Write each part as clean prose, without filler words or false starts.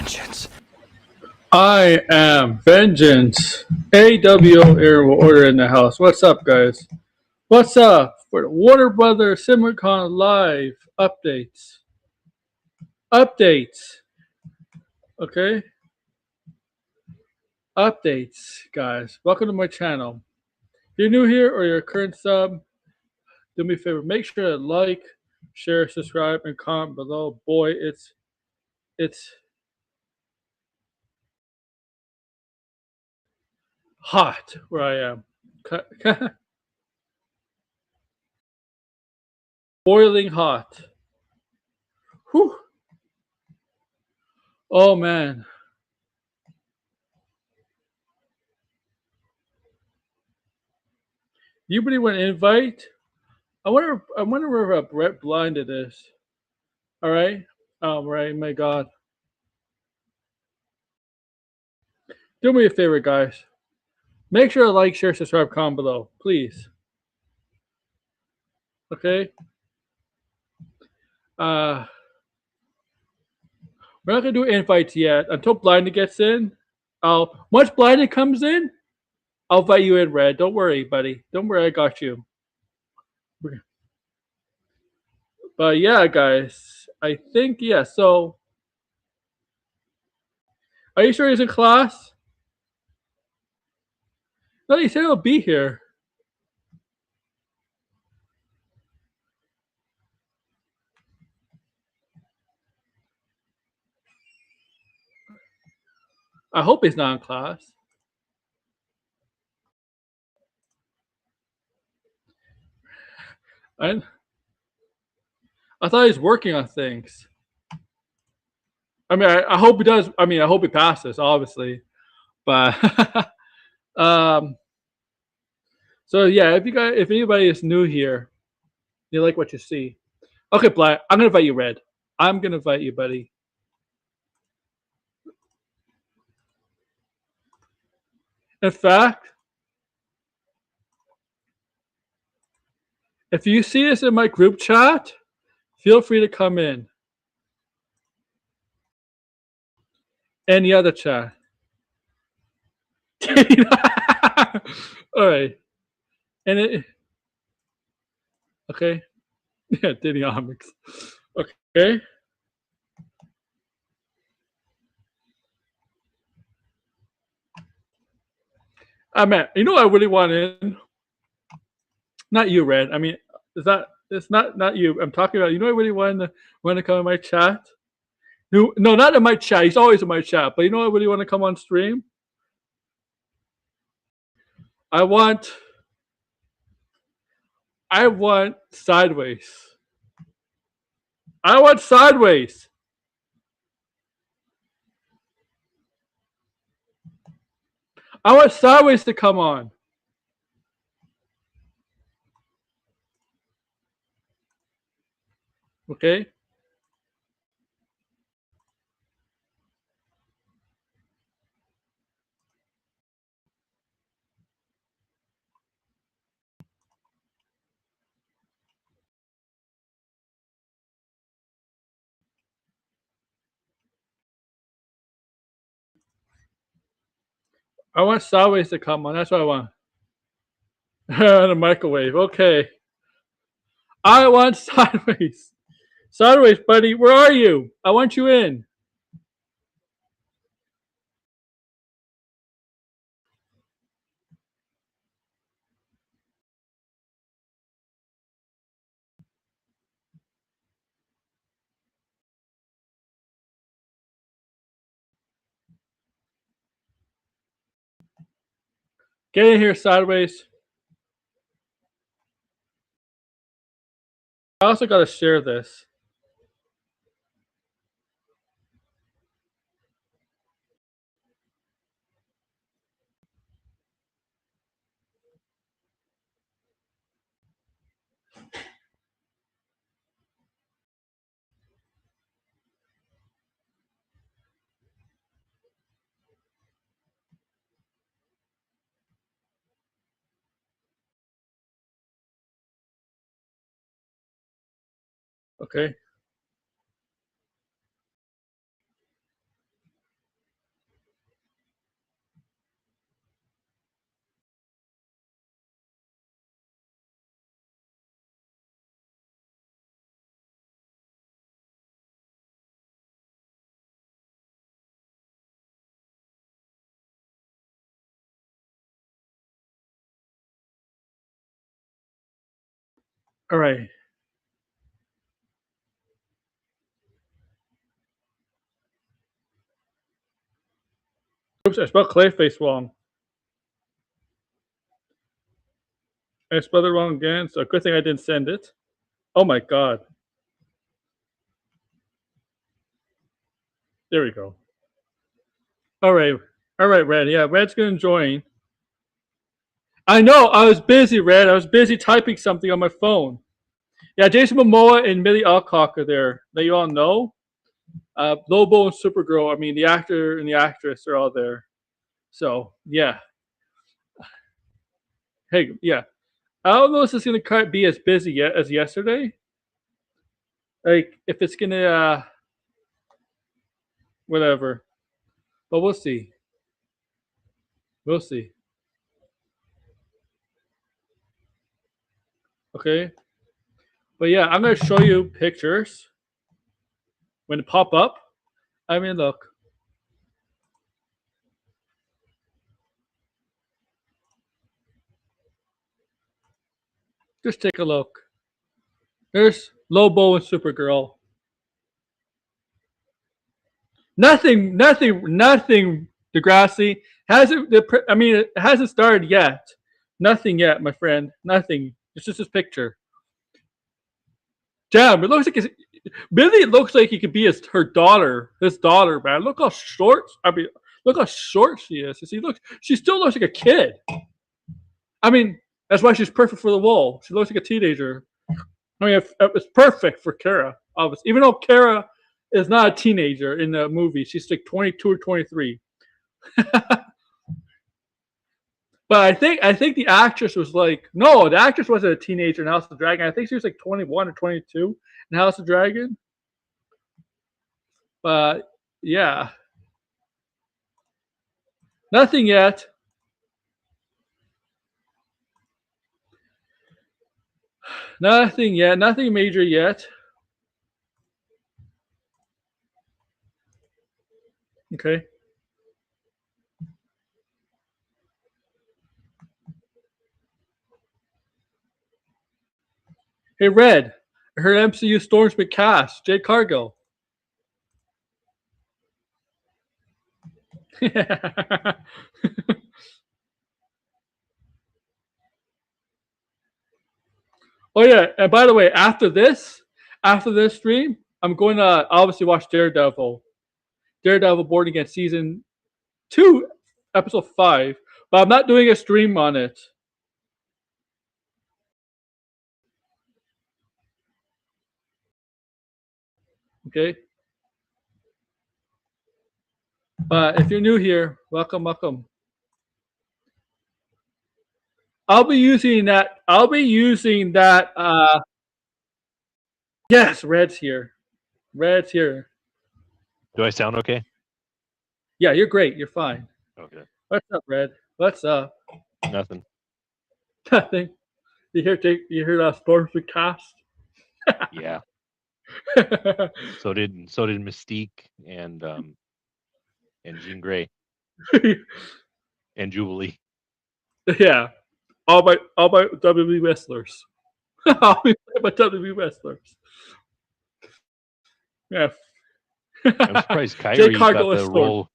vengeance. I am vengeance. AWO Air Order in the house. What's up, guys? What's up for the Warner Brothers CinemaCon live updates? Updates. Okay. Updates, guys. Welcome to my channel. If you're new here or you're a current sub, do me a favor. Make sure to like, share, subscribe, and comment below. Boy, it's hot where I am. Boiling hot. Whew. Oh man. You really want to invite? I wonder if Brett blinded this. All right. Right. My God. Do me a favor, guys. Make sure to like, share, subscribe, comment below, please. Okay. We're not gonna do invites yet until Blinded gets in. Once Blinded comes in, I'll invite you in, Red. Don't worry, buddy. Don't worry, I got you. But yeah, guys, I think yeah. So, are you sure he's in class? No, he said he'll be here. I hope he's not in class. I thought he was working on things. I mean, I hope he does. I mean, I hope he passes, obviously. But so yeah, if anybody is new here, you like what you see. Okay, Black, I'm gonna invite you, Red. I'm gonna invite you, buddy. In fact, if you see this in my group chat, feel free to come in. Any other chat. All right. And it okay. Yeah, Didiomics. Okay. I mean, you know, I really want in. Not you, Red. I mean, it's not you. I'm talking about. You know, I really want to come in my chat. No, not in my chat. He's always in my chat. But you know, I really want to come on stream. I want sideways. I want sideways. I want sideways to come on. Okay. I want sideways to come on. That's what I want. The microwave. Okay. I want sideways. Sideways, buddy. Where are you? I want you in. Get in here, sideways. I also got to share this. Okay. All right. Oops, I spelled Clayface wrong. I spelled it wrong again, so good thing I didn't send it. Oh my god. There we go. All right. All right, Red. Yeah, Red's going to join. I know. I was busy, Red. I was busy typing something on my phone. Yeah, Jason Momoa and Millie Alcock are there. That you all know. Lobo and Supergirl. I mean, the actor and the actress are all there. So yeah. Hey, yeah. I don't know if it's going to be as busy yet as yesterday. Like, if it's going to, whatever. But we'll see. We'll see. Okay. But yeah, I'm going to show you pictures when it pop up. I mean, look. Just take a look. There's Lobo and Supergirl. Nothing. Degrassi hasn't. I mean, it hasn't started yet. Nothing yet, my friend. Nothing. It's just this picture. Damn, it looks like it's, Billy. It looks like he could be her daughter. His daughter, man. Look how short. I mean, look how short she is. You see, look, she still looks like a kid. I mean, that's why she's perfect for the role. She looks like a teenager. I mean, it's perfect for Kara, obviously. Even though Kara is not a teenager in the movie, she's like 22 or 23. But I think the actress was like, no, the actress wasn't a teenager in House of the Dragon. I think she was like 21 or 22 in House of the Dragon. But yeah, nothing yet. Nothing yet. Nothing major yet. Okay. Hey, Red. I heard MCU Storm's been cast. Jade Cargill. Oh yeah, and by the way, after this stream, I'm going to obviously watch Daredevil. Daredevil Born Again season 2, episode 5, but I'm not doing a stream on it. Okay. But if you're new here, welcome, welcome. I'll be using that. Yes, Red's here. Red's here. Do I sound okay? Yeah, you're great. You're fine. Okay. What's up, Red? What's up? Nothing. Nothing. You hear that Storm's been cast? Yeah. So did Mystique and Jean Grey and Jubilee. Yeah. All by WWE wrestlers. All by WWE wrestlers. Yeah. I'm surprised Kyrie got the role.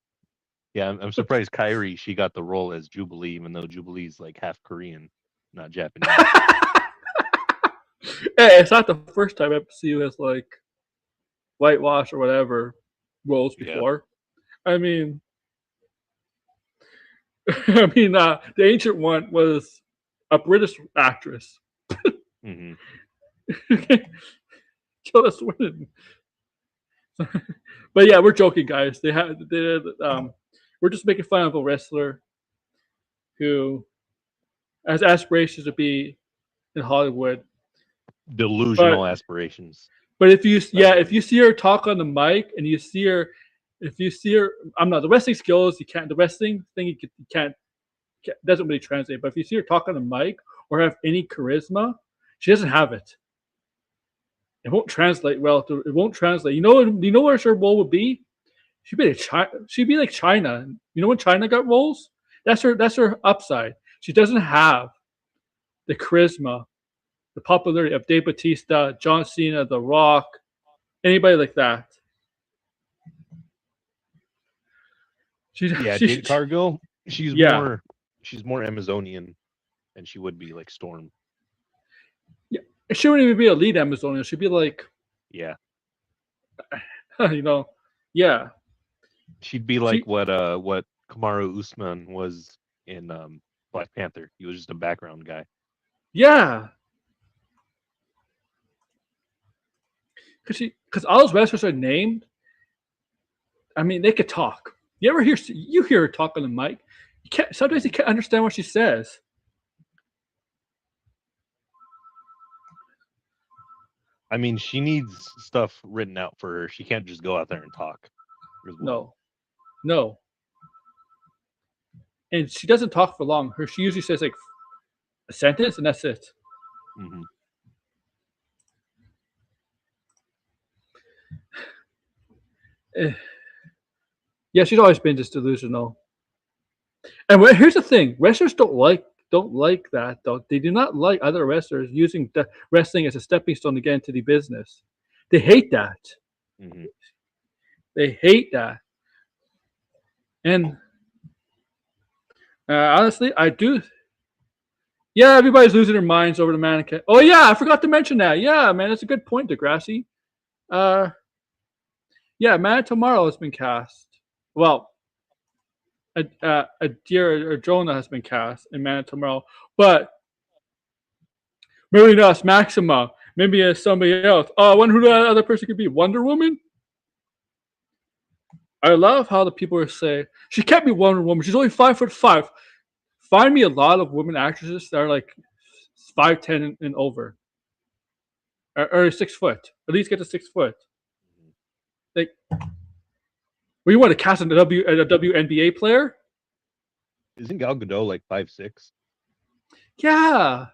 Yeah, I'm surprised Kyrie, she got the role as Jubilee, even though Jubilee's like half Korean, not Japanese. Hey, it's not the first time MCU has like whitewash or whatever roles before. Yeah. I mean, the ancient one was a British actress. Mm-hmm. Tilda Swinton. But yeah, we're joking, guys. We're just making fun of a wrestler who has aspirations to be in Hollywood. Delusional aspirations. But if you see her talk on the mic and you see her, I'm not the wrestling skills. The wrestling thing you can't doesn't really translate. But if you see her talk on the mic or have any charisma, she doesn't have it. It won't translate well. It won't translate. You know where her role would be? She'd be like China. You know when China got roles? That's her upside. She doesn't have the charisma, the the popularity of Dave Bautista, John Cena, The Rock, anybody like that. Jade Cargill. She's more Amazonian than she would be like Storm. Yeah, she wouldn't even be a lead Amazonian. She'd be like, yeah, yeah. She'd be like what Kamaru Usman was in Black Panther. He was just a background guy. Yeah. Because all those wrestlers are named. I mean, they could talk. You hear her talk on the mic. Sometimes you can't understand what she says. I mean, she needs stuff written out for her. She can't just go out there and talk. No. And she doesn't talk for long. She usually says like a sentence, and that's it. Mm-hmm. Yeah, she's always been just delusional. And here's the thing: wrestlers don't like that though. They do not like other wrestlers using wrestling as a stepping stone to get into the business. They hate that. Mm-hmm. They hate that. And honestly, I do. Yeah, everybody's losing their minds over the mannequin. Oh yeah, I forgot to mention that. Yeah, man, that's a good point, Degrassi. Yeah, Man Tomorrow has been cast. Well, Adira or Jonah has been cast in Man Tomorrow, but maybe not Maxima. Maybe it's somebody else. Oh, I wonder who that other person could be. Wonder Woman. I love how the people are saying she can't be Wonder Woman. She's only 5'5". Find me a lot of women actresses that are like 5'10" and over, or 6 foot. At least get to 6 foot. Like, we want to cast a WNBA player. Isn't Gal Gadot like 5'6"? Yeah.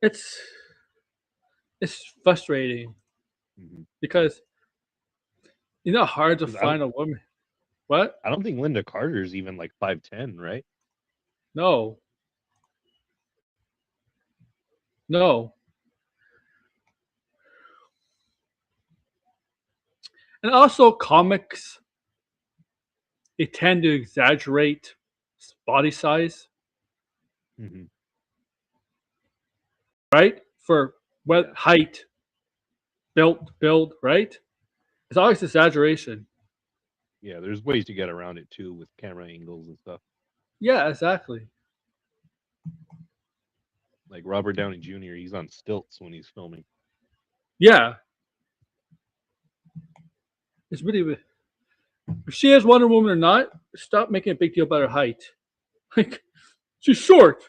It's frustrating because you know hard to find a woman. What? I don't think Linda Carter's even like 5'10", right? No. And also comics, they tend to exaggerate body size. Mm-hmm. Right? For what height, build, right? It's always exaggeration. Yeah, there's ways to get around it too with camera angles and stuff. Yeah, exactly. Like Robert Downey Jr., he's on stilts when he's filming. Yeah. It's really, if she is Wonder Woman or not, stop making a big deal about her height. Like, she's short.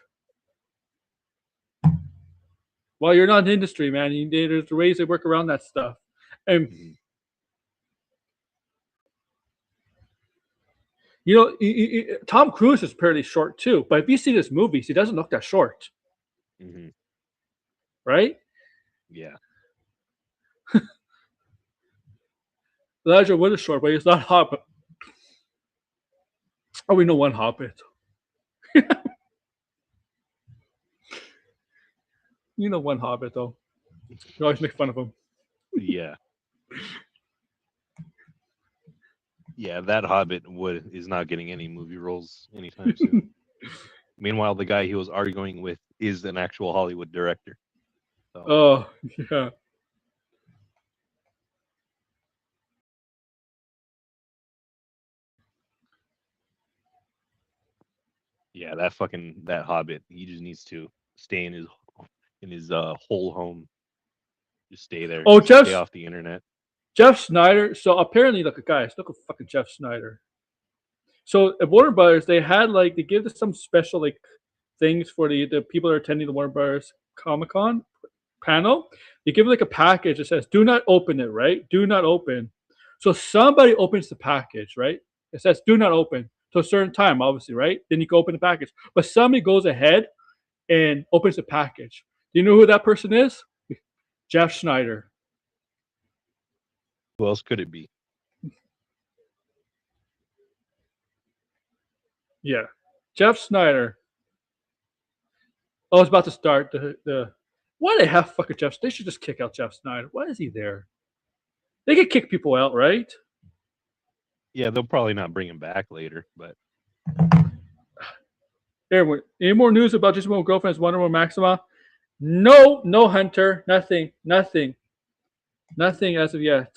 Well, you're not in the industry, man. There's ways to work around that stuff. And you know, Tom Cruise is fairly short too. But if you see this movie, he doesn't look that short. Mm-hmm. Right? Yeah. Elijah Wood is short, but he's not Hobbit. Oh, we know one Hobbit. You know one Hobbit, though. You always make fun of him. Yeah. Yeah, that Hobbit is not getting any movie roles anytime soon. Meanwhile, the guy he was arguing with is an actual Hollywood director. So. Oh, yeah. Yeah, that Hobbit, he just needs to stay in his whole home. Just stay there. Oh, stay off the internet. Jeff Snyder. So apparently, look at fucking Jeff Snyder. So at Warner Brothers, they give some special like things for the people that are attending the Warner Brothers Comic-Con panel. They give like a package that says "Do not open it." Right? Do not open. So somebody opens the package. Right? It says "Do not open" to a certain time, obviously. Right? Then you can open the package. But somebody goes ahead and opens the package. Do you know who that person is? Jeff Snyder. Who else could it be? Yeah. Jeff Snyder. Oh, it's about to start. Why they have fucking Jeff? They should just kick out Jeff Snyder. Why is he there? They could kick people out, right? Yeah, they'll probably not bring him back later, but Everyone, any more news about Jason Momoa's girlfriend's Wonder Woman Maxima? No, no, Hunter. Nothing as of yet.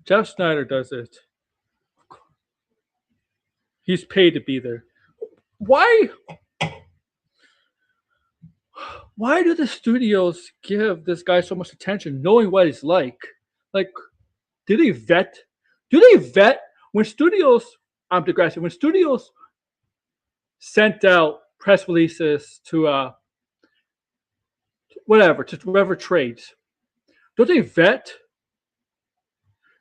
Jeff Snyder does it. He's paid to be there. Why do the studios give this guy so much attention, knowing what he's like? Like, do they vet when studios? I'm digressing. When studios sent out press releases to whatever trades, don't they vet?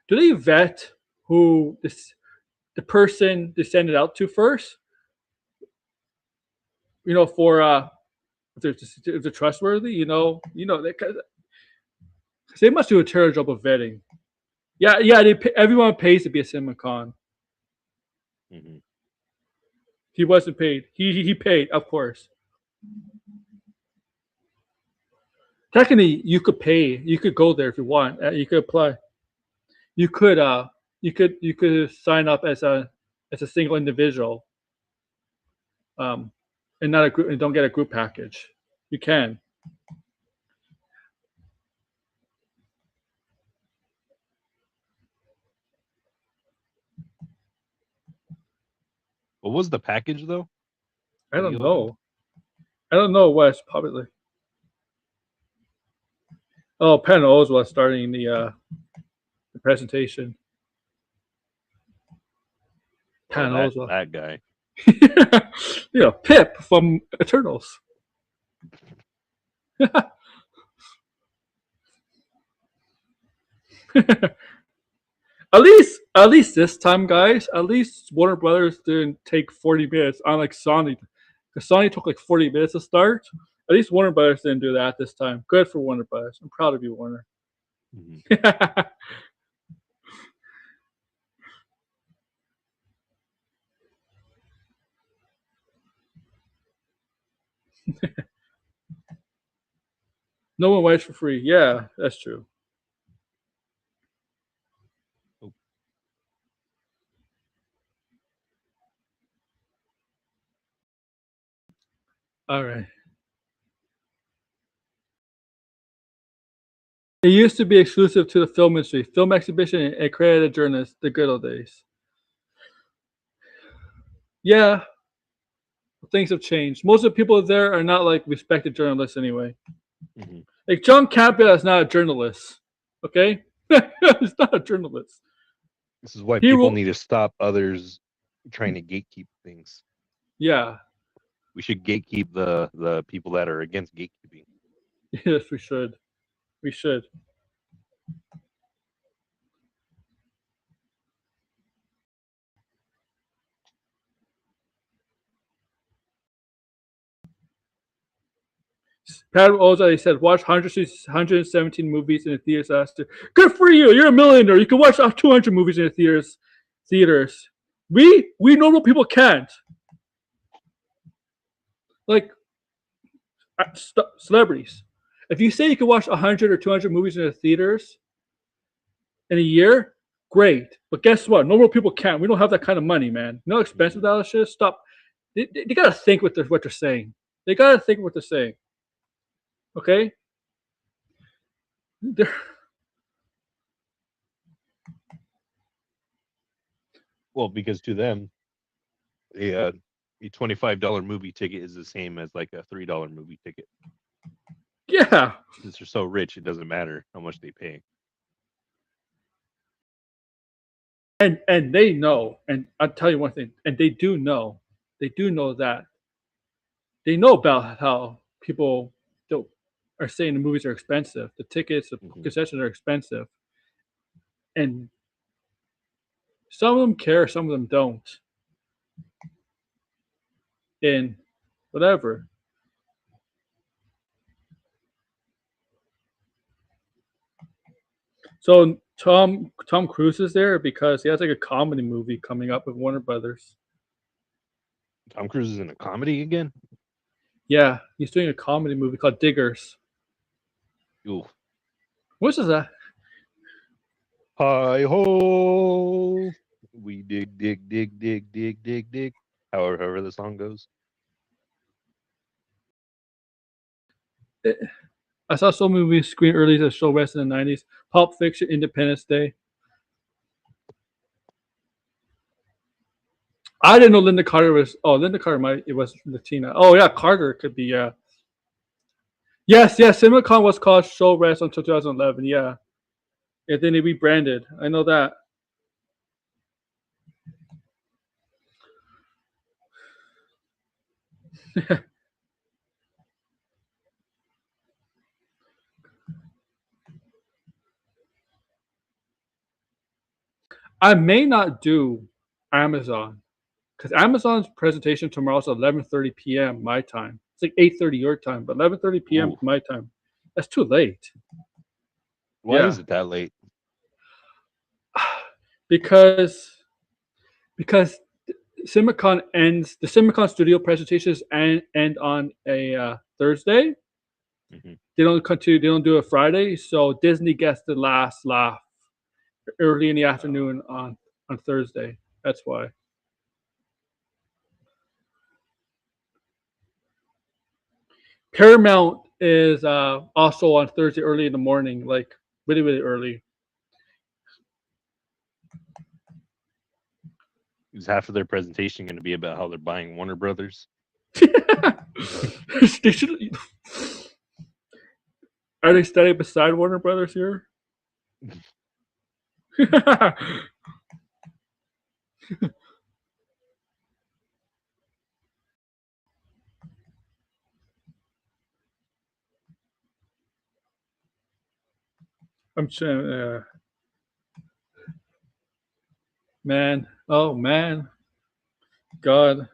Do they vet who the person they send it out to first? You know, for if they're trustworthy, you know, they must do a terrible job of vetting. Yeah, everyone pays to be a CinemaCon. mhm. He wasn't paid. He paid, of course. Technically, you could pay. You could go there if you want. You could apply. You could sign up as a single individual, and not a group, and don't get a group package. You can. What was the package though? I don't know. I don't know what's publicly. Oh, Penn Oswald starting the presentation. Penn Oswald. That guy. Yeah, Pip from Eternals. At least this time, guys. At least Warner Brothers didn't take 40 minutes, unlike Sony. Because Sony took like 40 minutes to start. At least Warner Brothers didn't do that this time. Good for Warner Brothers. I'm proud of you, Warner. Mm-hmm. No one waits for free. Yeah, that's true. All right. It used to be exclusive to the film industry, film exhibition, and accredited journalists, the good old days. Yeah, things have changed. Most of the people there are not like respected journalists anyway. Mm-hmm. Like John Campbell is not a journalist. Okay? He's not a journalist. This is why people need to stop others trying to gatekeep things. Yeah. We should gatekeep the people that are against gatekeeping. Yes, we should. We should. Pat Ozai said, watch 117 movies in the theaters last year. Good for you. You're a millionaire. You can watch 200 movies in the theaters. We normal people can't. Like celebrities. If you say you can watch 100 or 200 movies in the theaters in a year, great. But guess what? Normal people can't. We don't have that kind of money, man. You know how expensive that shit is? Stop. They got to think what they're saying. They got to think what they're saying. Okay? Well, because to them, a $25 movie ticket is the same as like a $3 movie ticket. Yeah. Since they're so rich, it doesn't matter how much they pay. And they know, and I'll tell you one thing, and they do know that. They know about how people are saying the movies are expensive. The tickets, the concessions are expensive. And some of them care, some of them don't. And whatever. So Tom Cruise is there because he has like a comedy movie coming up with Warner Brothers. Tom Cruise is in a comedy again. Yeah, he's doing a comedy movie called Diggers. Ooh. What is that? Hi ho, we dig, dig, dig, dig, dig, dig, dig. However the song goes. I saw so many movies screen early to show West in the 90s. Pulp Fiction, Independence Day. I didn't know Linda Carter was. Oh, Linda Carter it was Latina. Oh yeah, Carter could be. Yeah. Yes. CinemaCon was called Show Rest until 2011. Yeah. And then it rebranded. I know that. I may not do Amazon because Amazon's presentation tomorrow is 11:30 p.m. my time. It's like 8:30 your time, but 11:30 p.m. Ooh. my time. That's too late. Why Yeah. is it that late? Because CinemaCon ends. The CinemaCon studio presentations end on a Thursday. Mm-hmm. They don't do a Friday, so Disney gets the last laugh early in the afternoon on Thursday. That's why. Paramount is also on Thursday early in the morning, like really, really early. Is half of their presentation going to be about how they're buying Warner Brothers? They should. Are they studying beside Warner Brothers here? I'm saying, man. Oh man, God.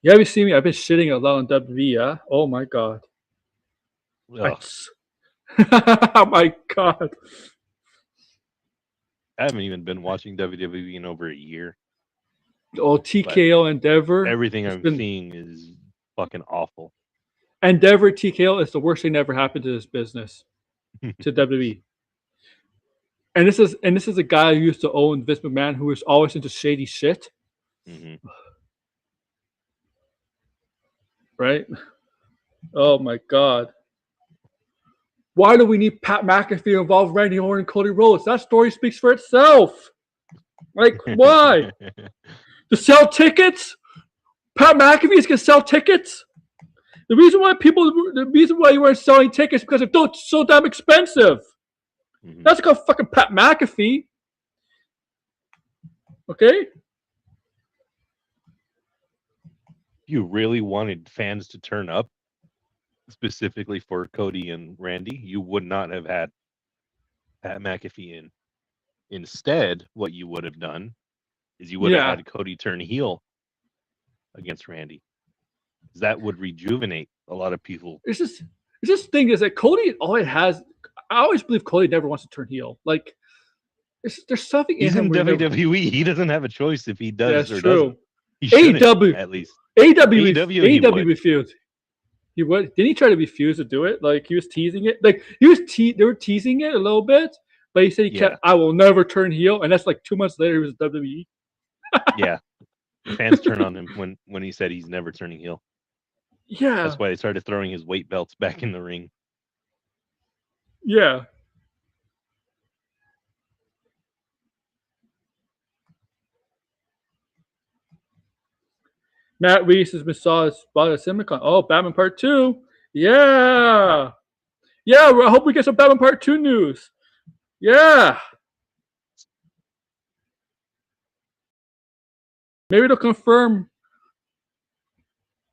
You haven't seen me. I've been shitting a lot on WWE. Yeah? Oh my God. Oh my God. I haven't even been watching WWE in over a year. Oh, TKO Endeavor. Everything I'm seeing is fucking awful. Endeavor TKO is the worst thing that ever happened to this business, to WWE. And this is a guy who used to own Vince McMahon, who was always into shady shit. Mm-hmm. Right? Oh my God. Why do we need Pat McAfee involved Randy Orton and Cody Rhodes? That story speaks for itself. Like, why? To sell tickets? Pat McAfee is going to sell tickets? The reason why you weren't selling tickets is because they're so damn expensive. Mm-hmm. That's called fucking Pat McAfee. Okay? You really wanted fans to turn up specifically for Cody and Randy, you would not have had Pat McAfee in. Instead, what you would have done is you would have had Cody turn heel against Randy. That would rejuvenate a lot of people. It's just thing is that Cody always has. I always believe Cody never wants to turn heel. Like, there's something in him. He's in WWE. He doesn't have a choice if he does or doesn't. He AEW at least. AEW refused. He would. Didn't he try to refuse to do it? Like, he was teasing it. Like, they were teasing it a little bit, but he said he kept. I will never turn heel, and that's like 2 months later. He was WWE. Yeah, fans turn on him when he said he's never turning heel. Yeah, that's why they started throwing his weight belts back in the ring. Yeah. Matt Reese has been saw spotted at CinemaCon. Oh, Batman Part 2. Yeah. Yeah, I hope we get some Batman Part 2 news. Yeah. Maybe they'll confirm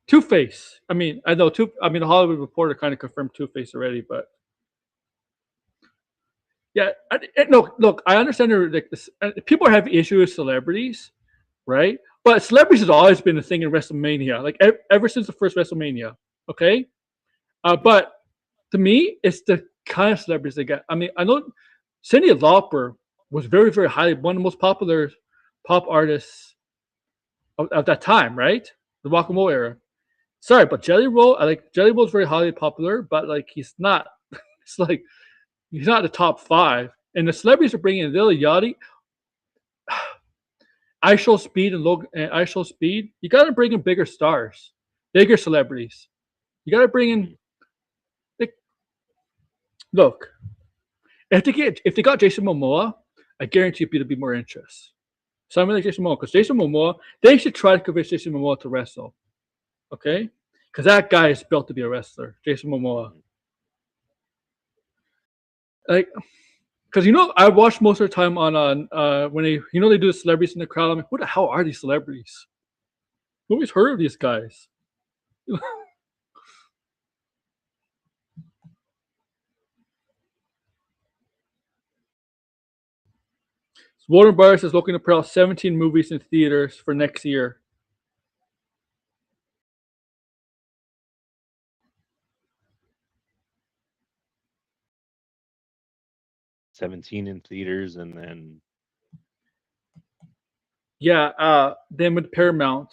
Two-Face. I mean, the Hollywood Reporter kind of confirmed Two-Face already, but yeah, look, I understand people have issues with celebrities, right? But celebrities has always been a thing in WrestleMania, like ever since the first WrestleMania. Okay, but to me, it's the kind of celebrities they get. I mean, I know Cyndi Lauper was very, very highly one of the most popular pop artists of that time, right? The rock and roll era. Sorry, but Jelly Roll, I like Jelly Roll's very highly popular, but like he's not. It's like he's not the top 5. And the celebrities are bringing in Lil Yachty, I Show Speed and Logan and I Show Speed. You got to bring in bigger stars, bigger celebrities. You got to bring in. Like, look, if they got Jason Momoa, I guarantee you there'll be more interest. Something like Jason Momoa, because Jason Momoa, they should try to convince Jason Momoa to wrestle. Okay, because that guy is built to be a wrestler, Jason Momoa. Like, because I watch most of the time on when they they do the celebrities in the crowd. I'm like, who the hell are these celebrities? Nobody's heard of these guys. Warner Bros. Is looking to put out 17 movies in theaters for next year. $17 in theaters, and then then with Paramount,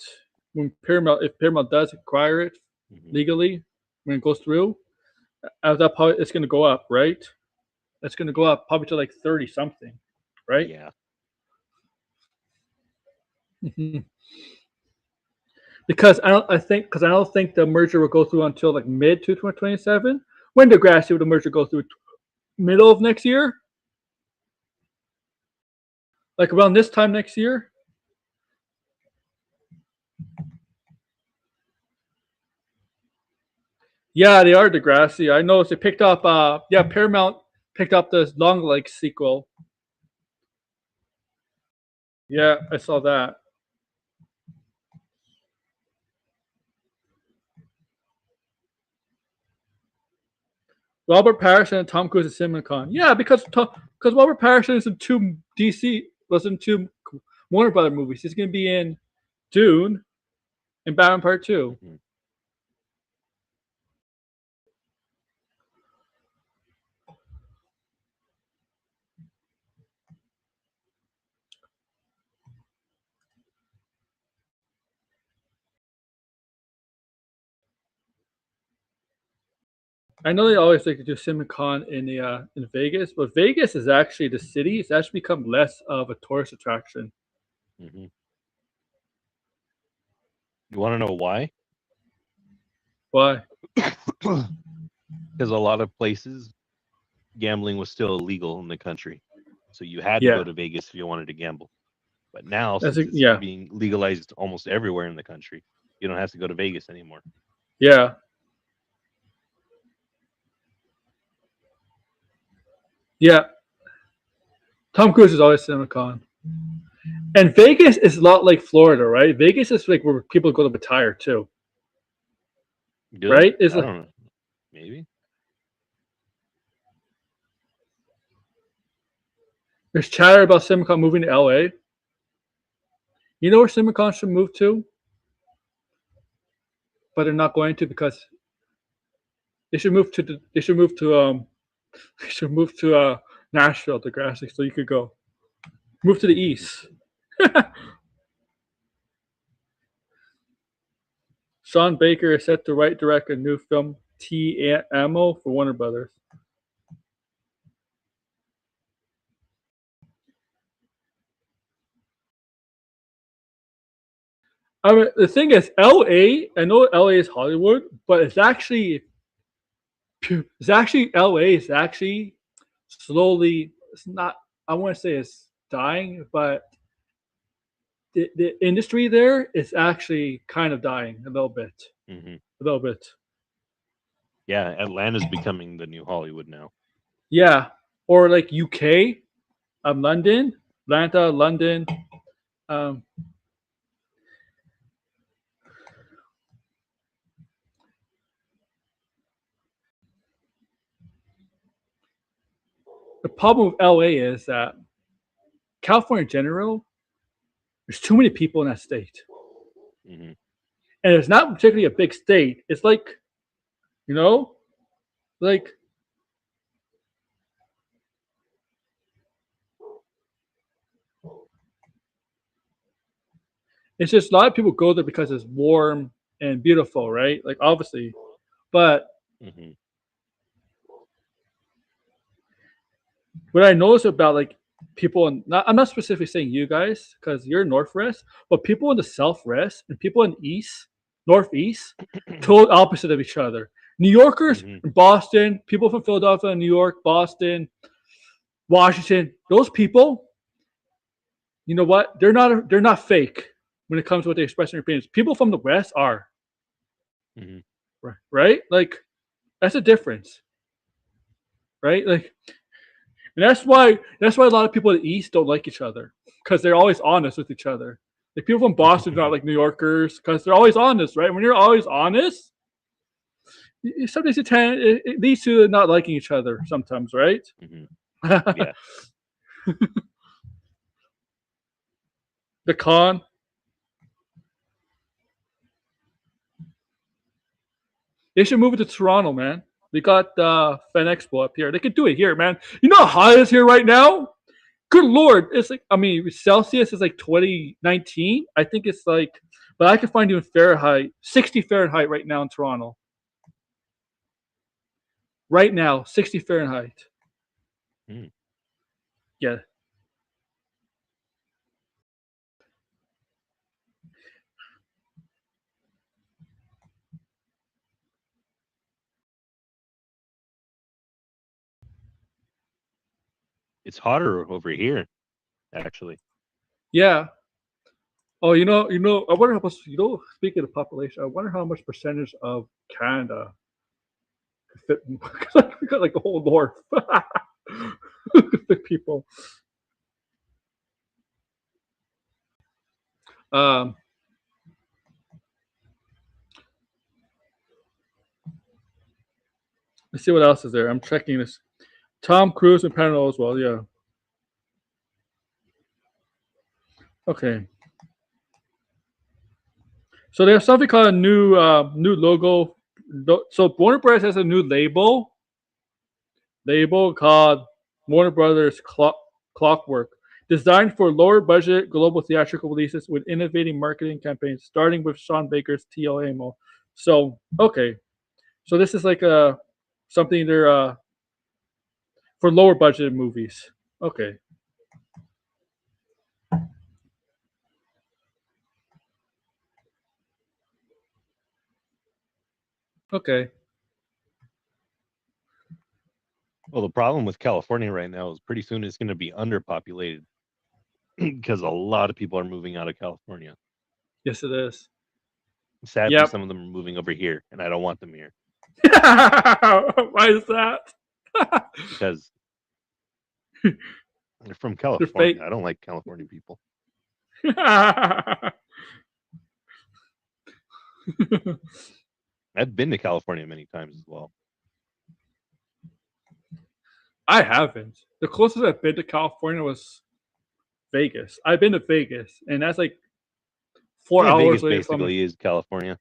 if Paramount does acquire it legally, when it goes through, that probably it's going to go up, right? It's going to go up probably to like 30 something, right? Yeah. Because I don't think the merger will go through until like mid 2027. When Degrassi will the merger go through? Middle of next year? Like around this time next year? Yeah, they are Degrassi. I noticed they picked up. Paramount picked up the Long Legs sequel. Yeah, I saw that. Robert Pattinson and Tom Cruise at CinemaCon. Yeah, because Robert Pattinson is in 2 Warner Brother movies. He's going to be in Dune and Batman Part 2. I know they always like to do CinemaCon in Vegas, but Vegas is actually the city. It's actually become less of a tourist attraction. You want to know why? Why? Because a lot of places, gambling was still illegal in the country, so you had to go to Vegas if you wanted to gamble. But now, since it's being legalized almost everywhere in the country, you don't have to go to Vegas anymore. Yeah. Yeah. Tom Cruise is always CinemaCon. And Vegas is a lot like Florida, right? Vegas is like where people go to retire too. Good. Right? I don't know. Maybe. There's chatter about CinemaCon moving to LA. You know where CinemaCon should move to? But they're not going to because they should move to Nashville, Degrassi, so you could go. Move to the east. Sean Baker is set to write direct a new film T-Amo for Warner Brothers. I mean, the thing is, LA. I know LA is Hollywood, but it's actually LA is actually slowly. It's not. I want to say it's dying, but the industry there is actually kind of dying a little bit. A little bit. Yeah, Atlanta's becoming the new Hollywood now. Yeah, or like UK, London, Atlanta, London. The problem with LA is that California in general, there's too many people in that state. And it's not particularly a big state. It's like, Like, it's just a lot of people go there because it's warm and beautiful, right? Like, obviously, but Hmm. what I notice about like people in I'm not specifically saying you guys because you're Northwest, but people in the Southwest and people in East, Northeast, total opposite of each other. New Yorkers Hmm. in Boston, people from Philadelphia, New York, Boston, Washington, those people, you know what? They're not fake when it comes to what they express in their opinions. People from the West are, Hmm. right? Like that's a difference, right? Like, and that's why a lot of people in the East don't like each other because they're always honest with each other. Like people from Boston are not like New Yorkers because they're always honest, right? When you're always honest, sometimes it leads to not liking each other sometimes, right? Hmm. The Yeah. con. They should move it to Toronto, man. We got Fan Expo up here. They could do it here, man. You know how hot it is here right now? Good lord, it's like Celsius is like 2019. I think it's like, but I can find you in Fahrenheit, 60 Fahrenheit right now in Toronto. Right now, 60 Fahrenheit. Mm. Yeah. It's hotter over here, actually. Yeah. Oh, I wonder how much, speaking of population, I wonder how much percentage of Canada could fit because we got like the whole north. Could fit people. Um, let's see what else is there. I'm checking this. Tom Cruise and Panel as well. Yeah. Okay. So there's something called a new logo. So Warner Brothers has a new label called Warner Brothers Clockwork, designed for lower budget global theatrical releases with innovating marketing campaigns, starting with Sean Baker's TLAMO. So okay, so this is like a something they're for lower budget movies. Okay, okay, Well, the problem with California right now is pretty soon it's going to be underpopulated because a lot of people are moving out of California. yes it is. Sadly, Yep. some of them are moving over here, and I don't want them here Why is that? because they're from They're fake. California. I don't like California people. I've been to California many times as well. I haven't. The closest I've been to California was Vegas. I've been to Vegas, and that's like 4 hours Vegas away from me. basically is California.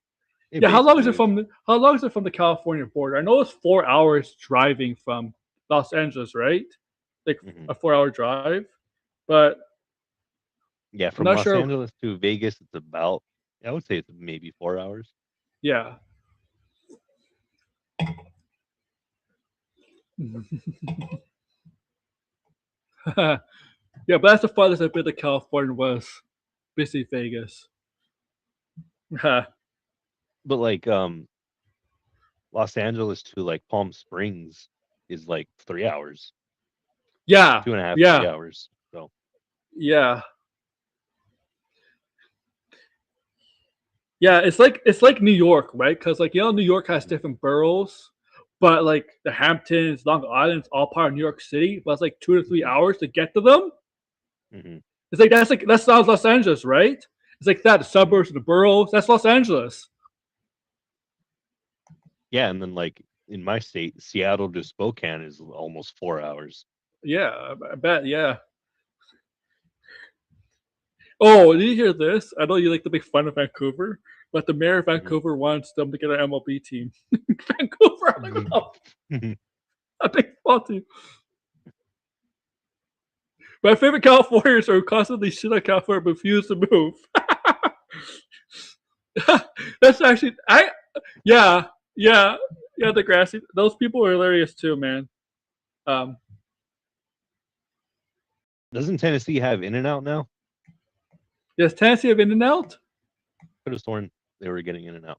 It Yeah, how long is basically it is. from? How long is it from the California border? I know it's 4 hours driving from Los Angeles, right? Like Hmm. a 4 hour drive, but Yeah, I'm from not Los sure. Angeles to Vegas, it's about, I would say it's maybe 4 hours. Yeah. Yeah, but that's the farthest I've been to California was basically Vegas. But like Los Angeles to like Palm Springs is like 3 hours, Yeah, 2.5, three yeah, hours. So yeah, yeah. It's like New York, right? Because like New York has mhm, different boroughs, but like the Hamptons, Long Island's all part of New York City. But it's like 2 to 3 hours to get to them. mhm, It's like that sounds Los Angeles, right? It's like that the mhm. suburbs, the boroughs. That's Los Angeles. Yeah, and then like in my state, Seattle to Spokane is almost 4 hours. Yeah, I bet. Yeah. Oh, did you hear this? I know you like to make fun of Vancouver. but the mayor of Vancouver wants them to get an MLB team. Vancouver, I'm like, oh, a baseball team. My favorite Californians are who constantly shit on California but refuse to move. That's actually yeah, the grassy. Those people are hilarious too, man. Doesn't Tennessee have In-N-Out now? Does Tennessee have In-N-Out? Could have sworn they were getting In-N-Out.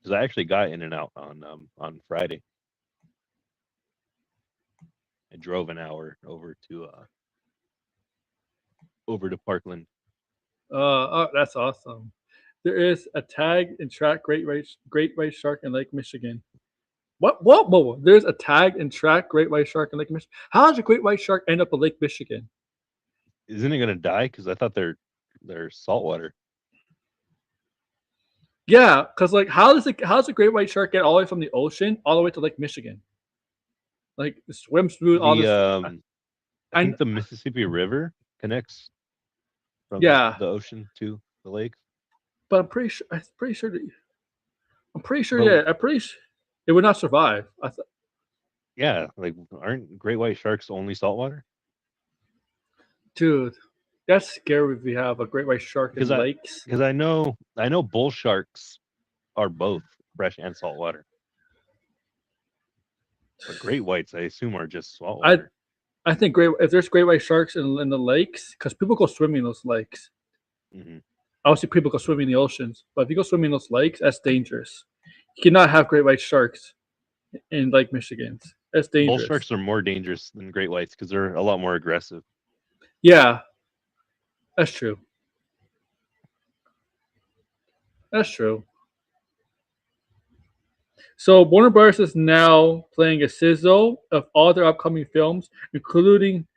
Because I actually got In-N-Out on Friday. I drove an hour over to Parkland. Oh, that's awesome. There is a tag and track great white shark in Lake Michigan. What? Whoa. There's a tag and track great white shark in Lake Michigan. How does a great white shark end up in Lake Michigan? Isn't it gonna die? Because I thought they're saltwater. Yeah, because like how does a great white shark get all the way from the ocean all the way to Lake Michigan? Like it swims through all this. I think the Mississippi River connects from the ocean to the lake. But I'm pretty sure it would not survive. Yeah, like aren't great white sharks only saltwater? Dude, that's scary if we have a great white shark in lakes. Because I know bull sharks are both fresh and saltwater. But great whites, I assume, are just saltwater. I think if there's great white sharks in the lakes, because people go swimming in those lakes. Mm-hmm. Obviously, people go swimming in the oceans, but if you go swimming in those lakes, that's dangerous. You cannot have great white sharks in Lake Michigan. That's dangerous. Bull sharks are more dangerous than great whites because they're a lot more aggressive. Yeah, that's true. That's true. So Warner Bros. Is now playing a sizzle of all their upcoming films, including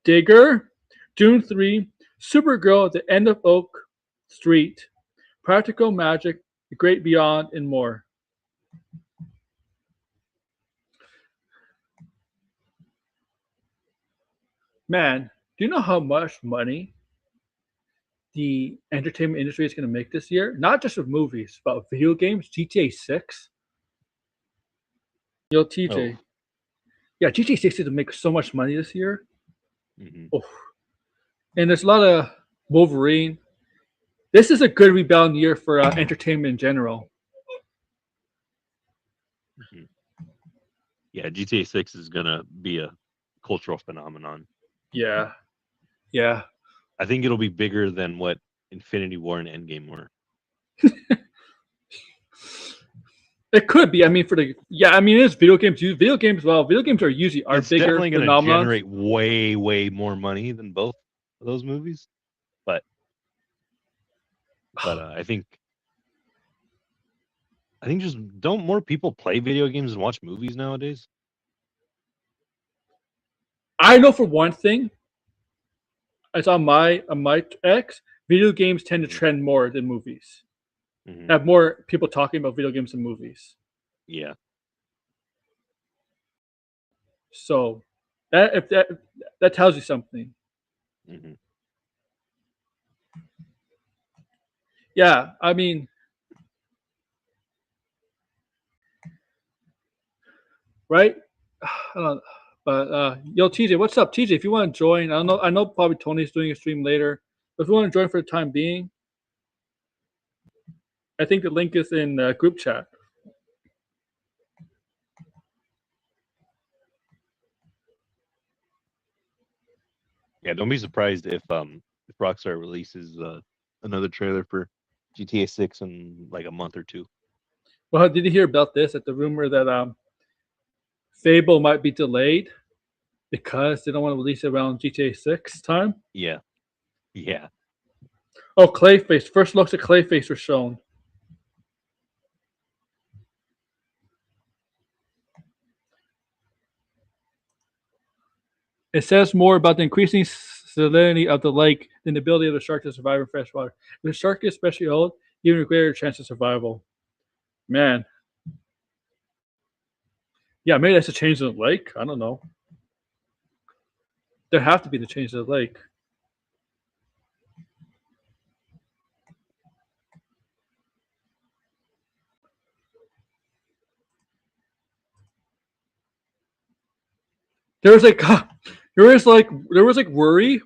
Digger, Dune 3, Supergirl, The End of Oak Street, Practical Magic, The Great Beyond, and more. Man, do you know how much money the entertainment industry is going to make this year? Not just with movies, but with video games. GTA 6. Yo, TJ. Oh. Yeah, GTA 6 is going to make so much money this year. Mm-hmm. Oh. And there's a lot of Wolverine. This is a good rebound year for entertainment in general. Mm-hmm. Yeah, GTA 6 is going to be a cultural phenomenon. Yeah. I think it'll be bigger than what Infinity War and Endgame were. It could be. I mean, it is video games. Video games are usually bigger. It's definitely going to generate way, way more money than both of those movies. But I think just don't more people play video games and watch movies nowadays? I know for one thing, it's on my X, video games tend to trend more than movies. Mm-hmm. Have more people talking about video games than movies. Yeah. So that tells you something. Mm-hmm. Yeah, I mean, right? I don't know. But yo, TJ, what's up, TJ? If you want to join, I know probably Tony's doing a stream later. But if you want to join for the time being, I think the link is in group chat. Yeah, don't be surprised if Rockstar releases another trailer for GTA 6 in like a month or two. Well, did you hear about this? That the rumor that Fable might be delayed because they don't want to release it around GTA 6 time? Yeah. Oh, Clayface. First looks at Clayface were shown. It says more about the increasing salinity of the lake than the ability of the shark to survive in fresh water. If the shark is especially old, even a greater chance of survival. Man. Yeah, maybe that's a change in the lake. I don't know. There have to be the change in the lake. there was like worry.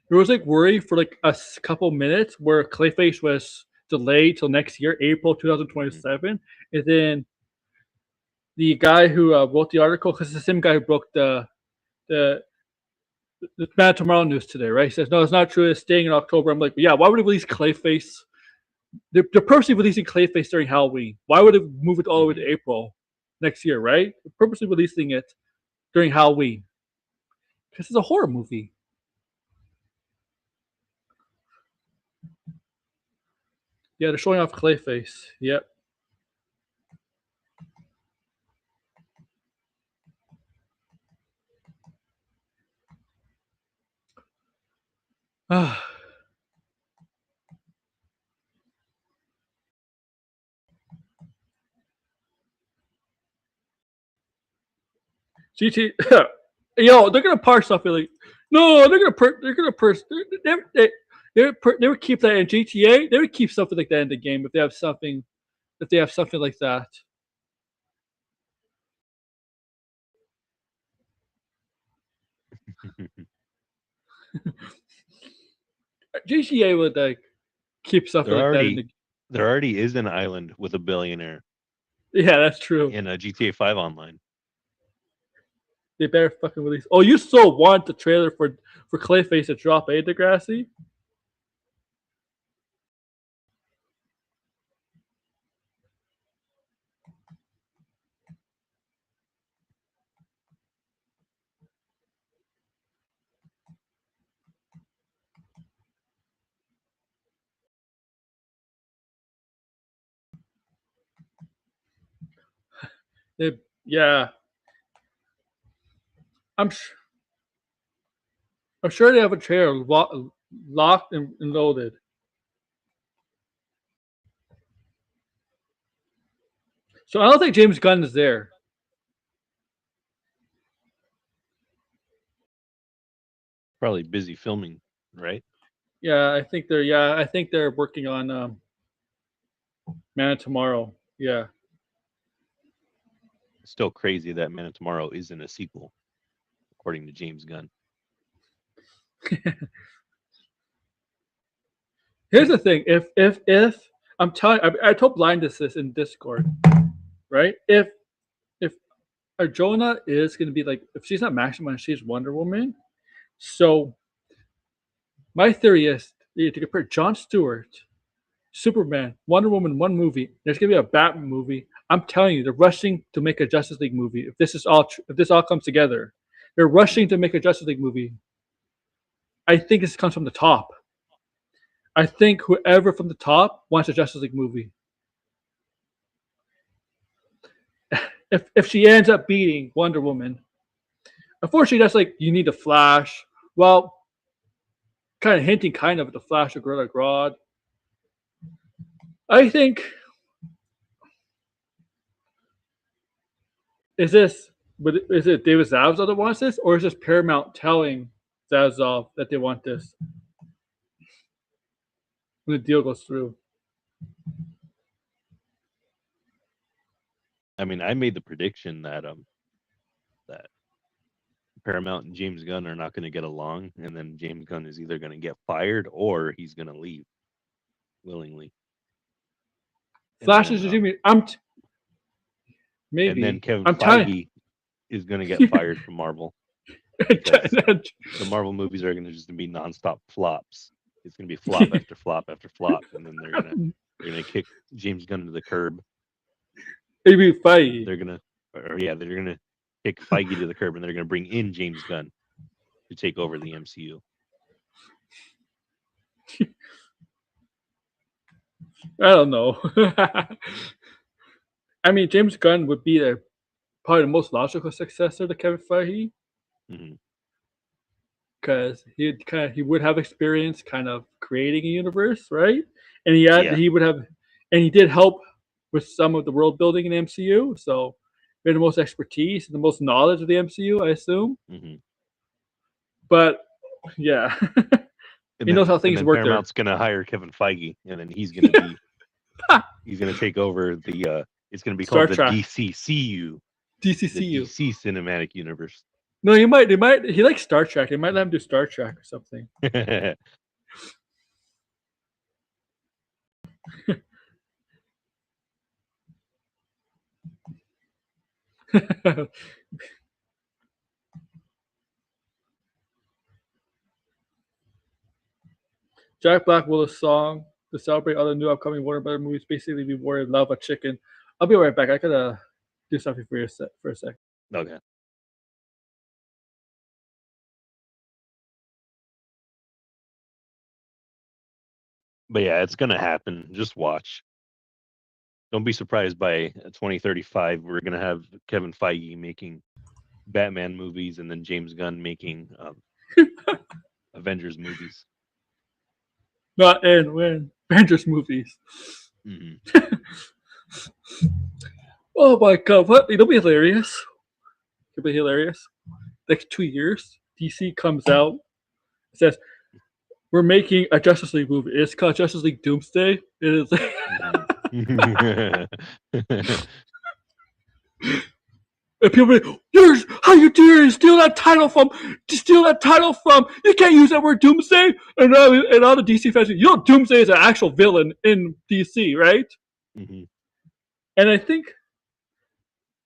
There was like worry for like couple minutes where Clayface was delayed till next year, April Mhm. 2027, and then the guy who wrote the article, because it's the same guy who broke the Man Tomorrow news today, right? He says no, it's not true. It's staying in October. I'm like, yeah, why would they release Clayface? They're purposely releasing Clayface during Halloween. Why would it move it all the way to Mhm. April next year, right? They're purposely releasing it during Halloween because it's a horror movie. Yeah, they're showing off Clayface. Yep. GT, yo, they're gonna parse stuff like, no, they're gonna purse. They would keep that in GTA. They would keep something like that in the game if they have something like that. GTA would like keep something like that in the. There already is an island with a billionaire Yeah, that's true. in a GTA 5 online. They better fucking release. Oh, you still want the trailer for Clayface to drop, eh, Degrassi? Yeah, I'm I'm sure they have a trailer locked and loaded. So I don't think James Gunn is there. Probably busy filming, right? Yeah, I think they're. Yeah, I think they're working on Man of Tomorrow. Yeah. It's still crazy that Man of Tomorrow isn't a sequel, according to James Gunn. Here's the thing: if I'm telling, I told Blindness this in Discord, right? If Arjona is going to be like, if she's not Maxima, she's Wonder Woman. So my theory is to compare Jon Stewart, Superman, Wonder Woman, one movie. There's going to be a Batman movie. I'm telling you, they're rushing to make a Justice League movie. If this all comes together, they're rushing to make a Justice League movie. I think this comes from the top. I think whoever from the top wants a Justice League movie. If she ends up beating Wonder Woman, unfortunately, that's like you need a Flash. Well, kind of hinting, kind of at the Flash of Gorilla Grodd. I think is it David Zaslav that wants this, or is this Paramount telling Zaslav that they want this when the deal goes through? I mean, I made the prediction that that Paramount and James Gunn are not going to get along, and then James Gunn is either going to get fired or he's going to leave willingly. Flash is Jimmy. Maybe. And then Kevin Feige is going to get fired from Marvel. The Marvel movies are going to just be nonstop flops. It's going to be flop after flop after flop, and then they're going to kick James Gunn to the curb. Maybe Feige. They're going to kick Feige to the curb, and they're going to bring in James Gunn to take over the MCU. I don't know. I mean, James Gunn would be probably the most logical successor to Kevin Feige, because he would have experience kind of creating a universe, right? And he did help with some of the world building in the MCU, so he had the most expertise and the most knowledge of the MCU, I assume. But yeah. He knows how things work. Paramount's going to hire Kevin Feige, and then he's going to be he's going to take over the. It's going to be called the DCCU. the DCCU. DC cinematic universe. No, he might. They might. He likes Star Trek. They might let him do Star Trek or something. Jack Black will a song to celebrate all the new upcoming Warner Brothers movies. Basically, we Warrior Love a Chicken. I'll be right back. I gotta do something for a sec. Okay. But yeah, it's gonna happen. Just watch. Don't be surprised by 2035. We're gonna have Kevin Feige making Batman movies, and then James Gunn making Avengers movies. Not in when Avengers movies. Mm-hmm. Oh my god! What? It'll be hilarious. It'll be hilarious. Next 2 years, DC comes out, says, "We're making a Justice League movie. It's called Justice League Doomsday." It is. And people are like, "Yours, how you dare steal that title from? You can't use that word Doomsday." And all the DC fans, Doomsday is an actual villain in DC, right? Mm-hmm. And I think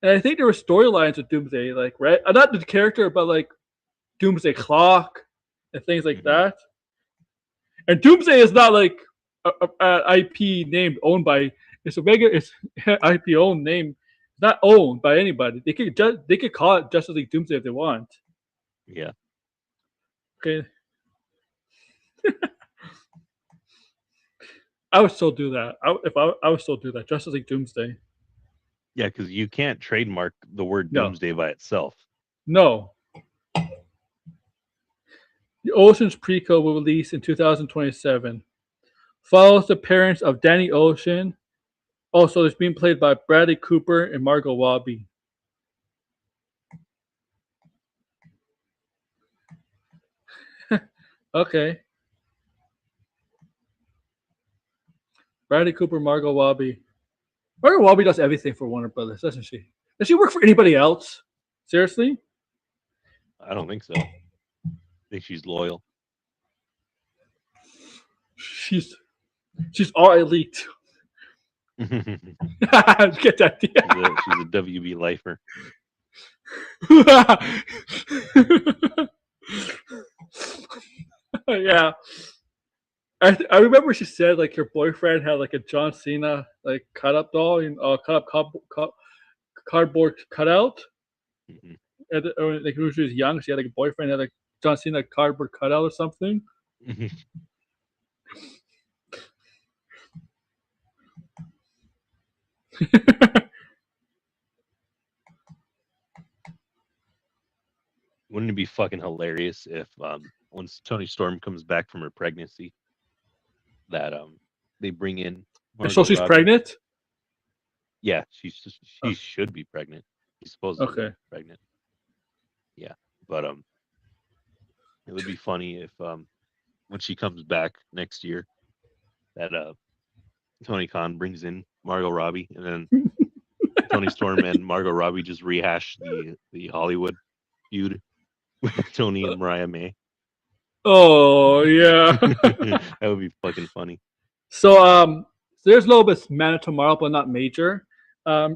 there were storylines with Doomsday, like, right, not the character, but like Doomsday Clock and things like that. And Doomsday is not like a IP name owned by. It's IP owned name. Not owned by anybody. They could call it Justice League Doomsday if they want. Yeah. Okay. I would still do that. I would still do that. Justice League Doomsday. Yeah, because you can't trademark the word Doomsday by itself. No. The Ocean's prequel will release in 2027. Follows the parents of Danny Ocean. Also, it's being played by Bradley Cooper and Margot Robbie. Okay. Bradley Cooper, Margot Robbie. Margot Robbie does everything for Warner Brothers, doesn't she? Does she work for anybody else? Seriously? I don't think so. I think she's loyal. She's all elite. Get that? She's a WB lifer. Yeah. I remember she said like her boyfriend had like a John Cena like cut up doll and cardboard cutout. Mm-hmm. And like when she was young, she had like a boyfriend had like John Cena cardboard cutout or something. Mm-hmm. Wouldn't it be fucking hilarious if once Toni Storm comes back from her pregnancy, that they bring in Margot So she's Robbie. pregnant? Yeah, she should be pregnant. She's supposed to be pregnant. Yeah, but it would be funny if when she comes back next year, that Tony Khan brings in Margot Robbie, and then Toni Storm and Margot Robbie just rehash the Hollywood feud with Tony and Mariah May. Oh yeah. That would be fucking funny. So there's a little bit of Man of Tomorrow, but not major.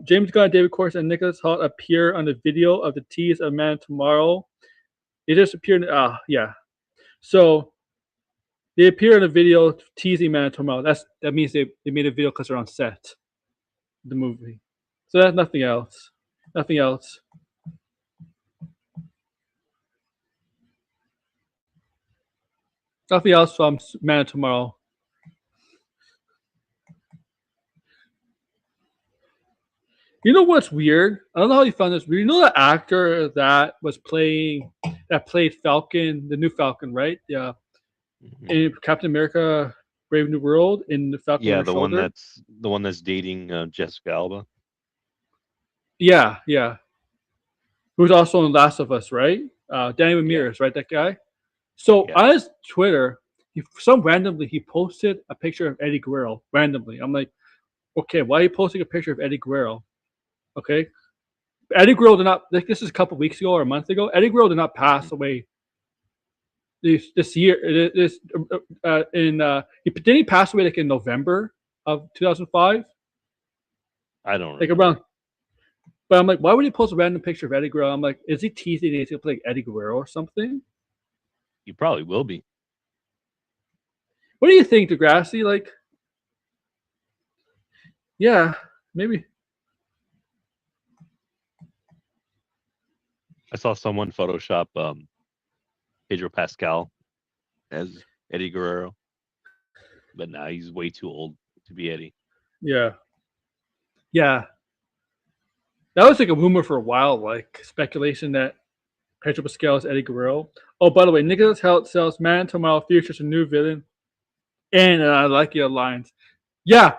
James Gunn, David Corson, and Nicholas Hoult appear on the video of the tease of Man of Tomorrow. It just appeared. Yeah. So they appear in a video teasing Man of Tomorrow. That means they made a video because they're on set, the movie. So that's nothing else. Nothing else. Nothing else from Man of Tomorrow. You know what's weird? I don't know how you found this weird. You know the actor that played Falcon, the new Falcon, right? Yeah. Mm-hmm. In Captain America: Brave New World, in the Falcon. Yeah, the one that's dating Jessica Alba. Yeah. Who's also in Last of Us, right? Danny Ramirez, right? That guy. So on his Twitter, randomly he posted a picture of Eddie Guerrero. Randomly, I'm like, okay, why are you posting a picture of Eddie Guerrero? Okay, Eddie Guerrero did not. Like, this is a couple weeks ago or a month ago. Eddie Guerrero did not pass away this year. This didn't he pass away like in November of 2005? I don't Like remember. around. But I'm like, why would he post a random picture of Eddie Guerrero? I'm like, is he teasing he's gonna play like Eddie Guerrero or something? You probably will be. What do you think, Degrassi? Like, yeah, maybe. I saw someone Photoshop Pedro Pascal as Eddie Guerrero, but now he's way too old to be Eddie. Yeah. Yeah. That was like a rumor for a while, like speculation that Pedro Pascal is Eddie Guerrero. Oh, by the way, Nicholas Hoult sells Man Tomorrow features a new villain and I like your lines. Yeah,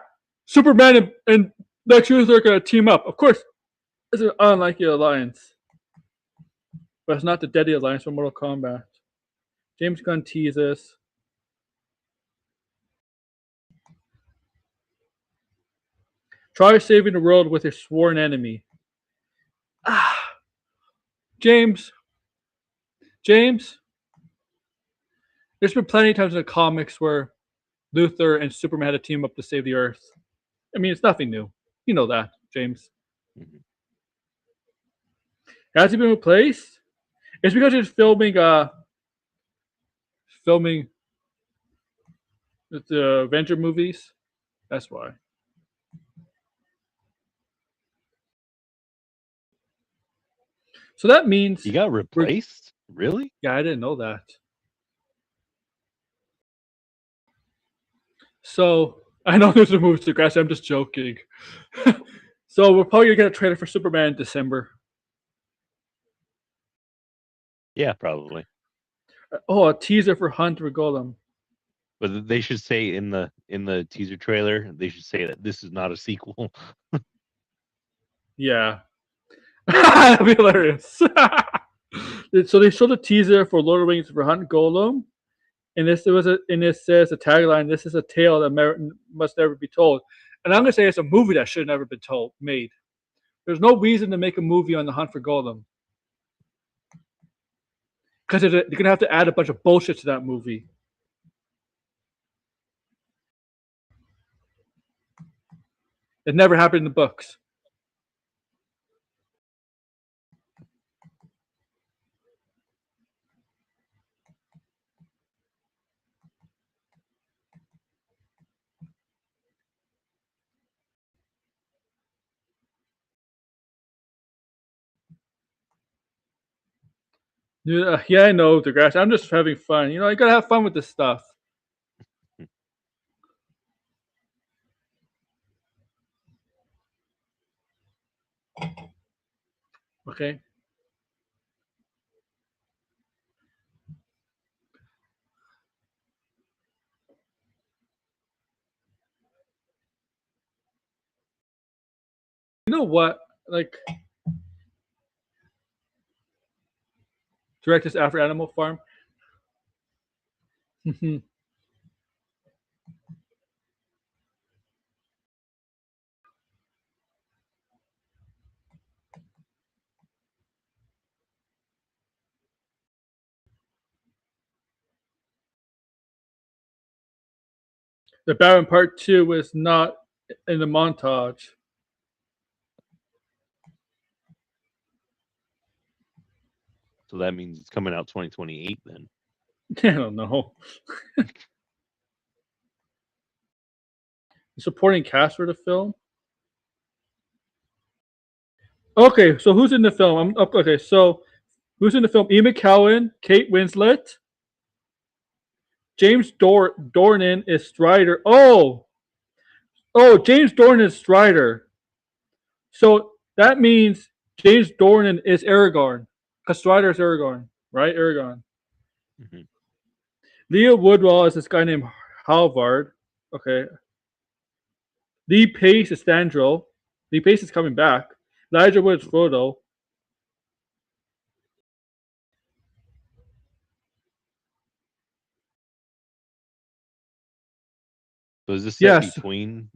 Superman and Lex Luthor are going to team up. Of course, it's an unlikely alliance. But it's not the Deadly Alliance from Mortal Kombat. James Gunn teases. Try saving the world with a sworn enemy. James. There's been plenty of times in the comics where Luthor and Superman had to team up to save the Earth. I mean, it's nothing new. You know that, James. Mhm. Has he been replaced? It's because he's filming the Avenger movies. That's why. So that means He got replaced? Really? Yeah, I didn't know that. So I know there's a movie to Grass. I'm just joking. So we're probably gonna get a trailer for Superman in December. Yeah, probably. Oh, a teaser for Hunter Golem. But they should say in the teaser trailer, they should say that this is not a sequel. Yeah, that'd be hilarious. So they showed a teaser for Lord of the Rings for Hunt Golem, and this says a tagline: "This is a tale that must never be told." And I'm gonna say it's a movie that should have never been made. There's no reason to make a movie on the Hunt for Golem because you're gonna have to add a bunch of bullshit to that movie. It never happened in the books. Yeah, I know, DeGrasse. I'm just having fun. You know, you gotta have fun with this stuff. Okay. You know what? Like, direct this after Animal Farm. The Baron Part 2 is not in the montage. So that means it's coming out 2028 then. I don't know. Supporting cast for the film. Okay, so who's in the film? Okay, so who's in the film? Ian McKellen, Kate Winslet, James Dornan is Strider. Oh, James Dornan is Strider. So that means James Dornan is Aragorn, because Strider is Aragorn, right? Aragorn. Mm-hmm. Leah Woodwell is this guy named Halvard. Okay. Lee Pace is Sandro. Lee Pace is coming back. Elijah Wood is Frodo. So is this set between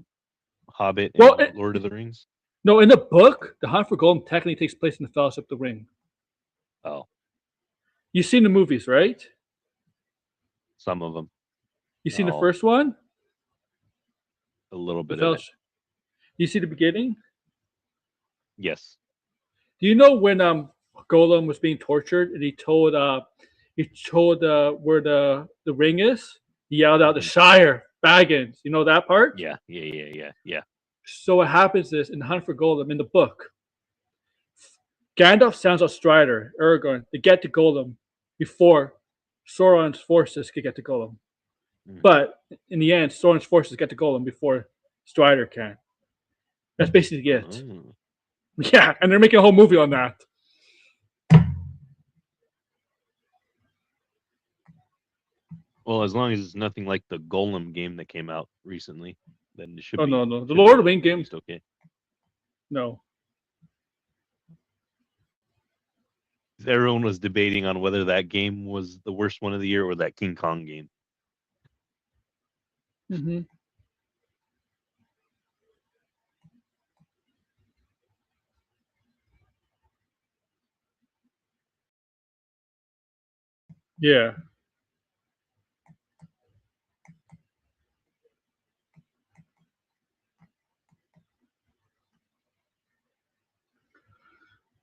Hobbit and Lord of the Rings? No, in the book, the Hunt for Golem technically takes place in the Fellowship of the Ring. Oh, You've seen the movies, right? some of them. You seen the Oh, first one, a little the bit of it. Fellowship. You see the beginning. Yes. Do you know when Golem was being tortured and he told where the ring is? He yelled out the Mhm. Shire Baggins. You know that part? Yeah. Yeah. So what happens is in Hunt for Golem in the book, Gandalf sends out Strider, Aragorn, to get to Golem before Sauron's forces could get to Golem. Mm. But in the end, Sauron's forces get to Golem before Strider can. That's basically it. Oh. Yeah, and they're making a whole movie on that. Well, as long as it's nothing like the Golem game that came out recently, then it should Oh be. no, the should Lord be of the Rings at game. least okay. No. Everyone was debating on whether that game was the worst one of the year or that King Kong game. Mm-hmm. Yeah.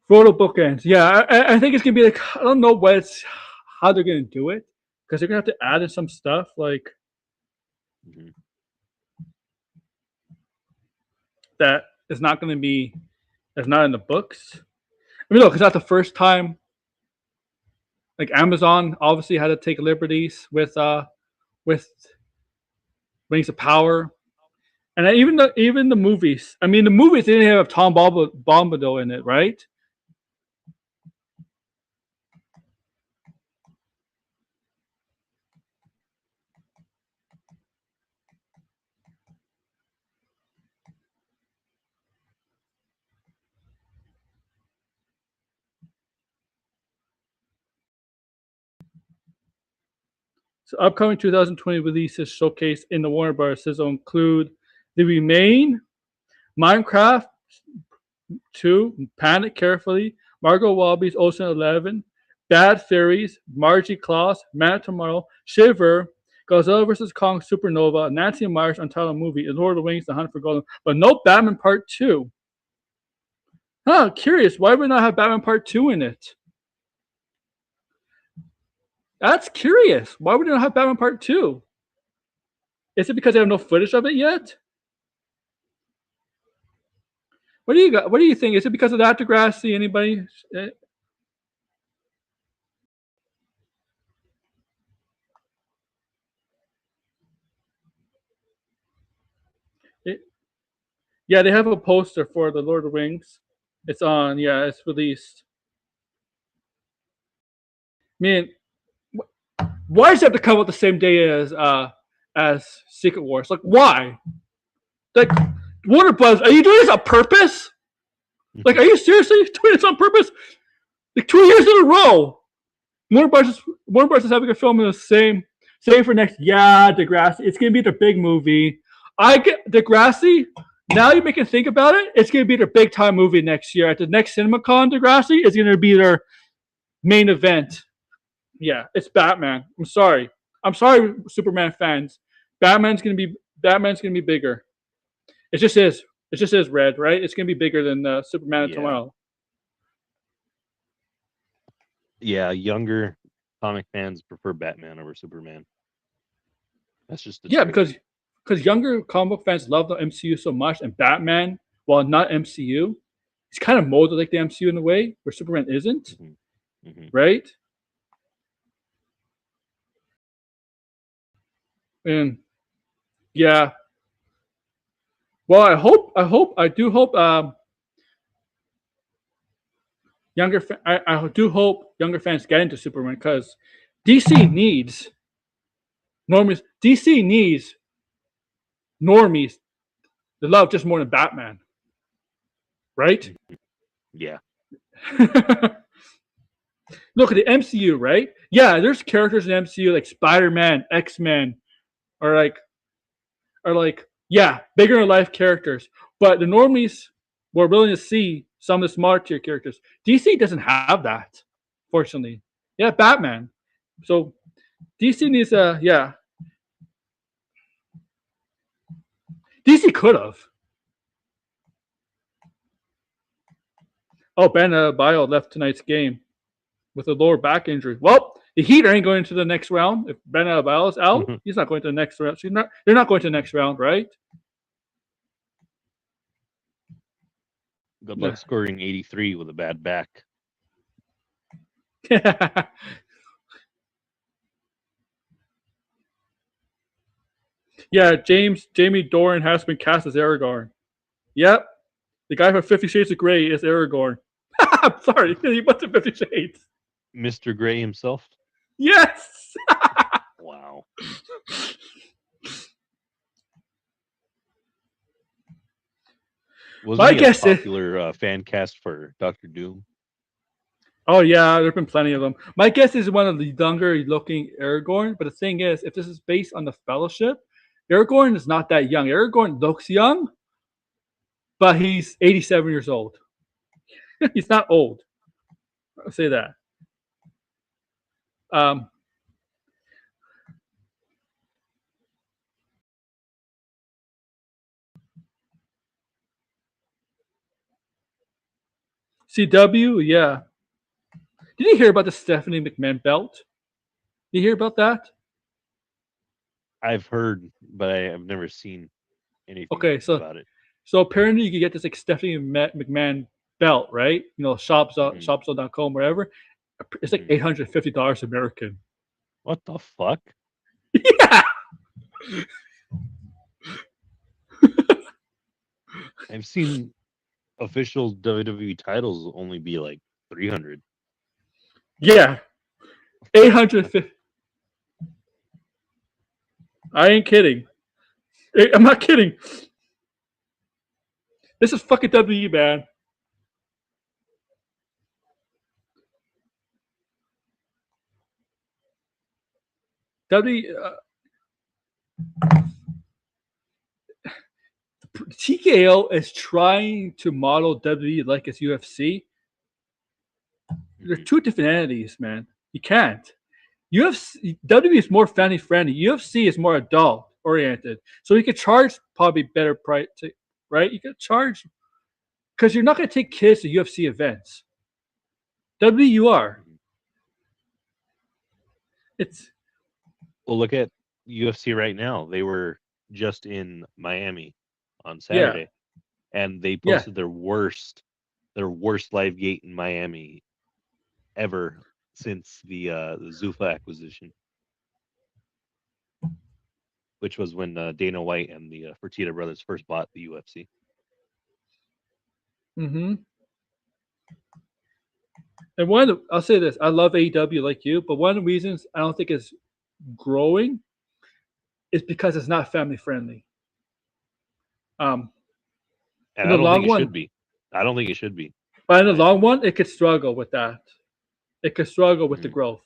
Photo bookends. Yeah, I think it's gonna be like I don't know how they're gonna do it because they're gonna have to add in some stuff like Mhm. that is not gonna be that's not in the books. I mean, look, it's not the first time. Like Amazon obviously had to take liberties with Rings of Power, and even the movies. I mean, the movies didn't have Tom Bombadil in it, right? So upcoming 2020 releases showcased in the Warner Bros. Sizzle include The Remain, Minecraft 2, Panic Carefully, Margot Robbie's Ocean 11, Bad Fairies, Margie Kloss, Man of Tomorrow, Shiver, Godzilla vs. Kong Supernova, Nancy Meyer's Untitled Movie, and Lord of the Rings, The Hunt for Golden, but no Batman Part 2. Huh, curious. Why would we not have Batman Part 2 in it? That's curious. Why would we not have Batman Part 2? Is it because they have no footage of it yet? What do you got? What do you think? Is it because of that, Degrassi? Anybody? It, yeah, they have a poster for the Lord of the Rings. It's on. Yeah, it's released. Man, why does it have to come out the same day as Secret Wars? Like, why? Like, Warner Bros. Are you doing this on purpose? Like, are you seriously doing this on purpose? Like 2 years in a row, Warner Bros. Is having a film in the same for next. Yeah, Degrassi. It's gonna be the big movie. I get Degrassi. Now you make me think about it. It's gonna be their big time movie next year at the next CinemaCon. Degrassi is gonna be their main event. Yeah, it's Batman. I'm sorry, Superman fans. Batman's gonna be bigger. It just is. It just is red, right? It's gonna be bigger than Superman and Yeah. tomorrow. Yeah, younger comic fans prefer Batman over Superman. That's just the truth. because younger comic book fans love the MCU so much, and Batman, while not MCU, he's kind of molded like the MCU in a way where Superman isn't, right? And yeah, well, I do hope I do hope younger fans get into Superman because DC needs normies. DC needs normies to love just more than Batman, right? Yeah. Look at the MCU, right? Yeah, there's characters in the MCU like Spider-Man, X-Men, or like yeah, bigger in life characters. But the normies we're willing to see some of the smaller tier characters. DC doesn't have that, fortunately. Yeah, Batman. So DC needs DC could have. Oh, Ben Bio left tonight's game with a lower back injury. Well, the Heat ain't going to the next round. If Ben Bio is out, he's not going to the next round. They're not going to the next round, right? Good luck scoring 83 with a bad back. Yeah, Jamie Doran has been cast as Aragorn. Yep. The guy from 50 Shades of Grey is Aragorn. I'm sorry, he wasn't 50 Shades. Mr. Grey himself? Yes! Wow. Wasn't he a popular fan cast for Dr. Doom? Oh, yeah, there have been plenty of them. My guess is one of the younger-looking Aragorn, but the thing is, if this is based on the Fellowship, Aragorn is not that young. Aragorn looks young, but he's 87 years old. He's not old. I'll say that. CW, yeah. Did you hear about the Stephanie McMahon belt? Did you hear about that? I've heard, but I have never seen anything about it. So apparently you can get this like Stephanie McMahon belt, right? You know, shopzo.com, wherever. It's like $850 American. What the fuck? Yeah. I've seen official WWE titles only be like 300. Yeah. 850. I ain't kidding. I'm not kidding. This is fucking WWE, man. TKO is trying to model WWE like it's UFC. They're two different entities, man. You can't. WWE is more family friendly. UFC is more adult oriented. So you could charge probably better price, right? You could charge because you're not going to take kids to UFC events. WWE, you are. Well, look at UFC right now. They were just in Miami on Saturday, and they posted their worst live gate in Miami ever since the Zuffa acquisition, which was when Dana White and the Fertitta brothers first bought the UFC. Mm-hmm. And I'll say this: I love AEW like you, but one of the reasons I don't think it's growing is because it's not family friendly. And I don't think it should be. I don't think it should be. But in the long one, it could struggle with that. It could struggle with the growth.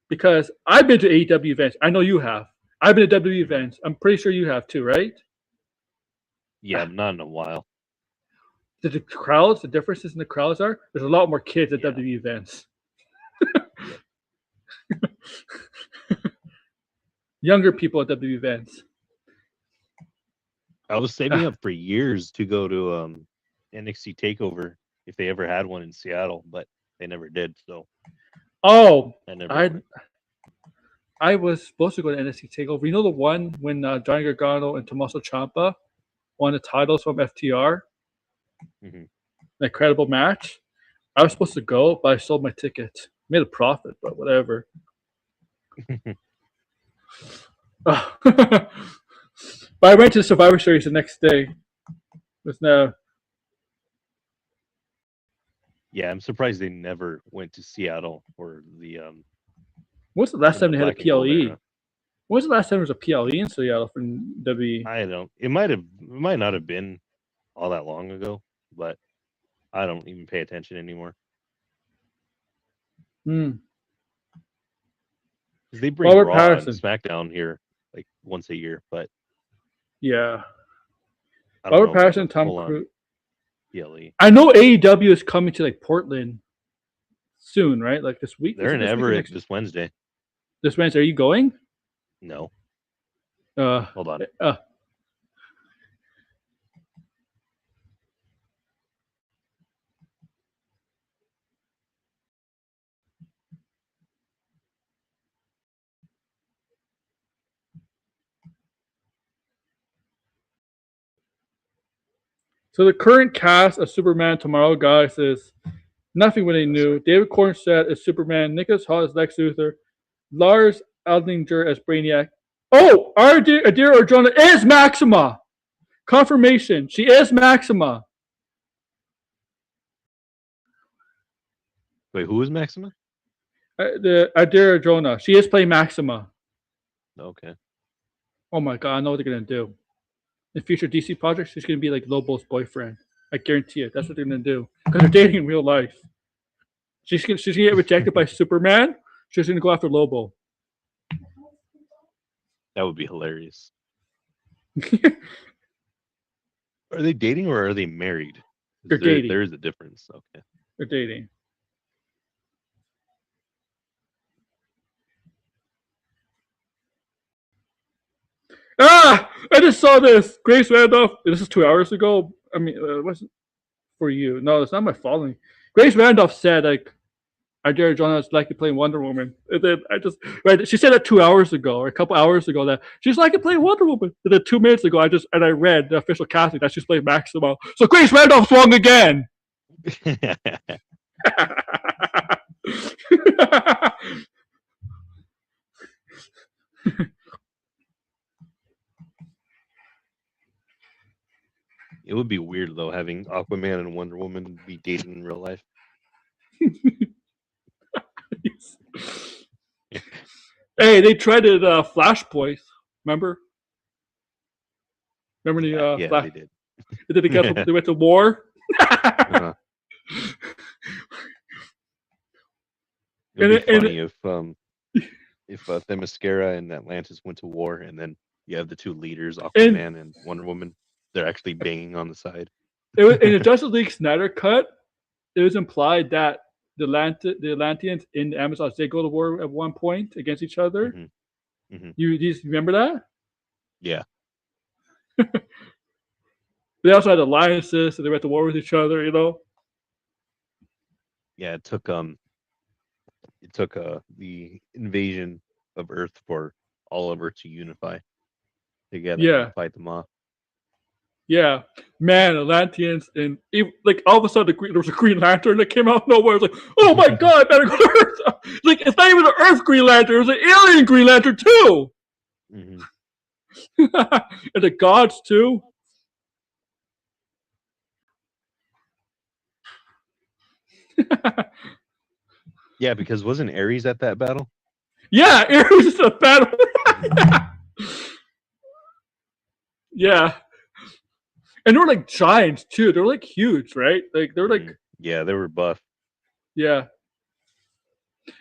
Because I've been to AEW events. I know you have. I've been to WWE events. I'm pretty sure you have too, right? Yeah, not in a while. The differences in the crowds are, there's a lot more kids at WWE events. Younger people at WWE events. I was saving up for years to go to NXT TakeOver if they ever had one in Seattle, but they never did. So, I was supposed to go to NXT TakeOver. You know the one when Johnny Gargano and Tommaso Ciampa won the titles from FTR? Mm-hmm. An incredible match. I was supposed to go, but I sold my ticket. Made a profit, but whatever. But I went to the Survivor Series the next day. Yeah, I'm surprised they never went to Seattle for the. When's the last time they had a PLE? When's the last time there was a PLE in Seattle from WWE? I don't. It might not have been all that long ago, but I don't even pay attention anymore. They bring Raw and SmackDown here like once a year, but yeah. Robert Patterson, Tom Cruise. PLE. I know AEW is coming to like Portland soon, right? Like this week. They're in Everett this Wednesday. This Wednesday, are you going? No. Hold on. So the current cast of Superman Tomorrow, guys, is nothing really new. David Cornsett as Superman, Nicholas Hoult as Lex Luthor, Lars Aldinger as Brainiac. Oh, Adira Arjona is Maxima. Confirmation. She is Maxima. Wait, who is Maxima? The Adira Arjona. She is playing Maxima. Okay. Oh my god, I know what they're gonna do. In future DC projects, she's gonna be like Lobo's boyfriend. I guarantee it. That's what they're gonna do. Because they're dating in real life. She's gonna get rejected by Superman. She's gonna go after Lobo. That would be hilarious. Are they dating or are they married? They're dating. There is a difference. Okay. They're dating. I just saw this. Grace Randolph. This is 2 hours ago. I mean, it wasn't for you. No, it's not my following. Grace Randolph said, like, Adira Arjona is likely playing Wonder Woman. And then she said that 2 hours ago or a couple hours ago that she's likely playing Wonder Woman. And then 2 minutes ago, I read the official casting that she's playing Maxima. So Grace Randolph's wrong again. It would be weird though having Aquaman and Wonder Woman be dating in real life. Hey, they tried it Flashpoint. Remember the they did. They went to war. Uh-huh. It would be funny if Themyscira and Atlantis went to war, and then you have the two leaders, Aquaman and Wonder Woman. They're actually banging on the side. In the Justice League Snyder cut, it was implied that the Atlanteans in the Amazons did go to war at one point against each other. Mm-hmm. Mm-hmm. You remember that? Yeah. They also had alliances, so they went to war with each other. You know. Yeah, it took the invasion of Earth for all of Earth to unify together and fight them off. Yeah, man, Atlanteans, and like all of a sudden there was a Green Lantern that came out of nowhere. It was like, oh my god, I better go to Earth. Like, it's not even an Earth Green Lantern; it was an alien Green Lantern too. Mm-hmm. And the gods too. Yeah, because wasn't Ares at that battle? Yeah, Ares is a battle. Yeah. And they were like giants too. They were like huge, right? Like they were like they were buff. Yeah.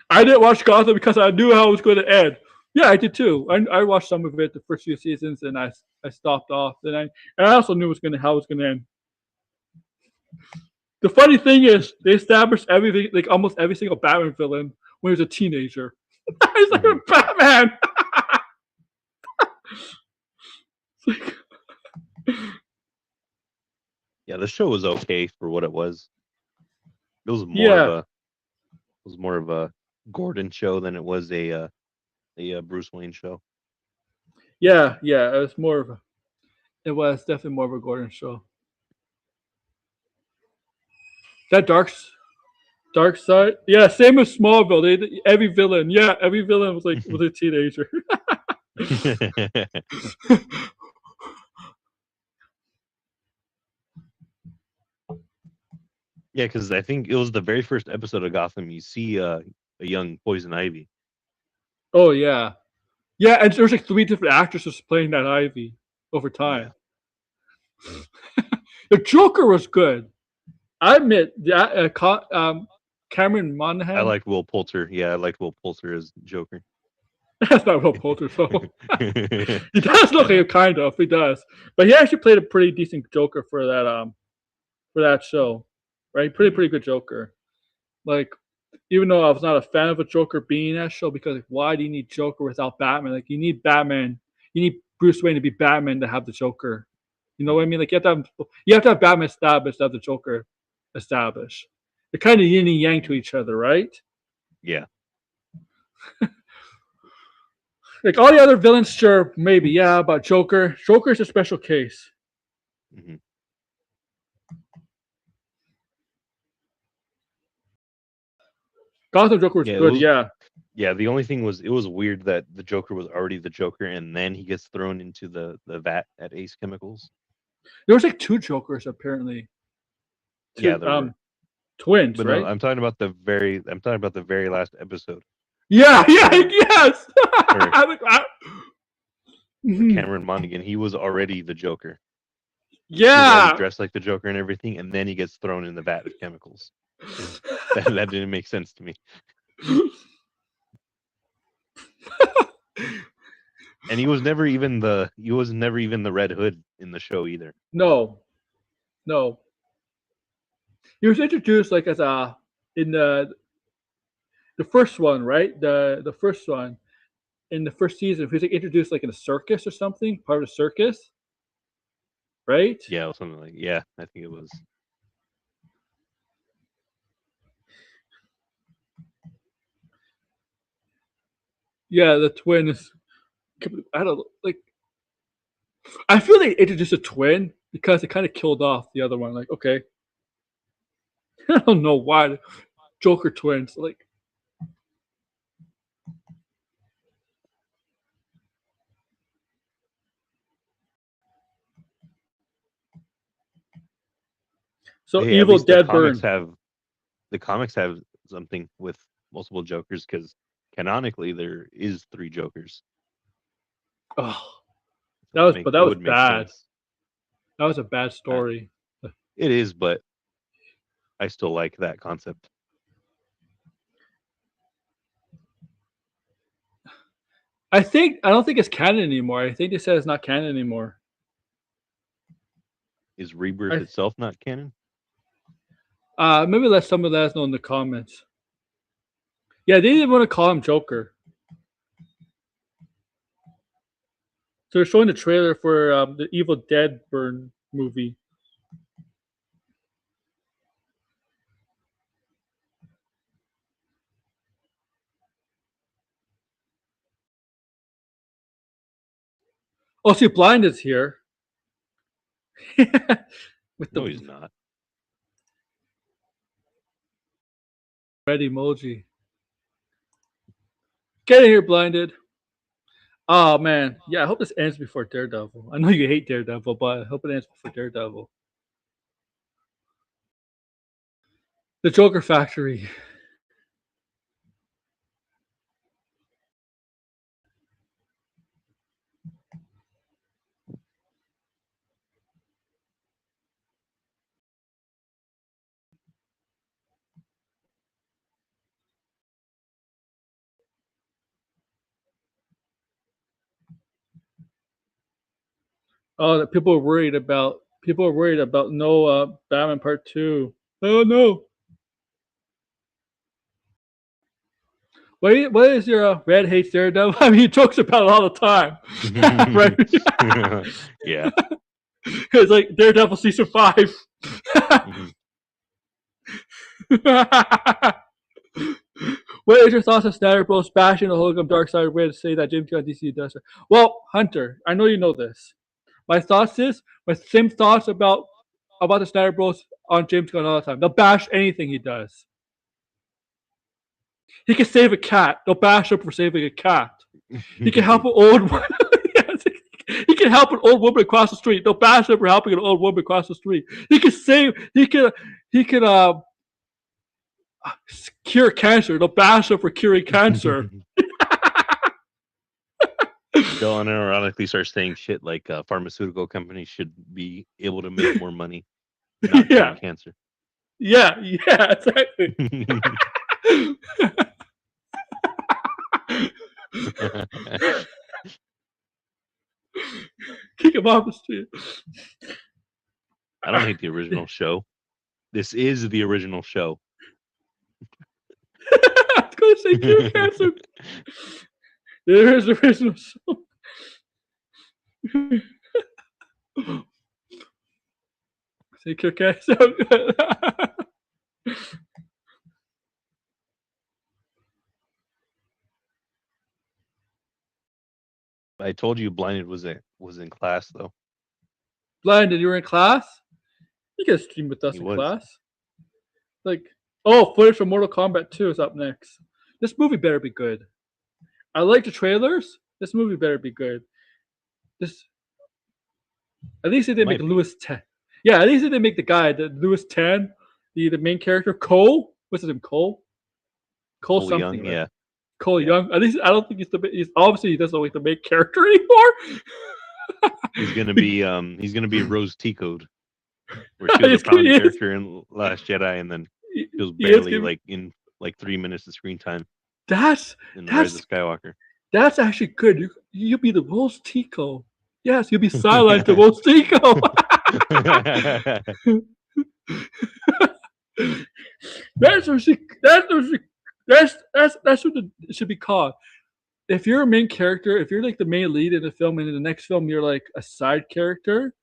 I didn't watch Gotham because I knew how it was going to end. Yeah, I did too. I watched some of it the first few seasons, and I stopped off. And I also knew how it was going to end. The funny thing is, they established everything, like almost every single Batman villain when he was a teenager. He's like a Batman. Yeah, the show was okay for what it was. It was more of a Gordon show than it was a Bruce Wayne show. Yeah, it was definitely more of a Gordon show. That dark side, yeah, same as Smallville. Every villain was a teenager. Yeah, because I think it was the very first episode of Gotham. You see a young Poison Ivy. Oh yeah, and there's like 3 different actresses playing that Ivy over time. Yeah. The Joker was good. I admit that Cameron Monaghan. I liked Will Poulter. Yeah, I liked Will Poulter as Joker. That's not Will Poulter, so he does look like him, kind of. He does, but he actually played a pretty decent Joker for for that show, right? Pretty good Joker. Like, even though I was not a fan of a Joker being in that show, because like, why do you need Joker without Batman? Like, you need Batman, you need Bruce Wayne to be Batman to have the Joker. You know what I mean? Like, you have to have Batman established to have the Joker established. They're kind of yin and yang to each other, right? Yeah. Like all the other villains, sure, maybe, yeah, but Joker's a special case. Mm-hmm. Gotham Joker was good, yeah. Yeah, the only thing was, it was weird that the Joker was already the Joker, and then he gets thrown into the vat at Ace Chemicals. There was like 2 Jokers apparently. Yeah, there were. Twins, But right? no, I'm talking about the very last episode. Yeah, yes. Cameron Monaghan, he was already the Joker. Yeah. He was dressed like the Joker and everything, and then he gets thrown in the vat of chemicals. that didn't make sense to me. And he was never even the Red Hood in the show either. No. He was introduced like as in the first one, right? The first one in the first season. He was like introduced like in a circus or something, part of the circus, right? Yeah, something like I think it was. Yeah, the twin is. I don't like. I feel they introduced a twin because it kind of killed off the other one. Like, okay, I don't know why Joker twins. Like, so Hey, Evil Dead Burn. The comics have something with multiple Jokers, because canonically there is 3 Jokers. Oh, that was bad. Sense. That was a bad story. It is, but I still like that concept. I don't think it's canon anymore. I think they said it's not canon anymore. Is Rebirth itself not canon? Maybe let some of that know in the comments. Yeah, they didn't want to call him Joker. So they're showing the trailer for the Evil Dead Burn movie. Oh, see, Blind is here. No, he's not. Red emoji. Get in here, Blinded. Oh, man. Yeah, I hope this ends before Daredevil. I know you hate Daredevil, but I hope it ends before Daredevil. The Joker Factory. Oh, that people are worried about no Batman Part 2. Oh no. What is your Red hates Daredevil? I mean, he talks about it all the time. Right? Yeah. It's like Daredevil season 5. Mm-hmm. What is your thoughts on Snyder Bros bashing the hologram dark side way to say that James Gunn DC does it? Well, Hunter, I know you know this. My same thoughts about the Snyder Bros on James Gunn all the time. They'll bash anything he does. He can save a cat. They'll bash him for saving a cat. He can help an old woman. He can help an old woman across the street. They'll bash him for helping an old woman across the street. He can cure cancer. They'll bash him for curing cancer. They'll unironically start saying shit like pharmaceutical companies should be able to make more money, not cure cancer. Yeah, exactly. Kick him off the street. I don't hate the original show. This is the original show. I was going to say Cure Cancer. There is the original show. Say Cure Cancer. I told you Blinded was in class though. Blinded, you were in class? You can stream with us He in was. class. Like, oh, footage from Mortal Kombat 2 is up next. This movie better be good. I like the trailers. This movie better be good. This, at least if they make Might be. Lewis 10. Yeah, at least if they make the guy, the Lewis 10, the main character, Cole. What's his name? Cole Cole something. Young, Right? yeah. Cole Yeah. Young. At least I don't think he's obviously he doesn't like the main character anymore. He's gonna be Rose Tico'd, where she was a prominent character in Last Jedi, and then she was barely like in like 3 minutes of screen time. That's Rise of Skywalker. That's actually good. You'll be the Rose Tico. Yes, you'll be sidelined to Rose Tico. That's what it should be called. If you're a main character, if you're like the main lead in the film, and in the next film you're like a side character,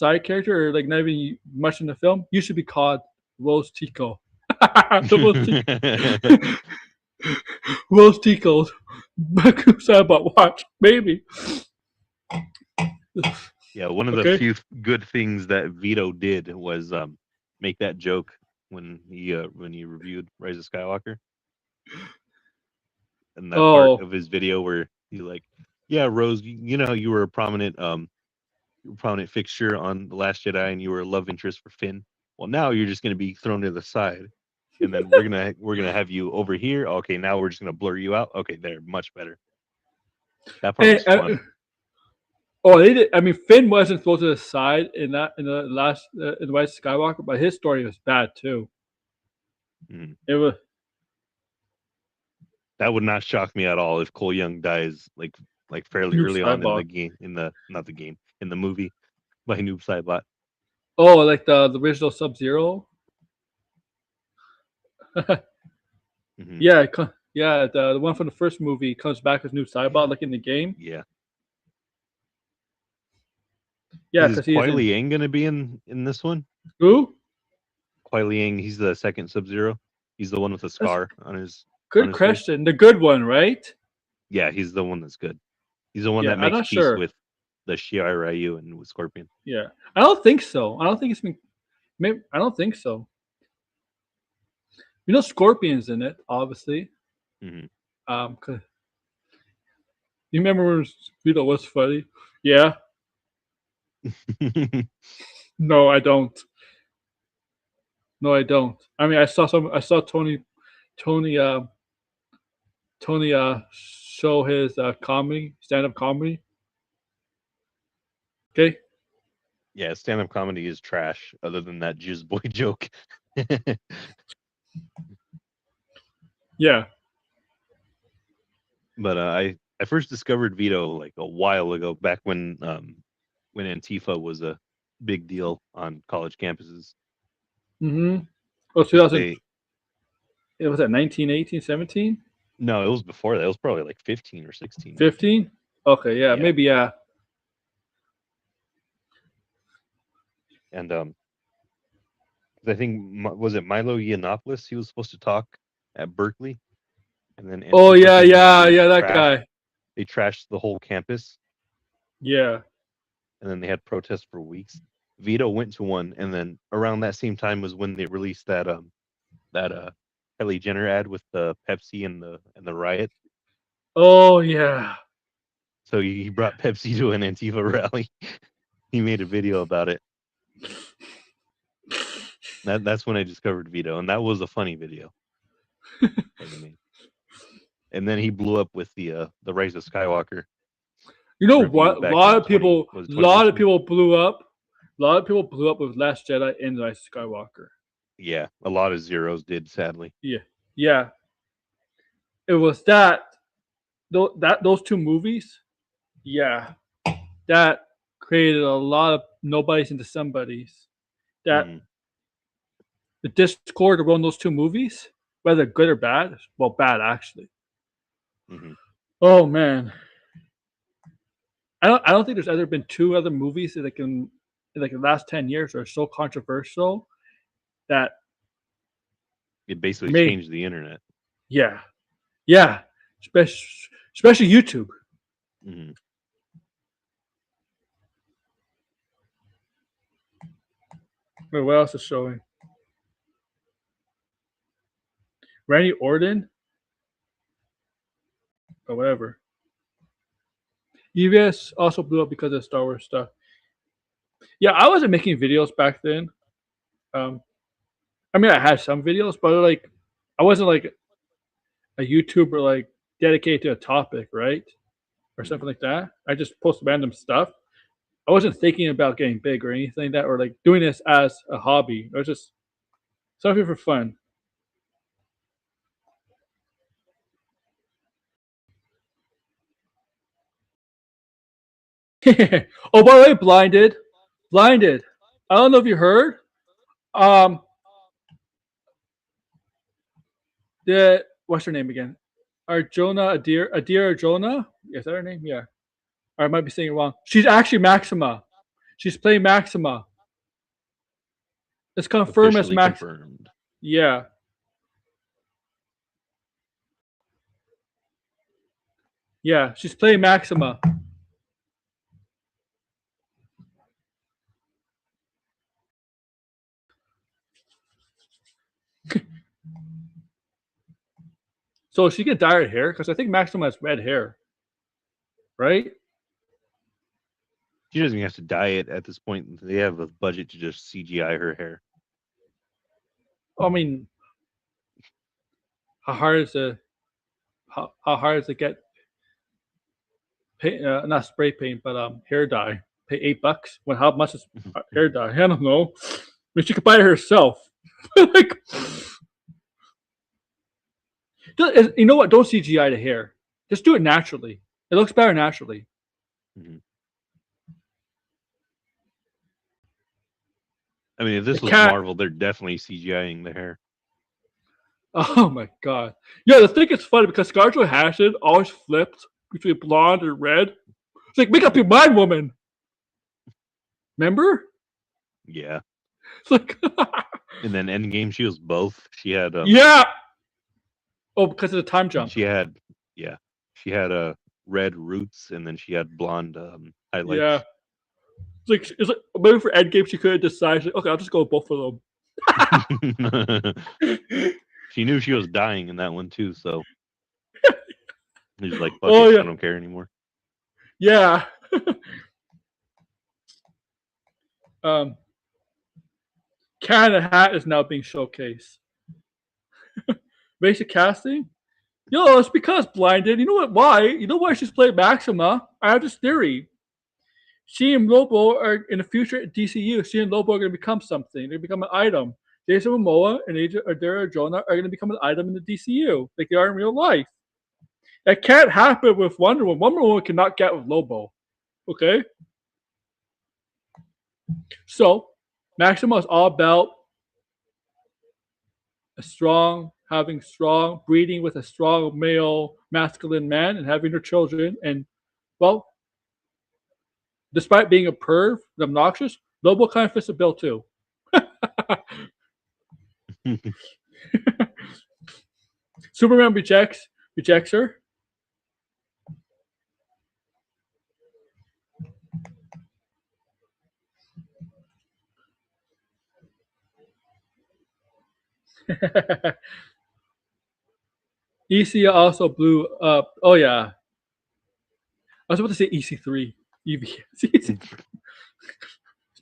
or like not even much in the film, you should be called Rose Tico. Rose Tico's Cyber watch, maybe. Yeah, one of the few good things that Vito did was make that joke when he reviewed Rise of Skywalker. And that part of his video where he's like, "Yeah, Rose, you know you were a prominent fixture on The Last Jedi, and you were a love interest for Finn. Well, now you're just going to be thrown to the side, and then we're gonna have you over here. Okay, now we're just going to blur you out. Okay, there, much better." That part was fun. They did. I mean, Finn wasn't supposed to the side in the Rise of Skywalker, but his story was bad too. Mm. It was. That would not shock me at all if Cole Young dies like fairly early on in the game, in the movie by Noob Saibot. Oh, like the original Sub-Zero. Mm-hmm. Yeah, the one from the first movie comes back as Noob Saibot, like in the game. Yeah. Yeah, is Kuai Liang going to be in this one? Who? Kuai Liang, he's the second Sub-Zero. He's the one with the scar on his. Good question. The good one, right? Yeah, he's the one that's good. He's the one that makes peace with the Shi'ar Ryu and with Scorpion. Yeah, I don't think so. I don't think it's been. Maybe, I don't think so. You know, Scorpion's in it, obviously. Mm-hmm. You remember when Vito was funny? Yeah. No, I don't. I mean, I saw Tony show his stand-up comedy. Okay. Yeah, stand-up comedy is trash. Other than that Jizz Boy joke. Yeah. But I first discovered Vito like a while ago, back when Antifa was a big deal on college campuses. Mm-hmm. Oh, 2000. It was at 19, 18, 17? No, it was before that. It was probably like 15 or 16. 15? Okay, yeah, maybe, yeah. And I think, was it Milo Yiannopoulos? He was supposed to talk at Berkeley, and then that guy. They trashed the whole campus. Yeah. And then they had protests for weeks. Vito went to one, and then around that same time was when they released that Kylie Jenner ad with the Pepsi and the riot. Oh yeah. So he brought Pepsi to an Antifa rally. He made a video about it. That's when I discovered Vito, and that was a funny video. And then he blew up with the Rise of Skywalker. You know what? A lot of people blew up. A lot of people blew up with Last Jedi and Rise of Skywalker. Yeah, a lot of zeros did, sadly. Yeah. It was those two movies. Yeah, that created a lot of nobodies into somebodies. That the Discord around those two movies, whether good or bad. Well, bad actually. Hmm. Oh man, I don't think there's ever been two other movies that in like the last 10 years are so controversial that It basically me, changed the internet. yeah, yeah, especially YouTube. Hmm. Wait, what else is showing? Randy Orton or whatever. EVS also blew up because of Star Wars stuff. Yeah, I wasn't making videos back then. Um, I mean, I had some videos, but like, I wasn't like a YouTuber like dedicated to a topic, right, or something like that. I just post random stuff. I wasn't thinking about getting big or anything like that, or like doing this as a hobby. It was just something for fun. Oh, by the way, blinded. I don't know if you heard. Um, the what's her name again? Arjona Adir Arjona. Is that her name? Yeah. Or I might be saying it wrong. She's actually Maxima. She's playing Maxima. It's confirmed as Officially Max. confirmed. Yeah. Yeah, she's playing Maxima. So she can dye her hair because I think Maxima has red hair, right? She doesn't even have to dye it at this point. They have a budget to just CGI her hair. I mean, how hard is it? How hard is it get paint, not spray paint, but hair dye? Pay $8. When how much is hair dye? I don't know. I mean, she could buy it herself. Like, you know what? Don't CGI the hair. Just do it naturally. It looks better naturally. Hmm. I mean, if this The was cat. Marvel, they're definitely CGIing the hair. Oh my god. Yeah, the thing is funny because Scarlett Johansson always flipped between blonde and red. It's like, make up your mind, woman. Remember? Yeah. It's like, And then Endgame, she was both. She had yeah. Oh, because of the time jump. She had she had red roots, and then she had blonde highlights. Yeah. It's like maybe for Endgame she could have decided, like, okay, I'll just go with both of them. She knew she was dying in that one too, so he's like, fuck Oh it, yeah. I don't care anymore. Yeah. Canada Hat is now being showcased. Basic casting? Yo, it's because blinded. You know what? Why? You know why she's playing Maxima? I have this theory. She and Lobo are in the future at DCU. She and Lobo are going to become something. They're going to become an item. Jason Momoa and Adara Jonah are going to become an item in the DCU, like they are in real life. That can't happen with Wonder Woman. Wonder Woman cannot get with Lobo. Okay? So, Maxima is all about breeding with a strong male masculine man and having their children. And, well, despite being a perv and obnoxious, Lobo kind of fits the bill too. Superman rejects her. EC also blew up. Oh yeah, I was about to say EC3. It's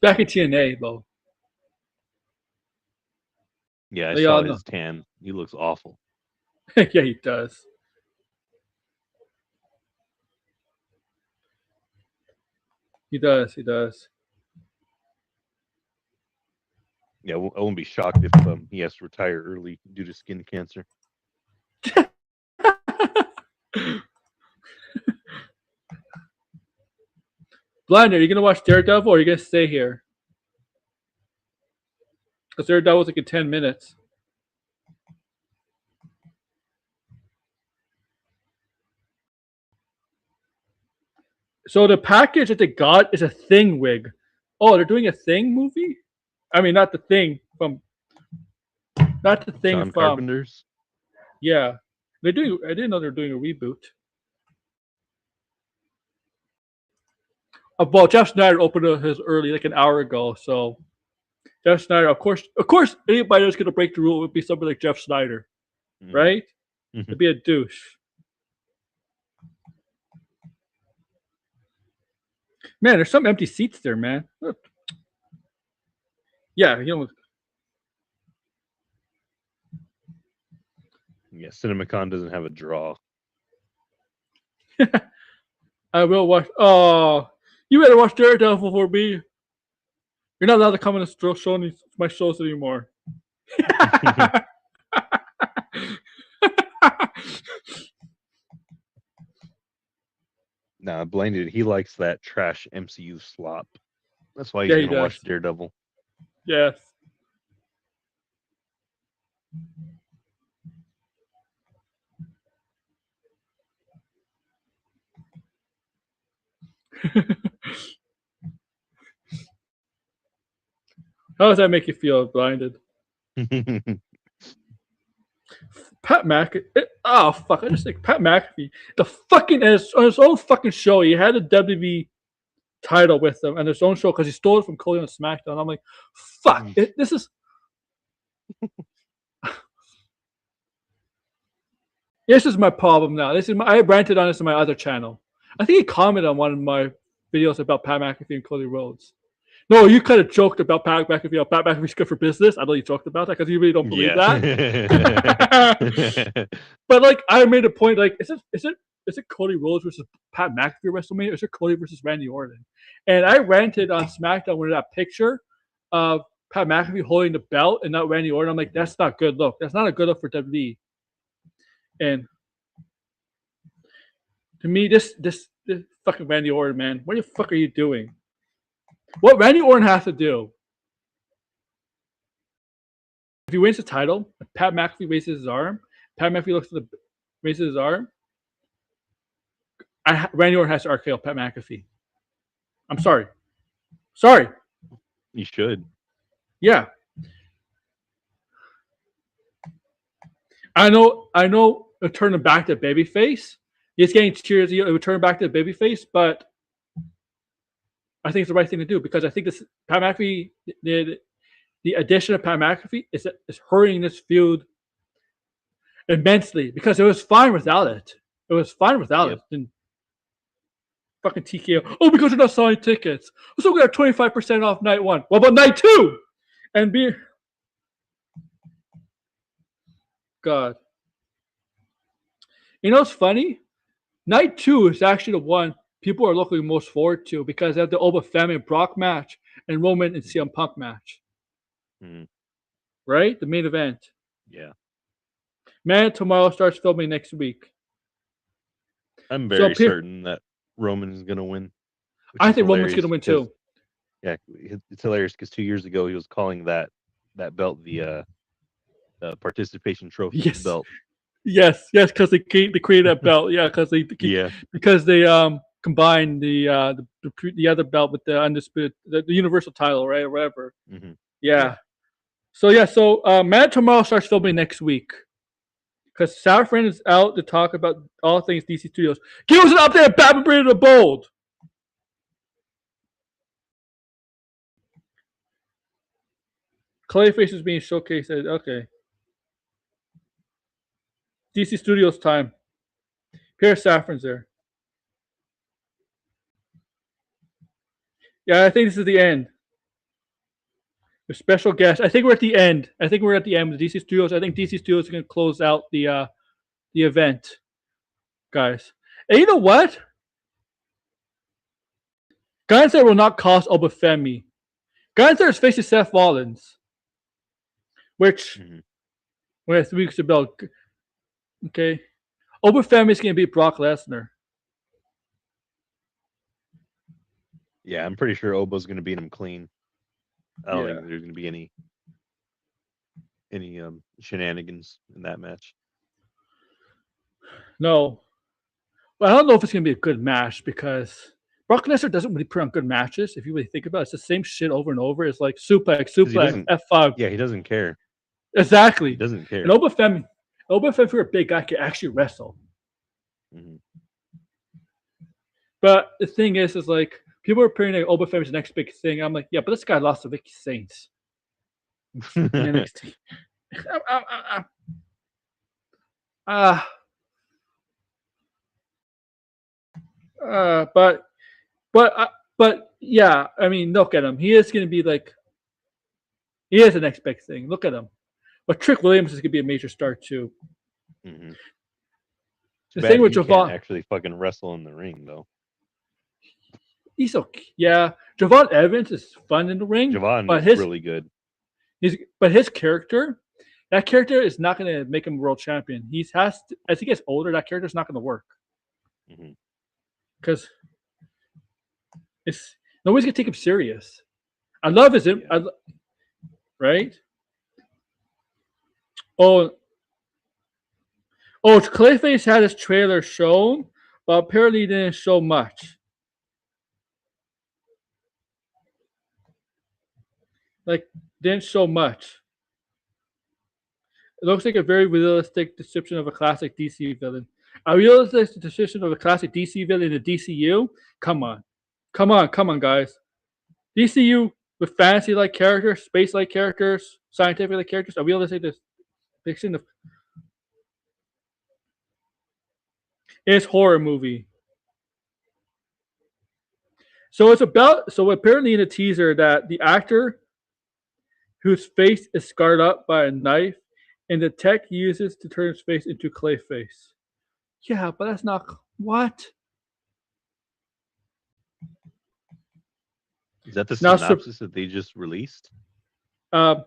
back in TNA though. Yeah, I They saw all know. his tan. He looks awful. Yeah, he does. He does. He does. Yeah, I won't be shocked if he has to retire early due to skin cancer. Blind, are you gonna watch Daredevil or are you gonna stay here? because they're done with like in 10 minutes. So the package that they got is a Thing wig. Oh, they're doing a Thing movie? I mean, not the Thing from. Not the Thing John from. Carpenter's. Yeah, they're doing. I didn't know they're doing a reboot. Well, Jeff Snyder opened his early, like an hour ago. So Jeff Snyder, of course, anybody that's gonna break the rule would be somebody like Jeff Snyder, right? Mm-hmm. To be a douche. Man, there's some empty seats there, man. Look. Yeah, you know. Yeah, CinemaCon doesn't have a draw. I will watch. Oh, you better watch Daredevil for me. You're not allowed to come in and show my shows anymore. Nah, Blinded, he likes that trash MCU slop. That's why he's Yeah, he gonna watch does. Daredevil. Yes. How does that make you feel, Blinded? Pat McAfee. Oh fuck! I just think Pat McAfee. The fucking on his own fucking show, he had a WWE title with him and his own show because he stole it from Cody on SmackDown. I'm like, fuck! This is. This is my problem now. I ranted on this on my other channel. I think he commented on one of my videos about Pat McAfee and Cody Rhodes. No, you kind of joked about Pat McAfee. Pat McAfee's good for business. I know you joked about that because you really don't believe that. But like, I made a point. Like, is it Cody Rhodes versus Pat McAfee at WrestleMania? Or is it Cody versus Randy Orton? And I ranted on SmackDown with that picture of Pat McAfee holding the belt and not Randy Orton. I'm like, that's not good look. That's not a good look for WWE. And to me, this fucking Randy Orton, man, what the fuck are you doing? What Randy Orton has to do, if he wins the title, Pat McAfee raises his arm, Pat McAfee raises his arm, Randy Orton has to RKO Pat McAfee. I'm sorry. You should. Yeah. I know it'll turn him back to babyface. He's getting cheers. It would turn back to babyface, but I think it's the right thing to do because I think this Pat McAfee, the addition of Pat McAfee is hurrying this feud immensely because it was fine without it. It was fine without it. And fucking TKO. Oh, because they're not selling tickets. So we got 25% off night one. What about night two? And God. You know what's funny? Night two is actually the one people are looking most forward to because they have the Oba Femi and Brock match and Roman and CM Punk match. Right? The main event. Yeah. Man, tomorrow starts filming next week. I'm very certain that Roman is going to win. I think Roman's going to win too. Yeah, it's hilarious because 2 years ago he was calling that belt the participation trophy belt. Yes, because they created that belt. Yeah, because they combined the other belt with the undisputed the universal title, right, or whatever. Mm-hmm. Yeah. So Man tomorrow starts filming next week because Saffron is out to talk about all things DC Studios. Give us an update on Batman Brave the Bold. Clayface is being showcased. Okay. DC Studios time. Pierre Saffron's there. Yeah, I think this is the end. The special guest. I think we're at the end. With DC Studios. I think DC Studios is going to close out the event, guys. And you know what? Gunther will not cost Obafemi. Gunther is facing Seth Rollins, which we have 3 weeks to build. Okay, Obafemi is going to beat Brock Lesnar. Yeah, I'm pretty sure Obo's going to beat him clean. I don't think there's going to be any shenanigans in that match. No. Well, I don't know if it's going to be a good match because Brock Lesnar doesn't really put on good matches. If you really think about it, it's the same shit over and over. It's like suplex, F5. Yeah, he doesn't care. Exactly. He doesn't care. And Oba Femi, for a big guy, can actually wrestle. Mm-hmm. But the thing is like people are putting like Oba Femi's the next big thing. I'm like, yeah, but this guy lost to Vicky Saints in NXT. But yeah, I mean, look at him. He is going to be like, he is the next big thing. Look at him. But Trick Williams is going to be a major star too. Mm-hmm. The thing with Javon can't actually fucking wrestle in the ring though. He's okay. Yeah, Javon Evans is fun in the ring. Javon is really good. But his character, that character is not going to make him world champion. As he gets older, that character is not going to work. Because nobody's going to take him serious. I love his, right? Oh, Clayface had his trailer shown, but apparently he didn't show much. Didn't show much. It looks like a very realistic description of a classic DC villain. A realistic description of a classic DC villain in the DCU? Come on, guys. DCU with fantasy-like characters, space-like characters, scientific-like characters. A realistic depiction of it's horror movie. So apparently in the teaser that the actor whose face is scarred up by a knife and the tech uses to turn his face into Clayface. Yeah, but that's not what? Is that the synopsis that they just released? But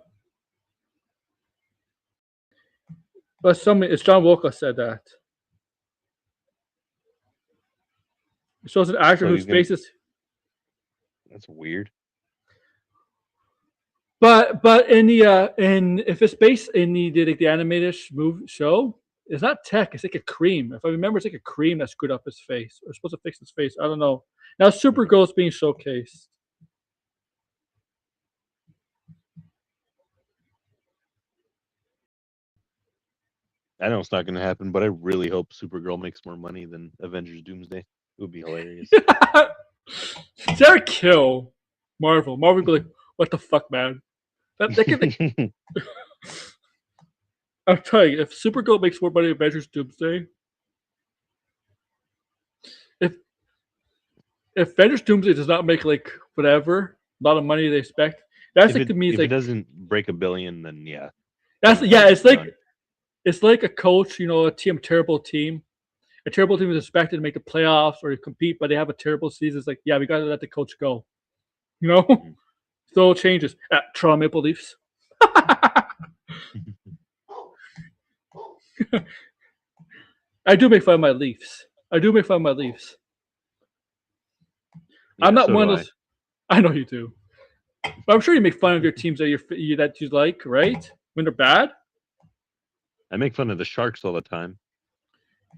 it's John Walker said that. It shows an actor whose face is. That's weird. But in the if it's based in the animated show, it's not tech. It's like a cream. If I remember, it's like a cream that screwed up his face or supposed to fix his face. I don't know. Now Supergirl is being showcased. I know it's not going to happen, but I really hope Supergirl makes more money than Avengers Doomsday. It would be hilarious. Sarah kill Marvel. Marvel would be like, what the fuck, man? I'm telling you, if Supergirl makes more money than Avengers Doomsday, if Avengers Doomsday does not make like whatever, a lot of money they expect, that's like to me. If it doesn't break $1 billion, then yeah. It's like a coach, a terrible team. A terrible team is expected to make the playoffs or compete, but they have a terrible season. It's like, yeah, we got to let the coach go. So it changes. Toronto Maple Leafs. I do make fun of my Leafs. Yeah, I'm not one of those. I know you do. But I'm sure you make fun of your teams that you like, right? When they're bad. I make fun of the Sharks all the time.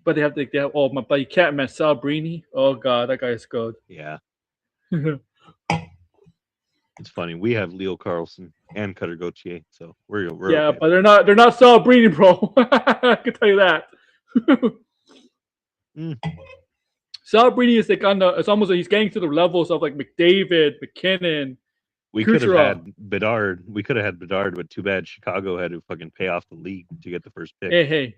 But they have my buddy Catman Salbrini. Oh God, that guy is good. Yeah. It's funny. We have Leo Carlson and Cutter Gauthier, so we're yeah, okay. But they're not Salbrini, bro. I can tell you that. Salbrini is like it's almost like he's getting to the levels of like McDavid, McKinnon. We could have had Bedard. But too bad Chicago had to fucking pay off the league to get the first pick. Hey.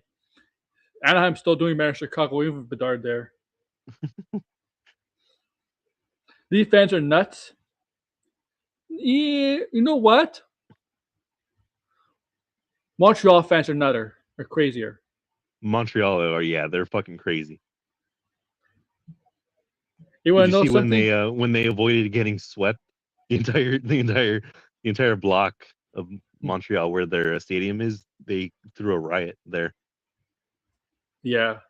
Anaheim's still doing better than Chicago, even with Bedard there. These fans are nuts. Yeah, you know what? Montreal fans are crazier. Montreal, they're fucking crazy. You want to know see something? when they avoided getting swept? The entire block of Montreal where their stadium is, they threw a riot there. Yeah.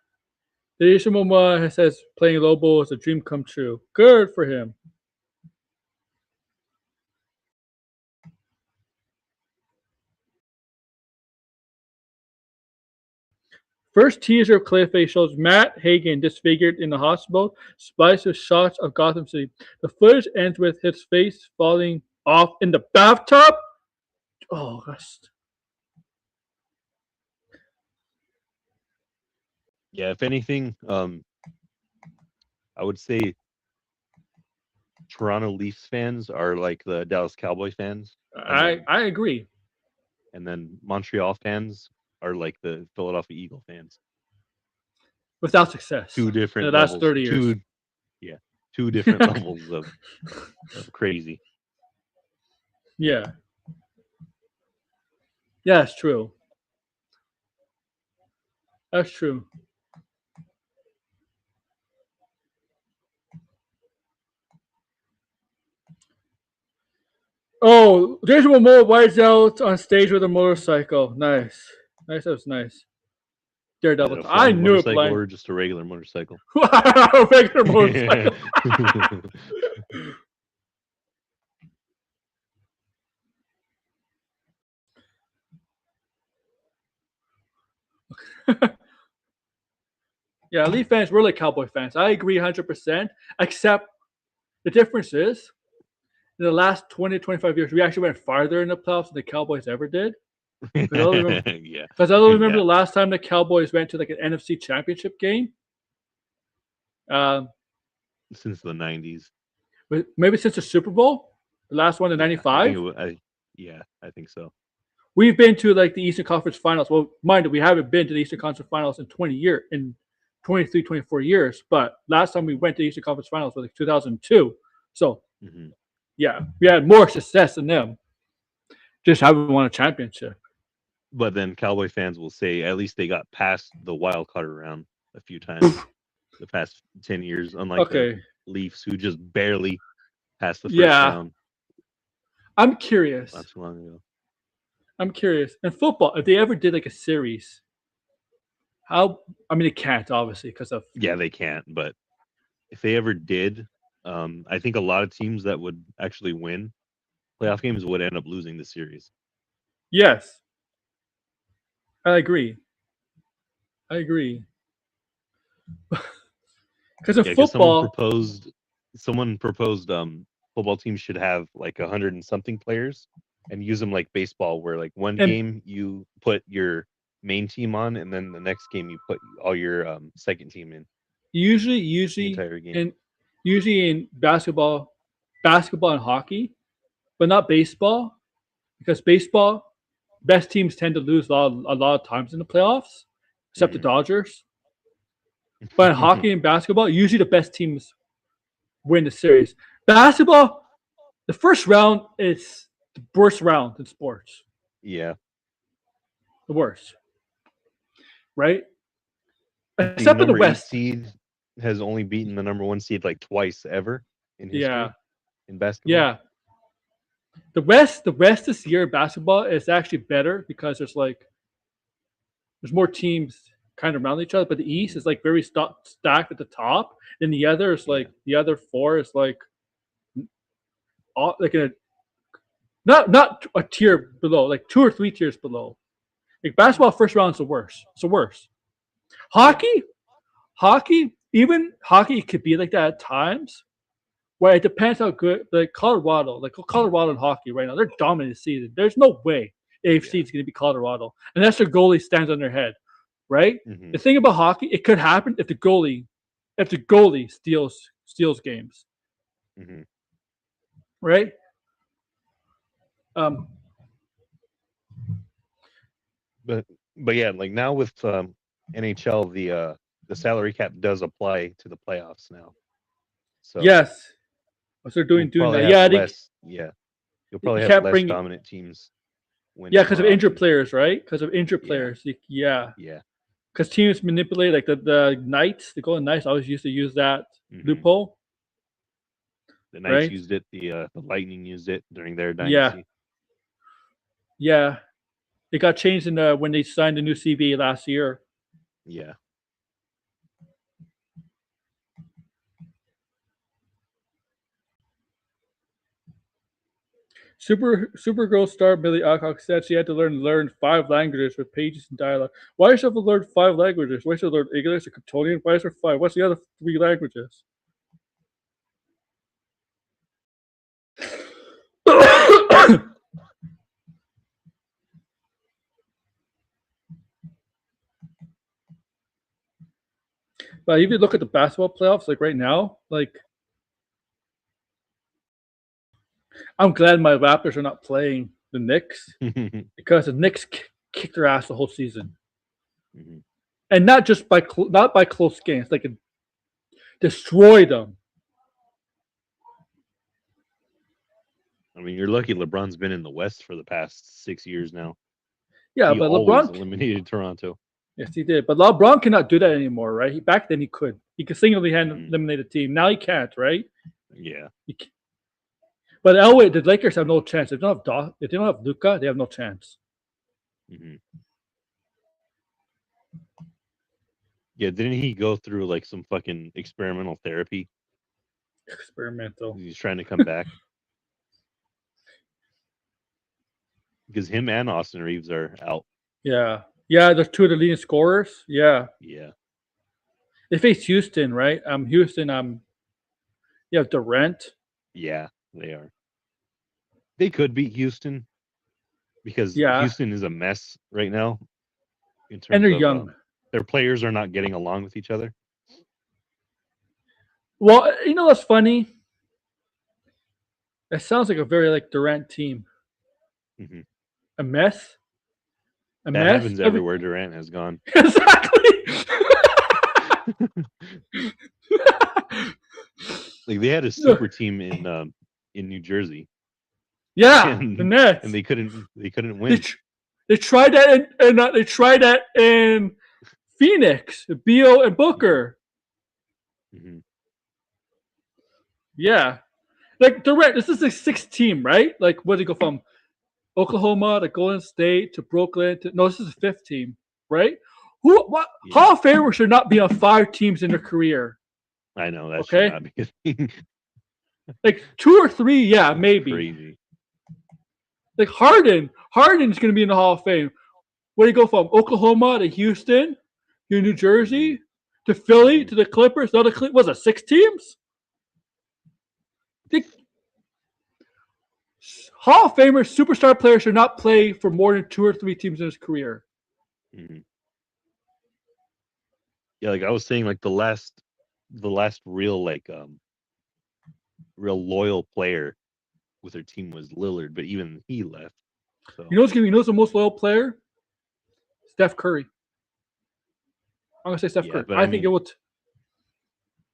The Ishimoma says playing Lobo is a dream come true. Good for him. First teaser of Clayface shows Matt Hagen disfigured in the hospital, spliced with shots of Gotham City. The footage ends with his face falling off in the bathtub. Oh, Yeah, if anything, I would say Toronto Leafs fans are like the Dallas Cowboy fans, I agree. and then Montreal fans are like the Philadelphia Eagle fans. Without success. Two In different the last levels. 30 years. Two different levels of crazy. Yeah. Yeah, it's true. That's true. Oh, Jason Momoa rides out on stage with a motorcycle. Nice. Nice, that was nice. Is Daredevil. it a I flying knew it, motorcycle blind. or just a regular motorcycle? Regular motorcycle. Yeah, Leaf fans, we're like Cowboy fans. I agree 100%, except the difference is in the last 20, 25 years, we actually went farther in the playoffs than the Cowboys ever did. Because I don't remember Yeah. the last time the Cowboys went to like an NFC championship game. Since the 90s. Maybe since the Super Bowl, the last one in '95. I think so. We've been to like the Eastern Conference Finals. Well, mind you, we haven't been to the Eastern Conference Finals in 23, 24 years. But last time we went to the Eastern Conference Finals was like 2002. So, yeah, we had more success than them. Just haven't won a championship. But then Cowboy fans will say at least they got past the wild card round a few times the past 10 years, unlike the Leafs who just barely passed the first round. I'm curious. Not too long ago. I'm curious. In football, if they ever did like a series, how? I mean, they can't obviously because of. Yeah, they can't. But if they ever did, I think a lot of teams that would actually win playoff games would end up losing the series. Yes, I agree. Because of football, someone proposed football teams should have like 100 and something players and use them like baseball, where like one game you put your main team on, and then the next game you put all your second team in. Usually in basketball and hockey, but not baseball, because baseball best teams tend to lose a lot of times in the playoffs, except the Dodgers. But in hockey and basketball, usually the best teams win the series. Basketball, the first round is the worst round in sports. Yeah. The worst. Right? Except for the West. Seed has only beaten the number 1 seed like twice ever in history in basketball. Yeah. The West this year in basketball is actually better because there's more teams kind of around each other, but the East is like very stacked at the top, and the other is like the other four is like not a tier below, like 2 or 3 tiers below. Like basketball first round is the worst. It's the worst. Hockey, even hockey could be like that at times. Where it depends how good, like Colorado and hockey right now, they're dominating the season. There's no way AFC is going to be Colorado unless their goalie stands on their head, right? The thing about hockey, it could happen if the goalie steals games, right? But yeah, like now with NHL, the salary cap does apply to the playoffs now. So yes. So they're doing that. You'll probably have less dominant teams. Because of injured players, right? Because of injured players. Yeah. Because teams manipulate, like the Knights, the Golden Knights always used to use that loophole. The Knights used it. The Lightning used it during their dynasty. Yeah. It got changed when they signed the new CBA last year. Yeah. Supergirl star Millie Alcock said she had to learn 5 languages with pages and dialogue. Why does she have to learn 5 languages? Why should she learn English or Kryptonian? Why is there 5? What's the other 3 languages? But if you look at the basketball playoffs, like right now, like I'm glad my Raptors are not playing the Knicks because the Knicks kicked their ass the whole season, and not just by not by close games, like it destroyed them. I mean, you're lucky LeBron's been in the West for the past 6 years now. Yeah, He but always LeBron eliminated Toronto. Yes, he did. But LeBron cannot do that anymore, right? Back then he could. He could single-handedly eliminate a team. Now he can't, right? Yeah. But Elway, the Lakers have no chance. If they don't have Luka, they have no chance. Yeah, didn't he go through like some fucking experimental therapy? Experimental. He's trying to come back. Because him and Austin Reeves are out. Yeah. Yeah, they're 2 of the leading scorers. Yeah. Yeah. They face Houston, right? Houston, you have Durant. Yeah, they are. They could beat Houston because Houston is a mess right now. In terms and they're of, young. Their players are not getting along with each other. Well, you know what's funny? It sounds like a very like Durant team. A mess. That happens everywhere Durant has gone. Exactly. Like they had a super team in New Jersey. Yeah, the Nets. And they couldn't win. They tried that in Phoenix, Beal and Booker. Yeah, like Durant. This is a 6th team, right? Like where they go from Oklahoma to Golden State to Brooklyn. This is the 5th team, right? What? Yeah. Hall of Famers should not be on 5 teams in their career. I know that should not be a thing. Like 2 or 3, yeah, That's maybe. Crazy. Like Harden's going to be in the Hall of Fame. Where do you go from Oklahoma to Houston, to New Jersey, to Philly, to the Clippers? Was it 6 teams? Hall of Famers, superstar players should not play for more than 2 or 3 teams in his career. Yeah, like I was saying, like the last real real loyal player with their team was Lillard, but even he left. So. You know who's the most loyal player? Steph Curry. I'm gonna say Steph Curry. I think it would.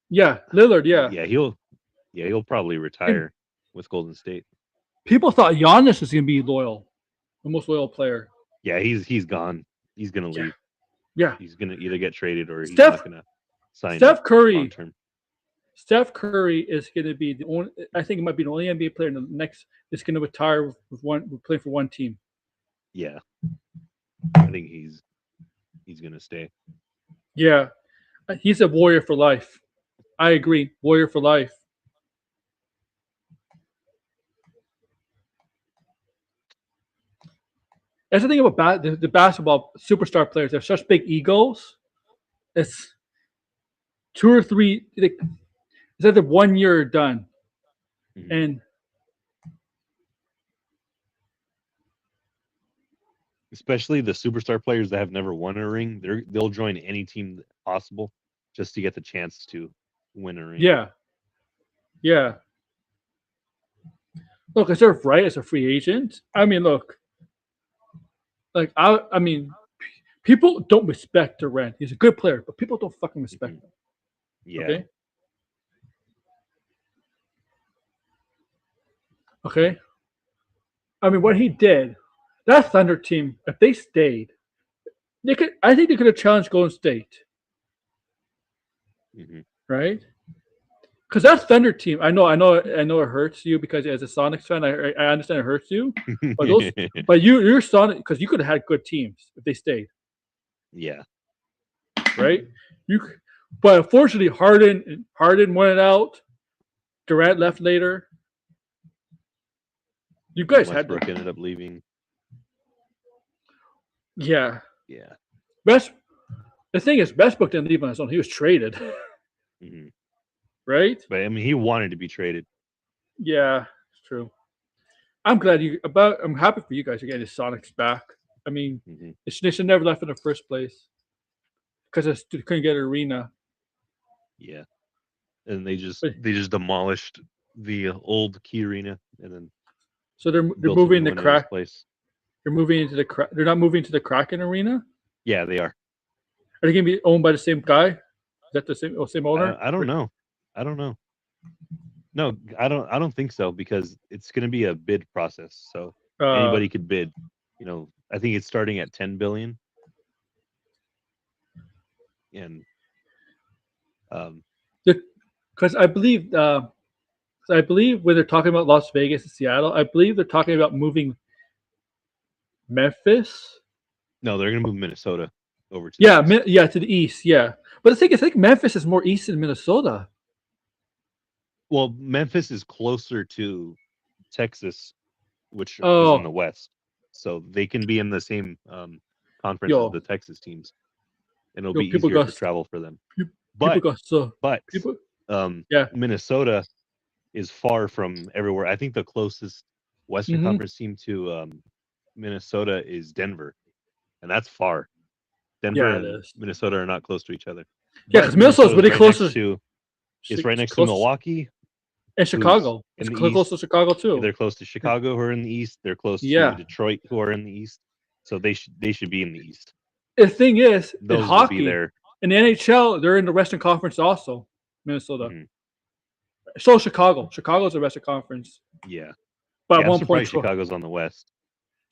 Yeah, Lillard. Yeah. Yeah, he'll probably retire with Golden State. People thought Giannis was gonna be loyal, the most loyal player. Yeah, he's gone. He's gonna leave. Yeah, he's gonna either get traded or he's not gonna sign. Steph Curry. Long-term. Steph Curry is going to be the only. I think it might be the only NBA player in the next is going to retire with playing for one team. Yeah, I think he's going to stay. Yeah, he's a warrior for life. I agree, warrior for life. That's the thing about the basketball superstar players. They have such big egos. It's 2 or 3. It's either 1 year or done. And especially the superstar players that have never won a ring, they'll join any team possible just to get the chance to win a ring. Yeah. Yeah. Look, it's their right as a free agent. I mean, look. Like I mean, people don't respect Durant. He's a good player, but people don't fucking respect him. Yeah. Okay. I mean, what he did, that Thunder team, if they stayed, I think they could have challenged Golden State. Right? Because that Thunder team, I know it hurts you because as a Sonics fan, I understand it hurts you. But you're Sonic because you could have had good teams if they stayed. Yeah. Right? But unfortunately, Harden went out. Durant left later. You guys had Westbrook to. ended up leaving. Yeah. Yeah. The thing is, Westbrook didn't leave on his own. He was traded, hmm right? But I mean, he wanted to be traded. Yeah, it's true. I'm glad I'm happy for you guys. You're getting the Sonics back. I mean, hmm they should never left in the first place because they couldn't get an arena. Yeah. And they But, just demolished the old Key Arena and then so they're built a moving new the one in its crack. place. They're moving into the crack. They're not moving to the Kraken arena. Yeah, they are. Are they going to be owned by the same guy? Is that the same owner? I don't know. I don't know. No, I don't think so because it's going to be a bid process. So Uh, anybody could bid. I think it's starting at 10 billion. And because I believe when they're talking about Las Vegas and Seattle, I believe they're talking about moving Memphis. no, they're going to move Minnesota over to Yeah, the east. yeah, to the east. Yeah, but the thing is, I think Memphis is more east than Minnesota. Well, Memphis is closer to Texas, which is in the Oh, west. So they can be in the same conference as yo, the Texas teams. And it'll yo, be easier to travel for them. people But got so but people. Yeah. Minnesota is far from everywhere. I think the closest Western Mm-hmm. Conference team to Minnesota is Denver, and that's far. Denver Yeah, it and is. Minnesota are not close to each other. Yeah, But because Minnesota's Minnesota's really right close next to to it's right next to close Milwaukee, and who's Chicago. It's in the close east. to Chicago too. They're close to Chicago, who are in the east. They're close to Yeah. Detroit, who are in the east. So they should be in the east. The thing is, in Those will be hockey, there. in the NHL, they're in the Western Conference also. Minnesota. Mhm. So Chicago. Chicago's the Western Conference. Yeah, But yeah. at I'm one point, surprised Chicago's on the west.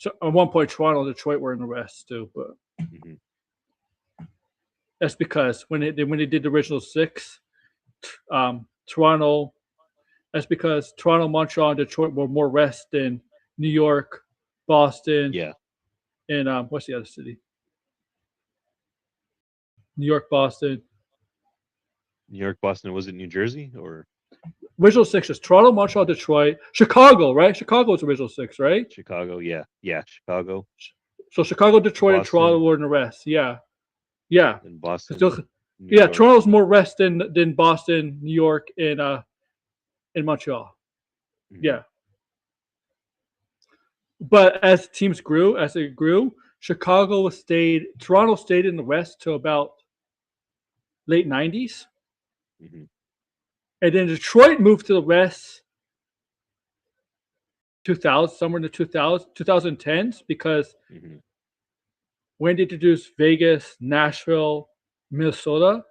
Toronto, and Detroit were in the West too. But hmm that's because when they did the original six, Toronto. That's because Toronto, Montreal, and Detroit were more West than New York, Boston, Yeah, and what's the other city? New York, Boston. New York, Boston. Was it New Jersey or Original six is Toronto, Montreal, Detroit, Chicago, right? Chicago's original six, right? Chicago? Yeah, Chicago, So Chicago, Detroit, and Toronto Boston, were in the West. Yeah. Yeah. and Boston, New Yeah, York. Toronto's more West than Boston, New York, and Montreal. Mhm. Yeah. But as teams grew, Toronto stayed in the West till about late 90s. hmm And then Detroit moved to the West 2000, somewhere in the 2010s, because hmm when they introduced Vegas, Nashville, Minnesota,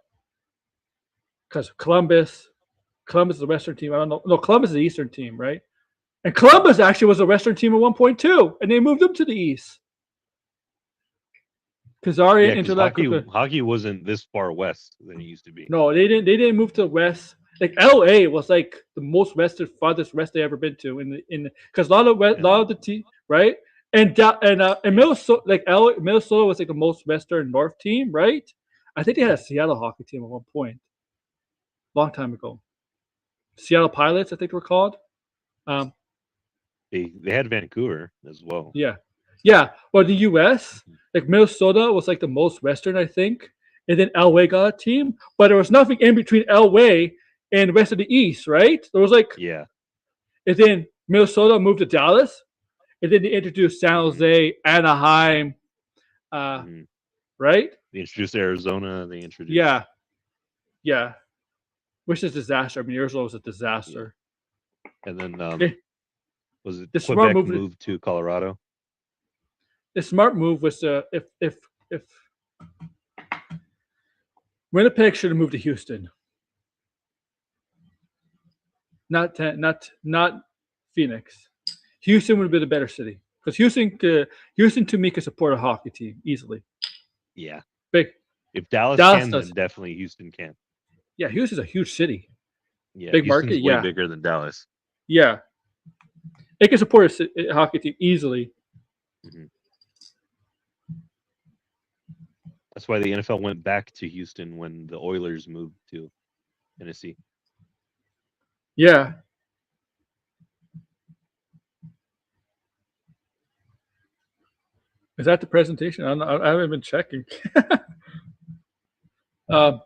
because Columbus is the Western team. I don't know. No, Columbus is the Eastern team, right? And Columbus actually was a Western team at one point too, and they moved them to the East. Yeah, Kazarian because into that. hockey wasn't this far west than it used to be. No, they didn't. They didn't move to the West. Like LA was like the most farthest west they ever been to because a lot of the team, right? And Minnesota, Minnesota was like the most western north team, right? I think they had a Seattle hockey team at one point, long time ago. Seattle Pilots, I think they were called. Um, They had Vancouver as well. yeah, yeah. Or the U.S. Mhm. like Minnesota was like the most western, I think, and then Elway got a team, but there was nothing in between Elway and the rest of the East, right? There was like, Yeah. and then Minnesota moved to Dallas, and then they introduced San Jose, Anaheim, hmm right? They introduced Arizona. They introduced Yeah, yeah. Which is a disaster. I mean, Arizona was a yeah. disaster. And then was it The smart Quebec move. moved to Colorado? The smart move was if Winnipeg should have moved to Houston, not Phoenix. Houston would have been a better city because Houston to me could support a hockey team easily. Yeah. Big If Dallas Dallas can, does. then definitely Houston can. Yeah, Houston's a huge city, Yeah, big Houston's market. way Yeah, bigger than Dallas. yeah, it can support a hockey team easily. hmm That's why the NFL went back to Houston when the Oilers moved to Tennessee. Yeah. Is that the presentation? I haven't been checking. Oh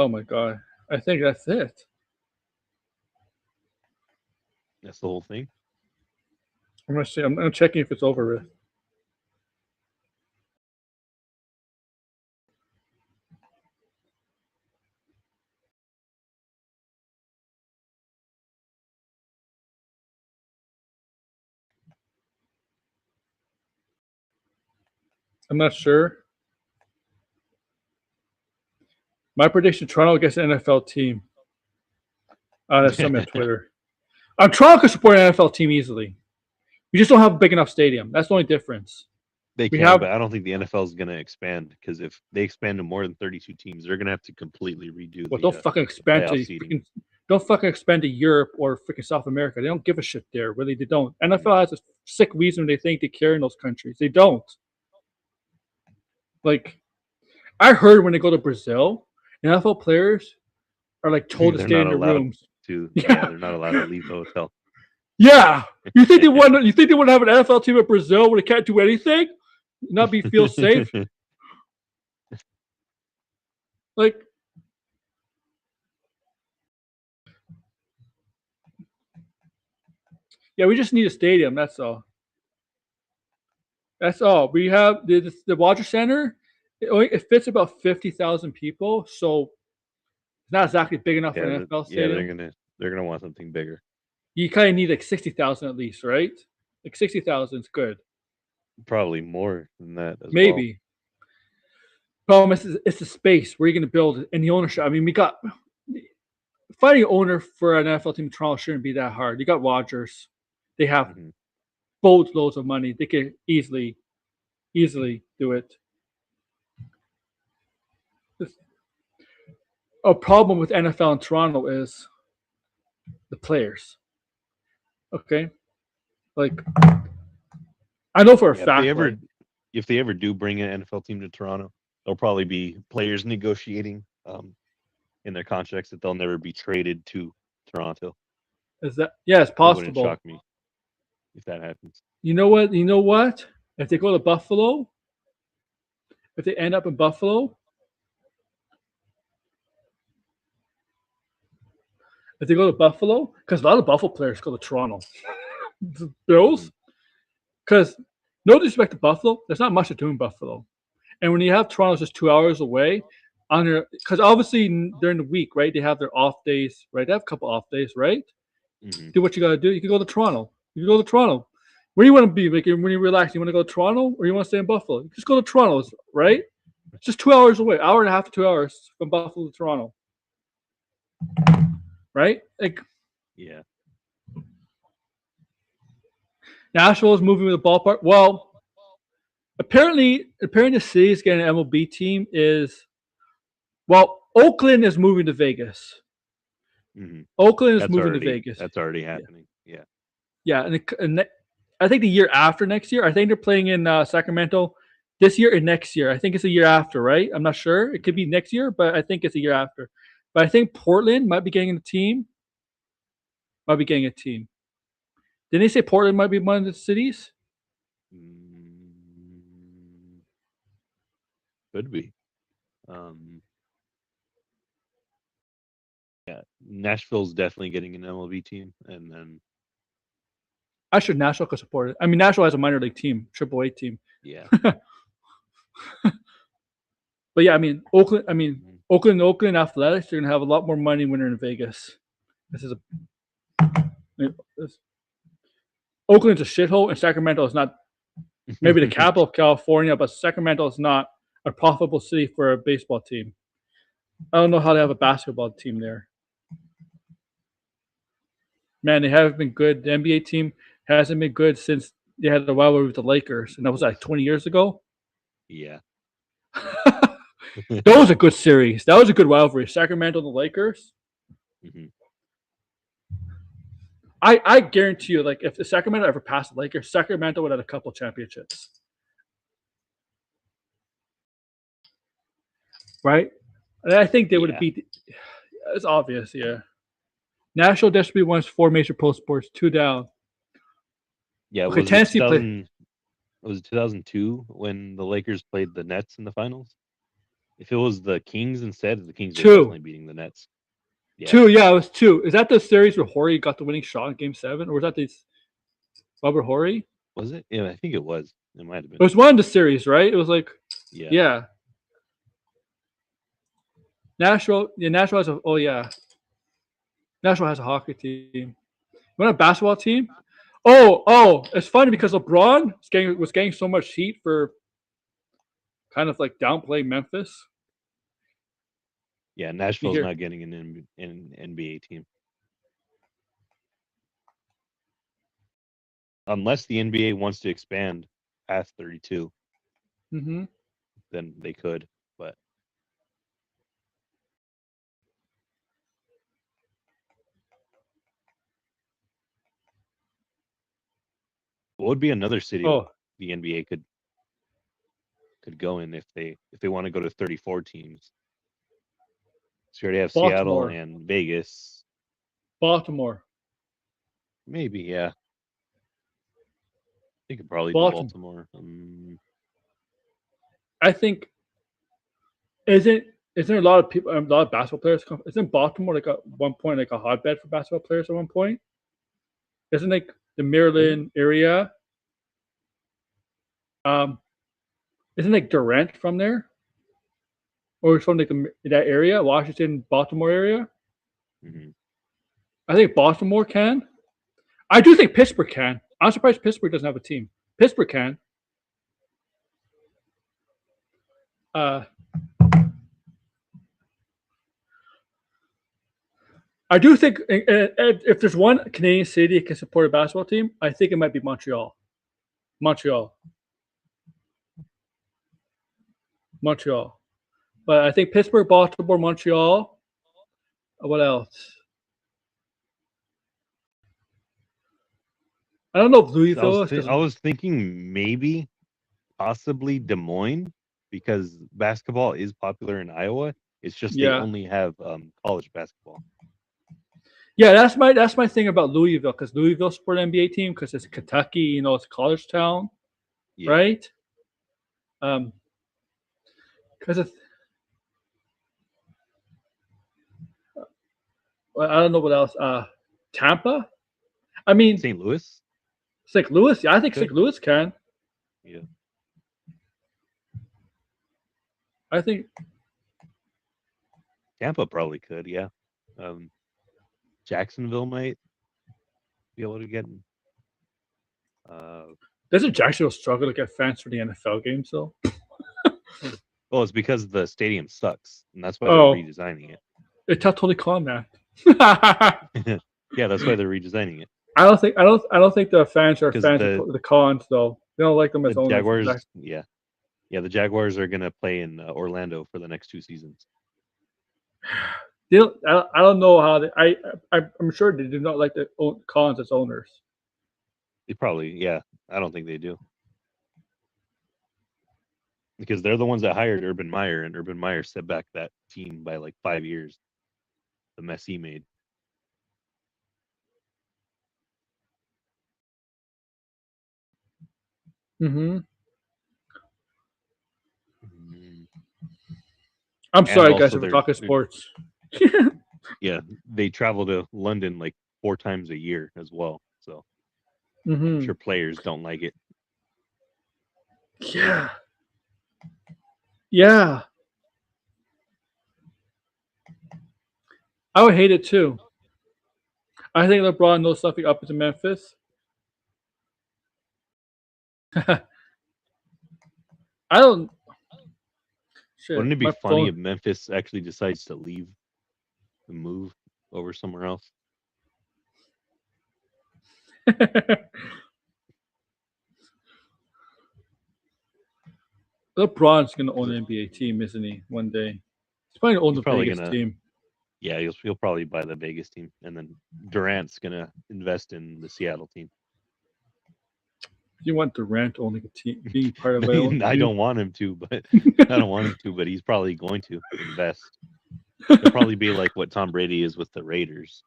my god! I think that's it. That's the whole thing. I'm gonna see. I'm checking if it's over with. I'm not sure. My prediction: Toronto against an NFL team. That's something on Twitter. Toronto could support an NFL team easily. We just don't have a big enough stadium. That's the only difference. They can, but I don't think the NFL is going to expand, because if they expand to more than 32 teams, they're going to have to completely redo Well, don't fucking expand to don't fucking expand to Europe or freaking South America. They don't give a shit there. Really, they don't. NFL has a sick reason they think they care in those countries. They don't. Like, I heard when they go to Brazil, NFL players are like told to stay in their rooms. They're not allowed to leave the hotel. Yeah, you think they want? You think they want to have an NFL team at Brazil where they can't do anything, not feel safe? Like, yeah, we just need a stadium. That's all. That's all. We have the Rogers Center. It fits about 50,000 people, so it's not exactly big enough for an NFL stadium. Yeah, they're gonna want something bigger. You kind of need like 60,000 at least, right? Like 60,000 is good. Probably more than that as Maybe. Well. Problem is, it's the space where you're going to build it and the ownership. I mean, we got finding an owner for an NFL team in Toronto shouldn't be that hard. You got Rogers. They have boatloads of money. They can easily do it. A problem with NFL in Toronto is the players. Okay, like I know for a fact. If they ever do bring an NFL team to Toronto, there'll probably be players negotiating in their contracts that they'll never be traded to Toronto. Is that? Yeah, it's possible. It wouldn't shock me if that happens. You know what? You know what? If they go to Buffalo, if they end up in Buffalo, because a lot of Buffalo players go to Toronto. The Bills, because no disrespect to Buffalo, there's not much to do in Buffalo. And when you have Toronto just 2 hours away, because obviously during the week, right, they have their off days, right? They have a couple off days, right? Do what you got to do. You can go to Toronto. Where do you want to be? Like, when you relax, you want to go to Toronto or you want to stay in Buffalo? Just go to Toronto, right? It's just 2 hours away, hour and a half to 2 hours from Buffalo to Toronto. Right? Like, yeah. Nashville is moving with the ballpark. Well, apparently the city's getting an MLB team Oakland is moving to Vegas. Oakland is moving to Vegas. That's already happening. Yeah. Yeah, and I think the year after next year. I think they're playing in Sacramento this year and next year. I think it's a year after, right? I'm not sure. It could be next year, but I think it's a year after. But I think Portland might be getting a team. Didn't they say Portland might be one of the cities? Could be. Yeah, Nashville's definitely getting an MLB team, and then Nashville could support it. I mean, Nashville has a minor league team, AAA team. Yeah. But yeah, I mean, Oakland Athletics, they're gonna have a lot more money when they're in Vegas. Oakland's a shithole, and Sacramento is not. Maybe the capital of California, but Sacramento is not a profitable city for a baseball team. I don't know how they have a basketball team there. Man, they haven't been good. The NBA team hasn't been good since they had the rivalry with the Lakers, and that was like 20 years ago. Yeah. That was a good series. That was a good rivalry. Sacramento and the Lakers. I guarantee you, like, if the Sacramento ever passed the Lakers, Sacramento would have a couple championships. Right? And I think they would have beat. It's obvious, yeah. Nashville desperately wants 4 major pro sports, 2 down. Yeah, Okay, was it Tennessee 2002 when the Lakers played the Nets in the finals? If it was the Kings instead, the Kings were 2. definitely beating the Nets. Yeah. 2, yeah, it was 2. Is that the series where Horry got the winning shot in Game 7? Or was that the Robert Horry? Was it? Yeah, I think it was. It might have It been. was one of the series, right? It was like, Yeah. Nashville has a, Nashville has a hockey team. You want a basketball team? Oh, it's funny because LeBron was getting so much heat for kind of like downplaying Memphis. Yeah, Nashville's not getting an NBA team. Unless the NBA wants to expand past 32, then they could. But what would be another city the NBA could go in if they want to go to 34 teams? So you already have Seattle and Vegas. Baltimore. Maybe, yeah. They could probably do Baltimore. I think isn't there a lot of people, a lot of basketball players? Isn't Baltimore like at one point like a hotbed for basketball players at one point? Isn't like the Maryland area? Isn't like Durant from there, or from like that area, Washington, Baltimore area? I think Baltimore can. I do think Pittsburgh can. I'm surprised Pittsburgh doesn't have a team. Pittsburgh can. I do think if there's one Canadian city that can support a basketball team, I think it might be Montreal. Montreal. But I think Pittsburgh, Baltimore, Montreal. What else? I don't know if Louisville. I was thinking maybe, possibly Des Moines, because basketball is popular in Iowa. It's just they only have college basketball. Yeah, that's my thing about Louisville, because Louisville sport NBA team, because it's Kentucky, it's a college town, right? Because I don't know what else. Tampa. I mean, St. Louis. St. Louis. Yeah, I think St. Louis can. Yeah. I think Tampa probably could. Yeah. Jacksonville might be able to get. Doesn't Jacksonville struggle to get fans for the NFL games though? Well, it's because the stadium sucks, and that's why they're redesigning it. It's totally calm that. Yeah, that's why they're redesigning it. I don't think the fans are fans of the Cons though. They don't like them as owners. Jaguars. Yeah, the Jaguars are gonna play in Orlando for the next 2 seasons. I don't know how I'm sure they do not like the Cons as owners. They probably, yeah. I don't think they do. Because they're the ones that hired Urban Meyer, and Urban Meyer set back that team by like 5 years. The mess he made. I'm sorry, guys, if we're talking sports. Yeah, they travel to London like 4 times a year as well. So I'm sure players don't like it. Yeah. Yeah. I would hate it too. I think LeBron knows something up into Memphis. I don't. Shit, wouldn't it be funny if Memphis actually decides to leave and move over somewhere else? LeBron's going to own an NBA team, isn't he? One day. He's probably going to own the Vegas team. Yeah, he'll probably buy the Vegas team. And then Durant's going to invest in the Seattle team. You want Durant owning a team, being part of it? I don't want him to, but he's probably going to invest. He'll probably be like what Tom Brady is with the Raiders.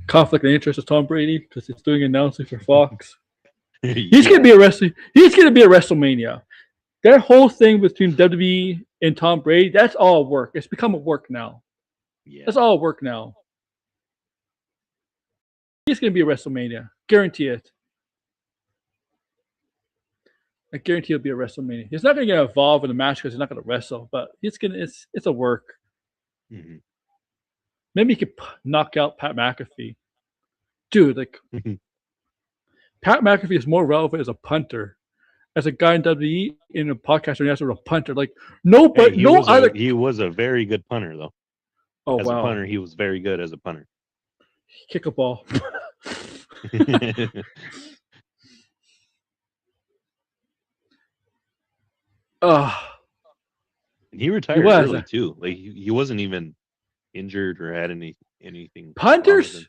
conflict of interest with Tom Brady because he's doing announcing for Fox. He's Yeah. gonna be a wrestling. He's gonna be a WrestleMania. That whole thing between WWE and Tom Brady, that's all work. It's become a work now. Yeah. That's all work now. He's gonna be a WrestleMania. Guarantee it. I guarantee he'll be a WrestleMania. He's not gonna get involved in the match because he's not gonna wrestle, but he's gonna. It's a work. Mhm. Maybe he could knock out Pat McAfee, dude. Like Pat McAfee is more relevant as a punter, as a guy in WWE in a podcast when he has a punter. Like no, Hey, but no other. he was a very good punter though. Oh As a wow, punter, he was very good as a punter. kick a ball. And he retired He was. early too. Like he wasn't even injured or had anything wrong with Punters, him.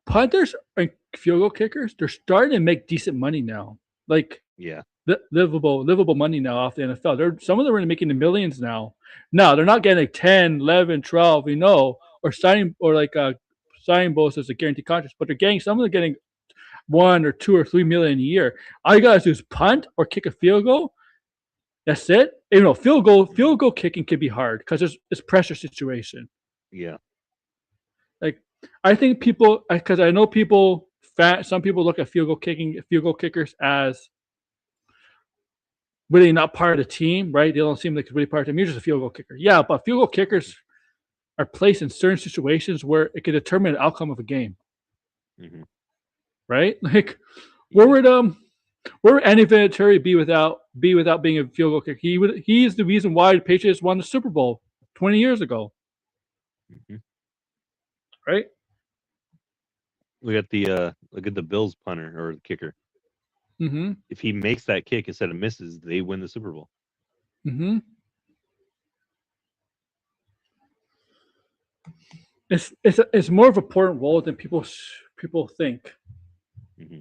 punters and field goal kickers, they're starting to make decent money now. Like Yeah. livable money now off the NFL. Some of them are making the millions now. No, they're not getting like 10, 11, 12, or signing or like signing bonuses as a guaranteed contracts, but they're getting some of them are getting 1 or 2 or 3 million a year. All you gotta do is punt or kick a field goal. That's it. Field goal kicking can be hard because it's pressure situation. Yeah. Like I think people, because I know some people look at field goal kickers as really not part of the team, right? They don't seem like really part of the team. You're just a field goal kicker. Yeah, but field goal kickers are placed in certain situations where it can determine the outcome of a game. Mm-hmm. Right? Like where would Andy Vinatieri be without being a field goal kicker? He is the reason why the Patriots won the Super Bowl 20 years ago. Mm-hmm. Right? Look at the Bills punter or the kicker. Mm-hmm. If he makes that kick instead of misses, they win the Super Bowl. Mm-hmm. It's more of an important role than people think. Mm-hmm.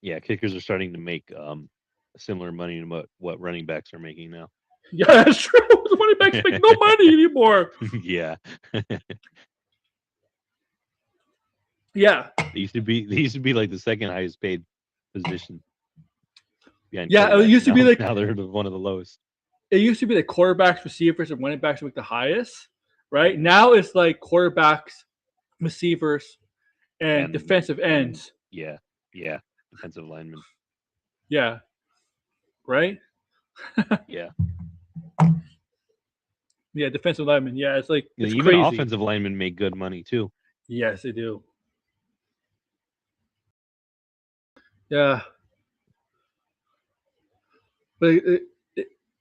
Yeah, kickers are starting to make similar money to what running backs are making now. Yeah, that's true. The running backs make no money anymore. Yeah. Yeah. They used to be like the second highest paid position. Yeah, it used to be like now they're one of the lowest. It used to be the quarterbacks, receivers, and running backs make the highest, right? Now it's like quarterbacks, receivers, and defensive ends. Yeah, defensive linemen. Yeah, right. Yeah, yeah, defensive linemen. Yeah, it's like it's even crazy. offensive linemen make good money too. Yes, they do. Yeah, but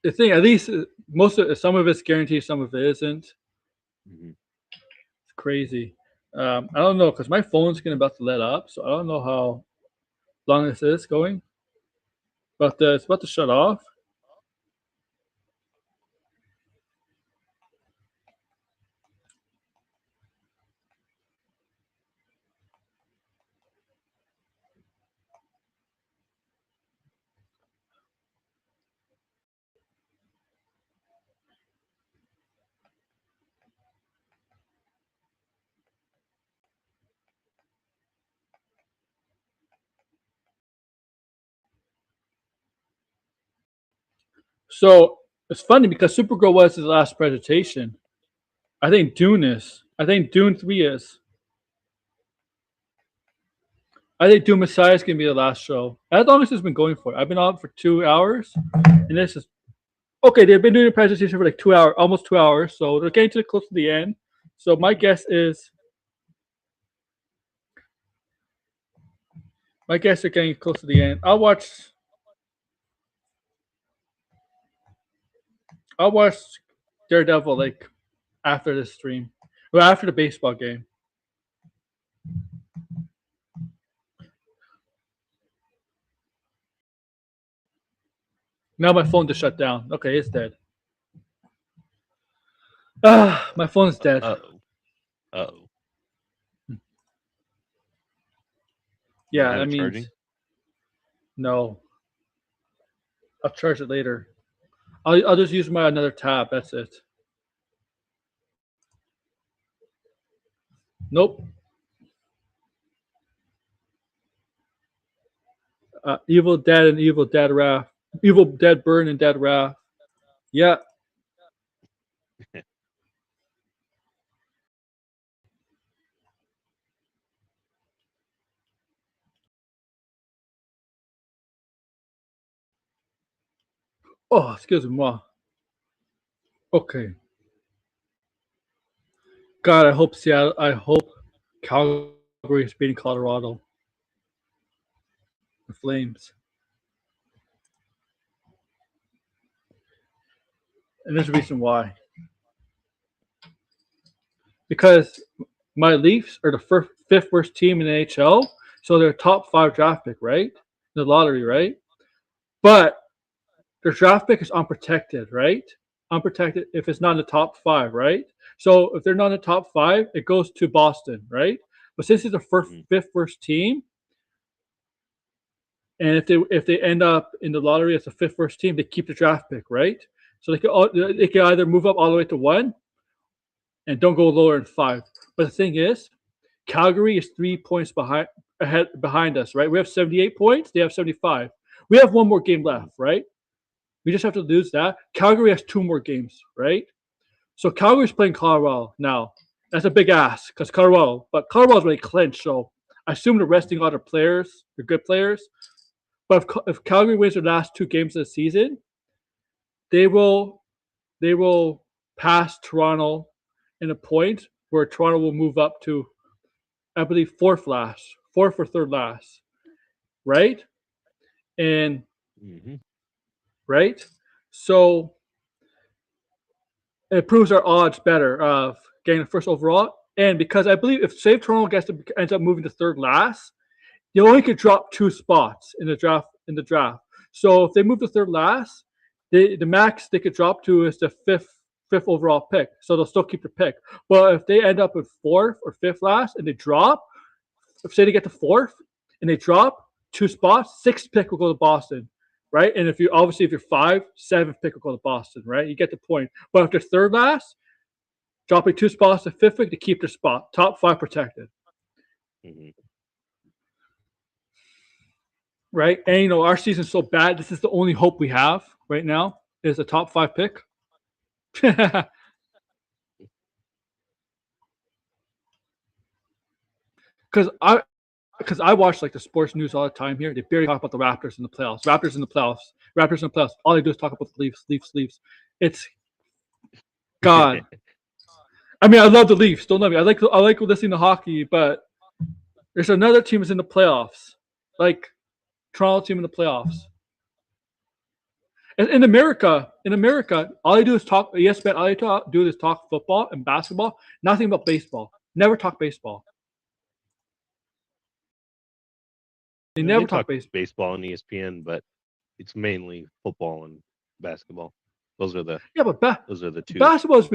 the thing, at least some of it's guaranteed, some of it isn't. Mm-hmm. It's crazy. I don't know because my phone's getting about to let up, so I don't know how long this is going. But it's about to shut off. So it's funny because Supergirl was his last presentation. I think Dune is. I think Dune 3 is. I think Dune Messiah is going to be the last show. As long as it's been going for. I've been on for 2 hours. And this is. Okay, they've been doing a presentation for like 2 hours, almost 2 hours. So they're getting close to the end. So my guess is. they're getting close to the end. I'll watch Daredevil like after this stream. Or after the baseball game. Now my phone just shut down. Okay, it's dead. My phone's dead. Uh-oh. Yeah, that means charging? No. I'll charge it later. I'll just use my another tab. That's it. Nope. Evil Dead and Evil Dead Wrath. Evil Dead Burn and Dead Wrath. Yeah. Oh, excuse me. Okay. God, I hope Seattle. I hope Calgary is beating Colorado. The Flames. And there's a reason why. Because my Leafs are the fifth worst team in the NHL, so they're a top 5 draft pick, right? The lottery, right? But their draft pick is unprotected, right? Unprotected if it's not in the top 5, right? So if they're not in the top 5, it goes to Boston, right? But since it's the fifth worst team, and if they end up in the lottery as the fifth worst team, they keep the draft pick, right? So they can either move up all the way to 1 and don't go lower than 5. But the thing is, Calgary is 3 points behind us, right? We have 78 points. They have 75. We have one more game left, right? We just have to lose that. Calgary has 2 more games, right? So Calgary's playing Colorado now. That's a big ask because Colorado's already clinched. So I assume they're resting all their players, their good players. But if Calgary wins their last 2 games of the season, they will pass Toronto in a point where Toronto will move up to, I believe, fourth or third last, right? And right, so it proves our odds better of getting the first overall. And because I believe if say Toronto ends up moving to third last, you only could drop 2 spots in the draft. So if they move to third last, the max they could drop to is the fifth overall pick. So they'll still keep the pick. But if they end up with 4th or 5th last and they drop, say they get to 4th and they drop 2 spots, 6th pick will go to Boston, right? And if you're 5th, 7th pick will go to Boston, right? You get the point. But if they're third last, dropping 2 spots to 5th pick to keep their spot, top 5 protected. Right? And our season's so bad. This is the only hope we have right now is a top 5 pick. Because I watch like the sports news all the time here. They barely talk about the Raptors in the playoffs. Raptors in the playoffs. All they do is talk about the Leafs. It's God. I mean, I love the Leafs. Don't let me. I like listening to hockey, but there's another team that's in the playoffs, like Toronto team in the playoffs. In America, all they do is talk. ESPN, all they do is talk football and basketball. Nothing about baseball. Never talk baseball. They never talk baseball on ESPN, but it's mainly football and basketball. Those are the those are the 2. Basketball's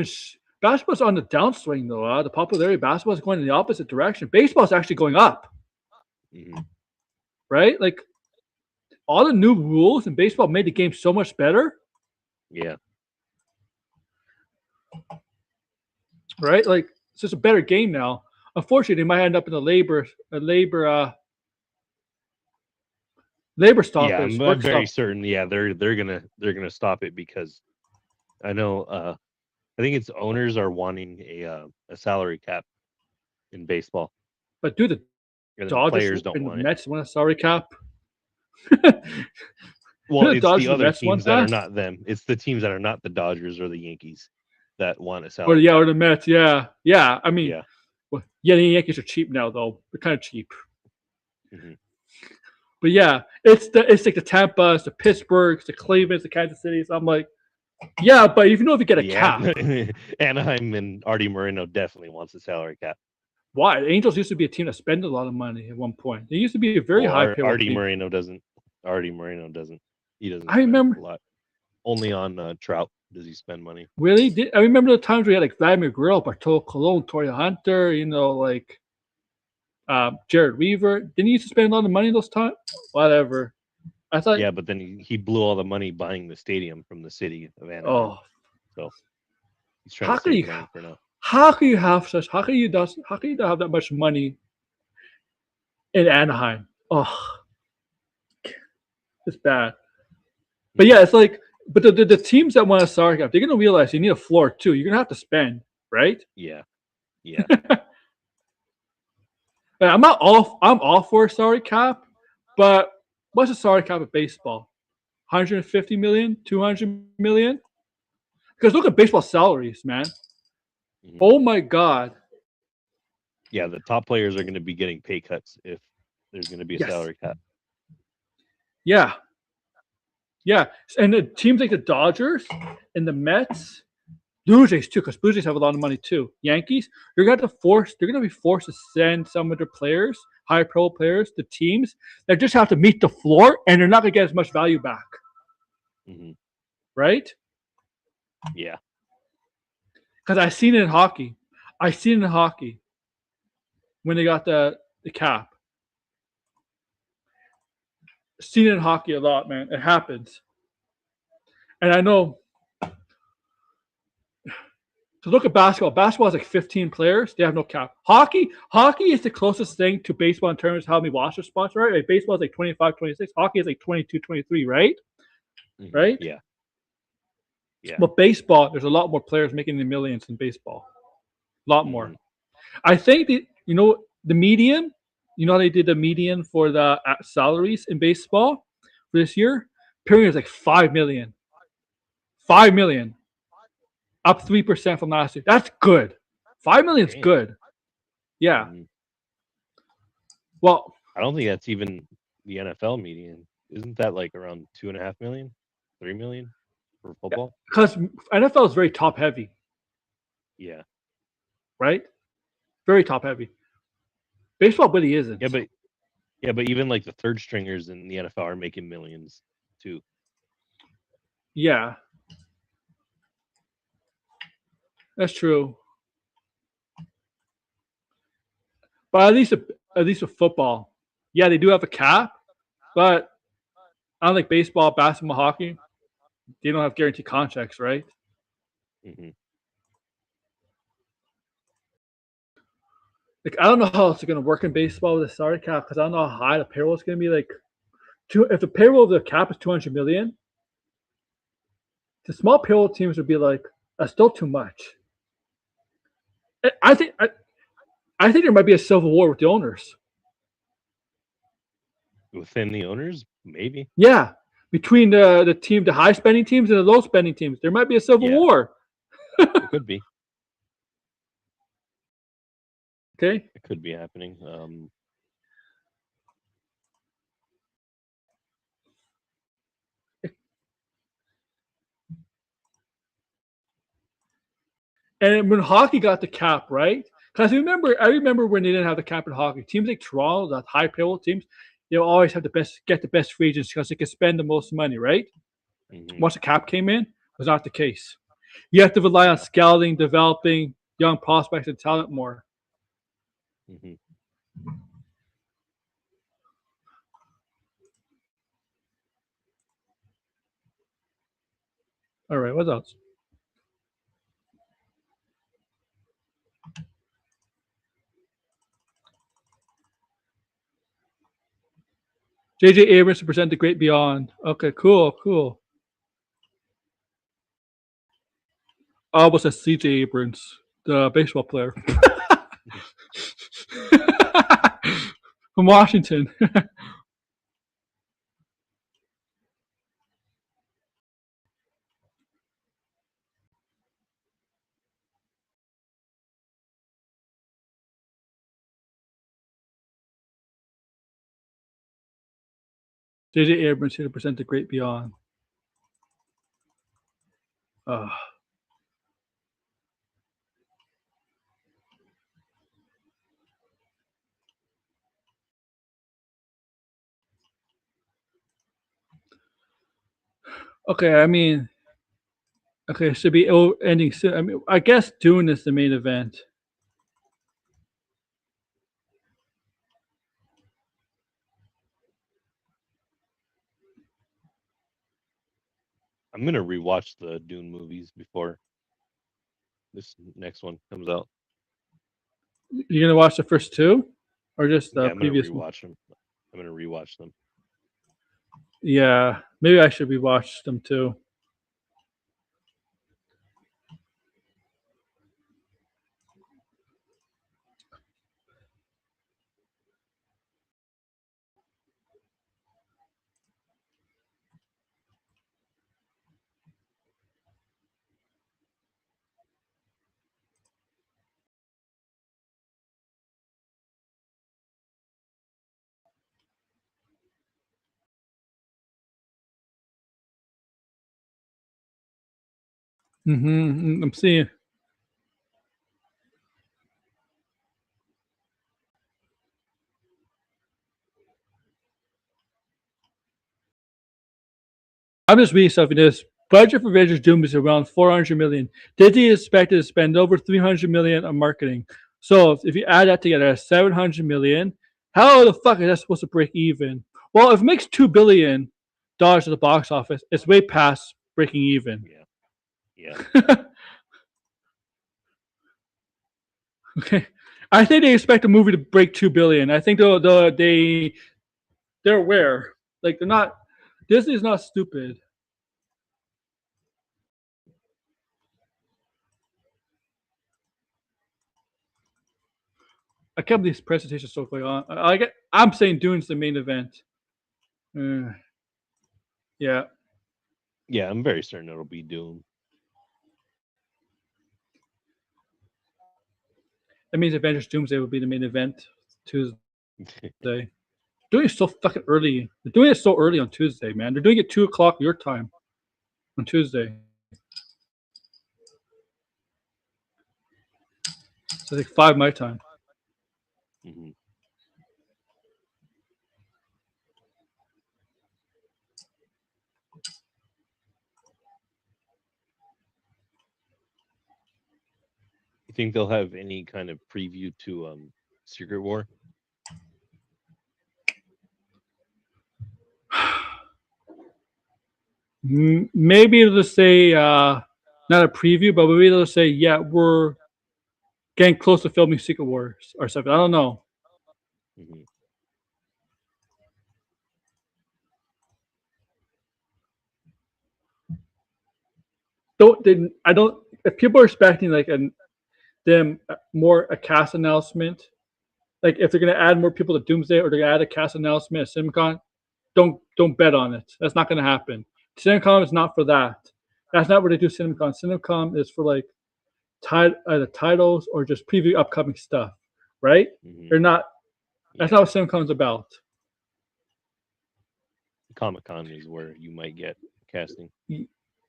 on the downswing though. The popularity of basketball is going in the opposite direction. Baseball is actually going up, right? Like all the new rules in baseball made the game so much better. Yeah. Right? Like it's just a better game now. Unfortunately, they might end up in a labor stoppage. Yeah, I'm very certain. Yeah, they're gonna stop it because I know. I think its owners are wanting a salary cap in baseball. But do the Dodgers players don't and want the Mets want a salary cap? Well, it's the other teams that are not them. It's the teams that are not the Dodgers or the Yankees that want a salary cap. Or the Mets. Yeah. I mean, the Yankees are cheap now though. They're kind of cheap. But yeah, it's like the Tampa, it's the Pittsburgh, it's the Cleveland, it's the Kansas City. So I'm like, yeah, but if you get a cap. Anaheim and Artie Moreno definitely wants a salary cap. Why? The Angels used to be a team that spent a lot of money at one point. They used to be a very high payroll. Artie Moreno doesn't. He doesn't. I remember a lot. Only on Trout does he spend money. Really? I remember the times we had like Vladimir Guerrero, Bartolo Colon, Torrey Hunter. Jared Weaver. Didn't he used to spend a lot of money those times? Whatever. I thought. Yeah, but then he blew all the money buying the stadium from the city of Anaheim. Oh, so he's trying to save money for now. How can you have such? How can you not? How can you not have that much money in Anaheim? Oh, it's bad. But yeah, it's like, but the teams that want a salary cap, they're gonna realize you need a floor too. You're gonna have to spend, right? Yeah. Yeah. I'm all for a salary cap, but what's a salary cap of baseball? 150 million, 200 million? Because look at baseball salaries, man. Mhm. Oh my god. Yeah, the top players are going to be getting pay cuts if there's going to be a Yes. salary cap. Yeah. Yeah. And the teams like the Dodgers and the Mets, Blue Jays too, because Blue Jays have a lot of money too. Yankees, they're gonna be forced to send some of their players, high pro players, to teams that just have to meet the floor, and they're not gonna get as much value back, Hmm. right? Yeah. Because I seen it in hockey. I seen it in hockey when they got the cap. Seen it in hockey a lot, man. It happens, and I know. So look at basketball. Basketball is like 15 players. They have no cap. Hockey is the closest thing to baseball in terms of how many roster spots, right? Like baseball is like 25, 26. Hockey is like 22, 23, right? Hmm. Right? Yeah. Yeah. But baseball, there's a lot more players making the millions in baseball. A lot more. Mhm. I think the median, you know how they did the median for the salaries in baseball for this year? Period is like 5 million. 5 million. Up 3% from last year. That's good. 5 million is Damn. good. Yeah. Mhm. Well, I don't think that's even the NFL median. Isn't that like around 2.5 million, 3 million for football? because NFL is very top heavy, Yeah. right? Very top heavy. Baseball really isn't. But even like the third stringers in the NFL are making millions too. Yeah, that's true. But at least with football, yeah, they do have a cap, but unlike baseball, basketball, hockey, they don't have guaranteed contracts, right? Hmm. Like I don't know how it's going to work in baseball with the salary cap because I don't know how high the payroll is going to be. Like, if the payroll of the cap is 200 million, the small payroll teams would be like, that's still too much. I think there might be a civil war with the owners. Within the owners, maybe. Yeah, between the high spending teams and the low spending teams, there might be a civil Yeah, war. it could be. Okay, It could be happening. and when hockey got the cap, right? Because I remember when they didn't have the cap in hockey. Teams like Toronto, the high payroll teams, they'll always have get the best free agents because they can spend the most money, right? Hmm. Once the cap came in, it was not the case. You have to rely on Yeah. scouting, developing young prospects and talent more. Hmm. All right, what else? J.J. Abrams to present the Great Beyond. Okay, cool, cool. I was a C.J. Abrams, the baseball player from Washington. J.J. Abrams here to present the Great Beyond. Uh, okay, I mean, okay, it should be ending soon. I mean, I guess Dune is the main event. I'm gonna rewatch the Dune movies before. This next one comes out. You gonna watch the first two, or just the Yeah, I'm gonna previous one? rewatch them. I'm gonna rewatch them. Yeah, maybe I should rewatch them too. I'm seeing. I'm just reading stuff in this. Budget for Avengers Doom is around 400 million. Disney is expected to spend over 300 million on marketing. So if you add that together, that's 700 million. How the fuck is that supposed to break even? Well, if it makes $2 billion at the box office, it's way past breaking even. Yeah. Okay, I think they expect the movie to break 2 billion. I think they're aware. Like they're not. Disney's not stupid. I can't believe this presentation is still going on. I'm saying Dune's the main event. Yeah. Yeah, I'm very certain it'll be Dune. That means Avengers Doomsday will be the main event Tuesday. Doing it so fucking early. They're doing it so early on Tuesday, man. They're doing it 2 o'clock your time on Tuesday. So like 5 my time. Mhm. You think they'll have any kind of preview to Secret War? Maybe it'll just say not a preview, but maybe they'll say, yeah, we're getting close to filming Secret Wars or something. I don't know. Mhm. I don't. If people are expecting like a cast announcement, like if they're gonna add more people to Doomsday or they're gonna add a cast announcement at CinemaCon, don't bet on it. That's not gonna happen. CinemaCon is not for that. That's not where they do CinemaCon. CinemaCon is for like either titles or just preview upcoming stuff, right? Mhm. They're not. That's Yeah. not what CinemaCon's about. Comic-Con is where you might get casting.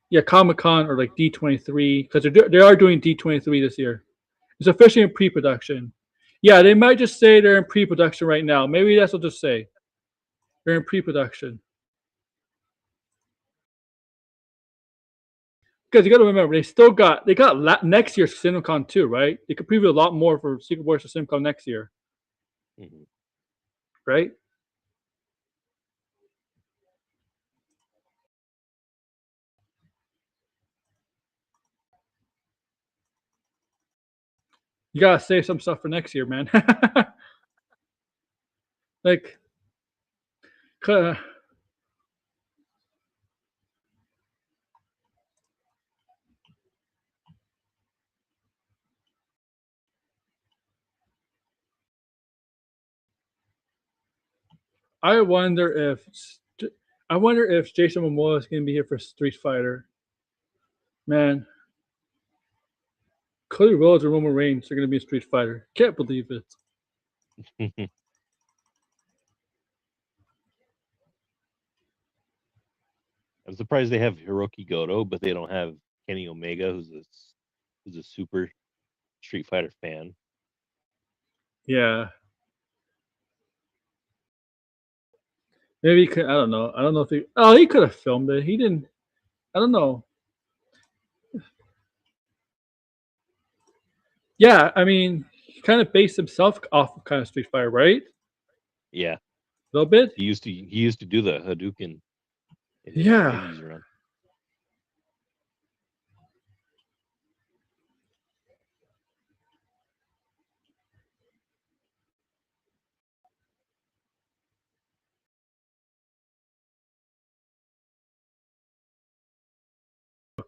Yeah, Comic Con or like D23 because they are doing D23 this year. It's officially in pre-production. Yeah, they might just say they're in pre-production right now. Maybe that's what they'll say. They're in pre-production. Because you got to remember, they got next year's CinemaCon too, right? They could preview a lot more for Secret Wars for CinemaCon next year, Mhm. right? You gotta save some stuff for next year, man. Like, I wonder if Jason Momoa is gonna be here for Street Fighter. Man, Cody Rhodes and Roman Reigns are gonna be in Street Fighter. Can't believe it. I'm surprised they have Hiroki Goto, but they don't have Kenny Omega, who's a super Street Fighter fan. Yeah. Maybe he could. I don't know. I don't know if he. Oh, he could have filmed it. He didn't. I don't know. Yeah, I mean, he kind of based himself off of kind of Street Fighter, right? Yeah, A little bit. he used to do the Hadouken in his Yeah. Indies run.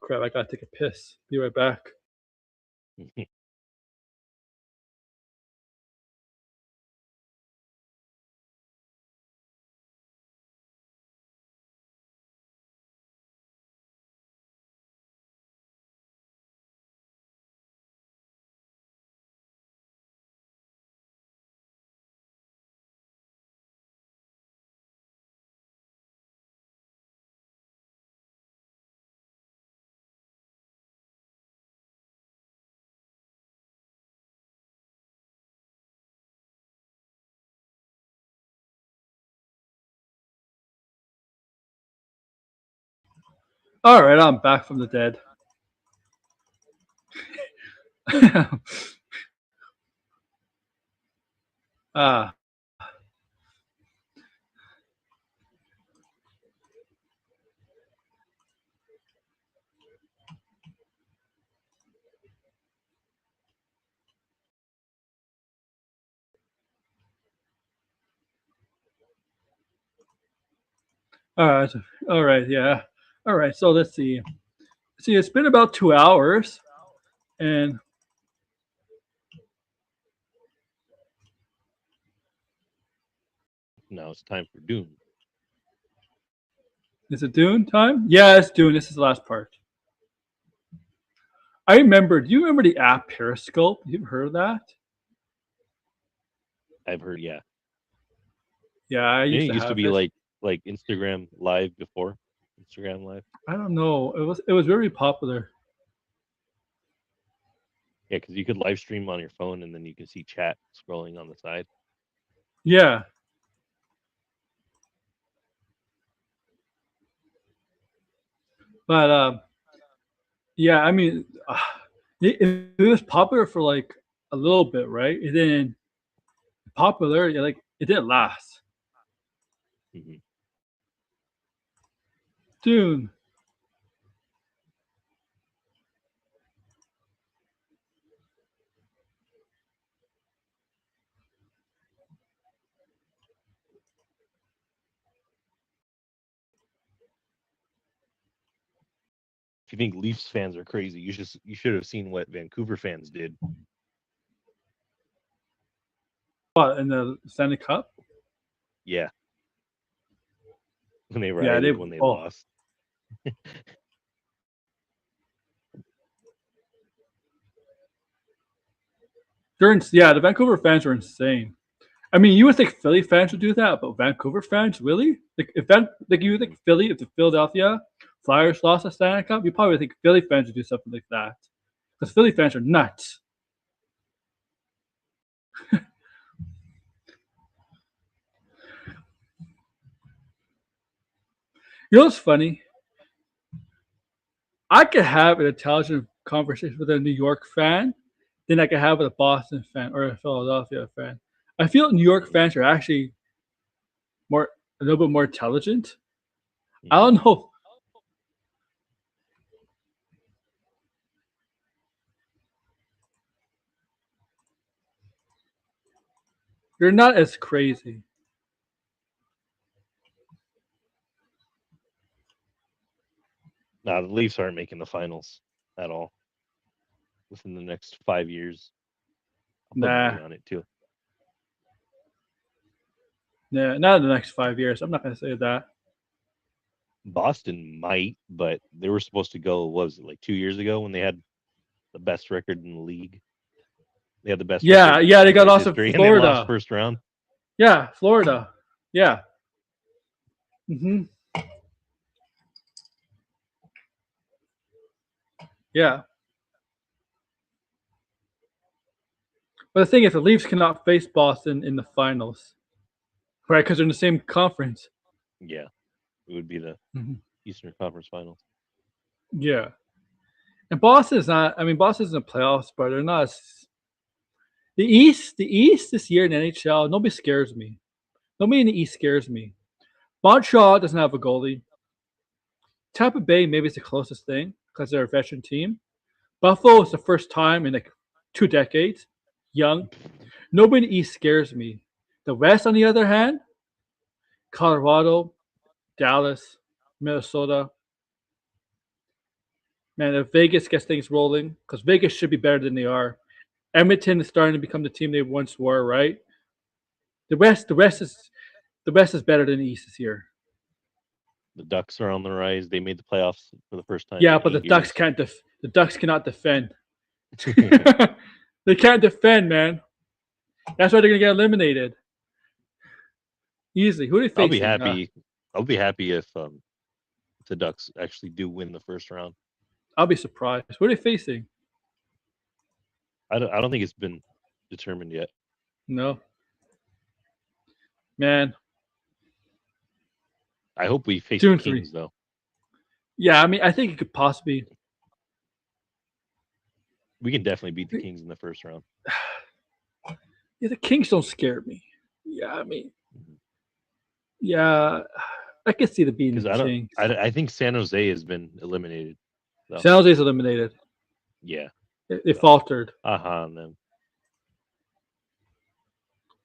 crap! I gotta take a piss. Be right back. All right, I'm back from the dead. Ah, all right, all right, yeah, all right. So let's see. See, it's been about 2 hours, and Now it's time for Dune. is it Dune time? Yeah, it's Dune. This is the last part. I remember. Do you remember the app Periscope? You've heard of that? I've heard, yeah. Yeah, I Yeah, used it to used to have be it. like Instagram Live before. Instagram Live. I don't know. It was very popular. Yeah, because you could live stream on your phone and then you can see chat scrolling on the side. Yeah, but yeah, I mean, it was popular for like a little bit, right? And then popularity, like it didn't last. Hmm. Dune. If you think Leafs fans are crazy, you should have seen what Vancouver fans did. What in the Stanley Cup? Yeah, when they Yeah, they. rioted when they Oh, lost. yeah, the Vancouver fans are insane. I mean, you would think Philly fans would do that, but Vancouver fans really? Like you would Mhm. think Philly, if the Philadelphia Flyers lost a Stanley Cup, you probably think Philly fans would do something like that because Philly fans are nuts. You know what's funny? I could have an intelligent conversation with a New York fan than I could have with a Boston fan or a Philadelphia fan. I feel New York Mhm. fans are actually more a little bit more intelligent. I Mhm. don't know. You're not as crazy. Nah, the Leafs aren't making the finals at all within the next 5 years. I'll put money Nah, on it too. nah, not in the next 5 years. I'm not gonna say that. Boston might, but they were supposed to go. What was it, like 2 years ago when they had the best record in the league? They had the best record Yeah, in yeah, they got franchise lost in history, and they lost Florida. first round. Yeah, Florida. Yeah. Hmm. Yeah. But the thing is, the Leafs cannot face Boston in the finals, right? Because they're in the same conference. Yeah, it would be the Hmm. Eastern Conference Finals. Yeah. And Boston's not. I mean, Boston's in the playoffs, but they're not. The East. The East this year in the NHL. Nobody scares me. Nobody in the East scares me. Montreal doesn't have a goalie. Tampa Bay maybe is the closest thing because they're a veteran team. Buffalo is the first time in like 2 decades. Young. Nobody in the East scares me. The West, on the other hand, Colorado, Dallas, Minnesota, Man, if Vegas gets things rolling, because Vegas should be better than they are. Edmonton is starting to become the team they once were, right? The West is better than the East this year. The Ducks are on the rise. They made the playoffs for the first time Yeah, in but the 8 Ducks years. can't the Ducks cannot defend. They can't defend, man. That's why they're gonna get eliminated. Easily. Who are they I'll be facing? happy. I'll be happy if the Ducks actually do win the first round. I'll be surprised. Who are they facing? I don't think it's been determined yet. No. Man. I hope we face Dune the 3. Kings though. Yeah, I mean, I think it could possibly. We can definitely beat the Kings in the first round. Yeah, the Kings don't scare me. Yeah, I mean, Mhm. yeah, I can see the beating Because the Kings. I think San Jose has been eliminated. So. San Jose's eliminated. Yeah. They faltered. And them.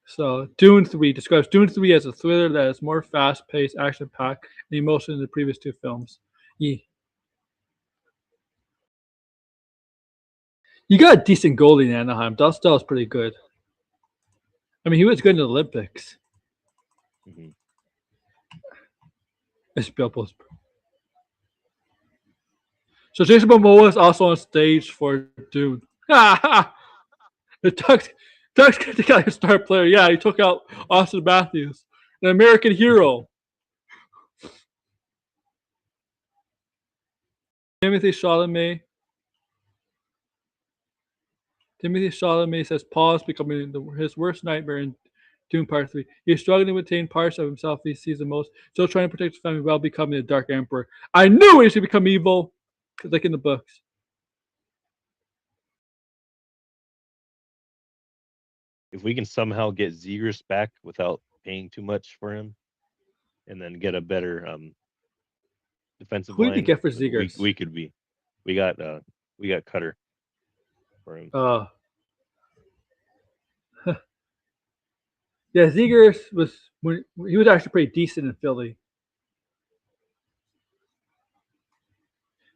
So Dune 3 describes Dune 3 as a thriller that is more fast-paced, action-packed, and emotional than the previous two films. Yeah. You got a decent goalie in Anaheim. Dostal is pretty good. I mean, he was good in the Olympics. Mhm. It's Bilbo's. So Jason Momoa is also on stage for Dune. The Ducks took out his star player. Yeah, he took out Austin Matthews, an American hero. Timothy Chalamet says Paul is becoming his worst nightmare in Dune Part 3. He's struggling to maintain parts of himself he sees the most, still trying to protect his family while becoming the Dark Emperor. I knew he was going to become evil, like in the books. If we can somehow get Zegers back without paying too much for him, and then get a better defensive Who line, did you get for Zegers? we could be. We got Cutter for him. Yeah, Zegers he was actually pretty decent in Philly.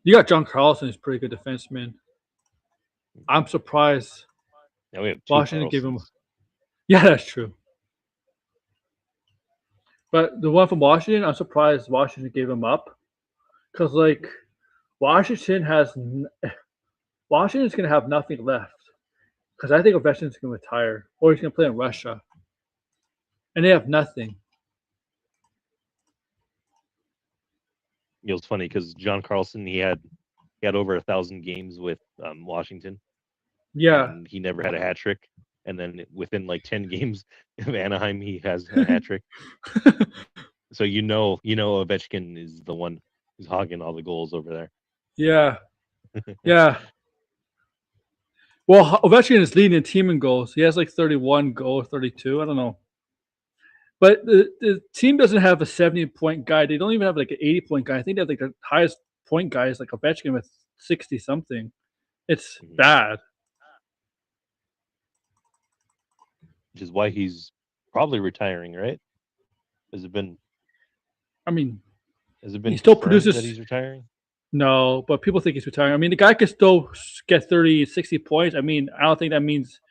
You got John Carlson, who's a pretty good defenseman. I'm surprised. Now we have 2 Washington gave him. Carlsons. Yeah, that's true. But the one from Washington, I'm surprised Washington gave him up, because like Washington's gonna have nothing left. Because I think Ovechkin's gonna retire, or he's gonna play in Russia, and they have nothing. It was funny because John Carlson he had over 1,000 games with Washington. Yeah, and he never had a hat trick. And then within like 10 games of Anaheim, he has a hat trick. So you know Ovechkin is the one who's hogging all the goals over there. yeah, yeah. Well, Ovechkin is leading the team in goals. He has like 31 goals, 32. I don't know. But the team doesn't have a 70-point guy. They don't even have like an 80-point guy. I think they have like the highest point guy is like Ovechkin with 60 something. It's bad. Which is why he's probably retiring, right? Has it been? I mean, has it been he still confirmed produces that he's retiring? No, but people think he's retiring. I mean, the guy could still get 30, 60 points. I mean, I don't think that means.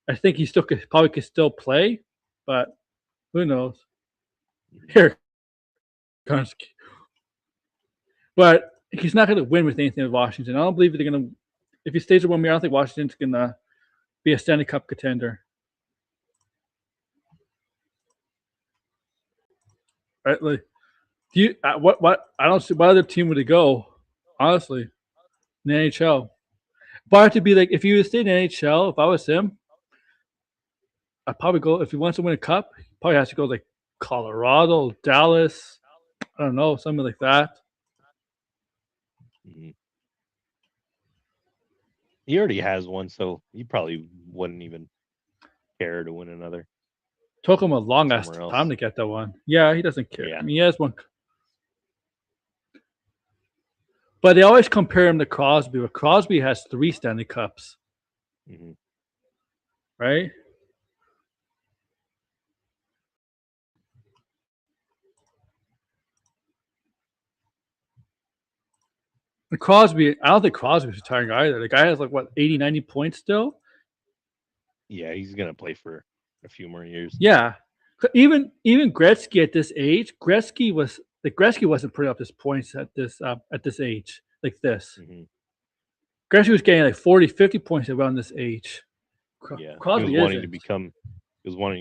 I think he still probably could still play, but who knows? Here, Karnsky. But he's not going to win with anything with Washington. I don't believe they're going to. If he stays with 1 year, I don't think Washington's going to be a Stanley Cup contender. Right? Like, do you? What? I don't see what other team would he go. Honestly, in the NHL. But I have to be like, if he would stay in the NHL, if I was him, I'd probably go. If he wants to win a cup, he probably has to go like Colorado, Dallas. I don't know, something like that. Mm-hmm. He already has one, so he probably wouldn't even care to win another. Took him a long ass time to get that one. Yeah, he doesn't care. Yeah. I mean, he has one. But they always compare him to Crosby, but Crosby has 3 Stanley Cups. Mm-hmm. Right? And Crosby, I don't think Crosby's retiring either. The guy has like what 80, 90 points still. Yeah, he's gonna play for a few more years. Yeah, even Gretzky at this age, Gretzky wasn't putting up his points at this age like this. Mm-hmm. Gretzky was getting like 40, 50 points around this age. Yeah, Crosby he was wanting isn't.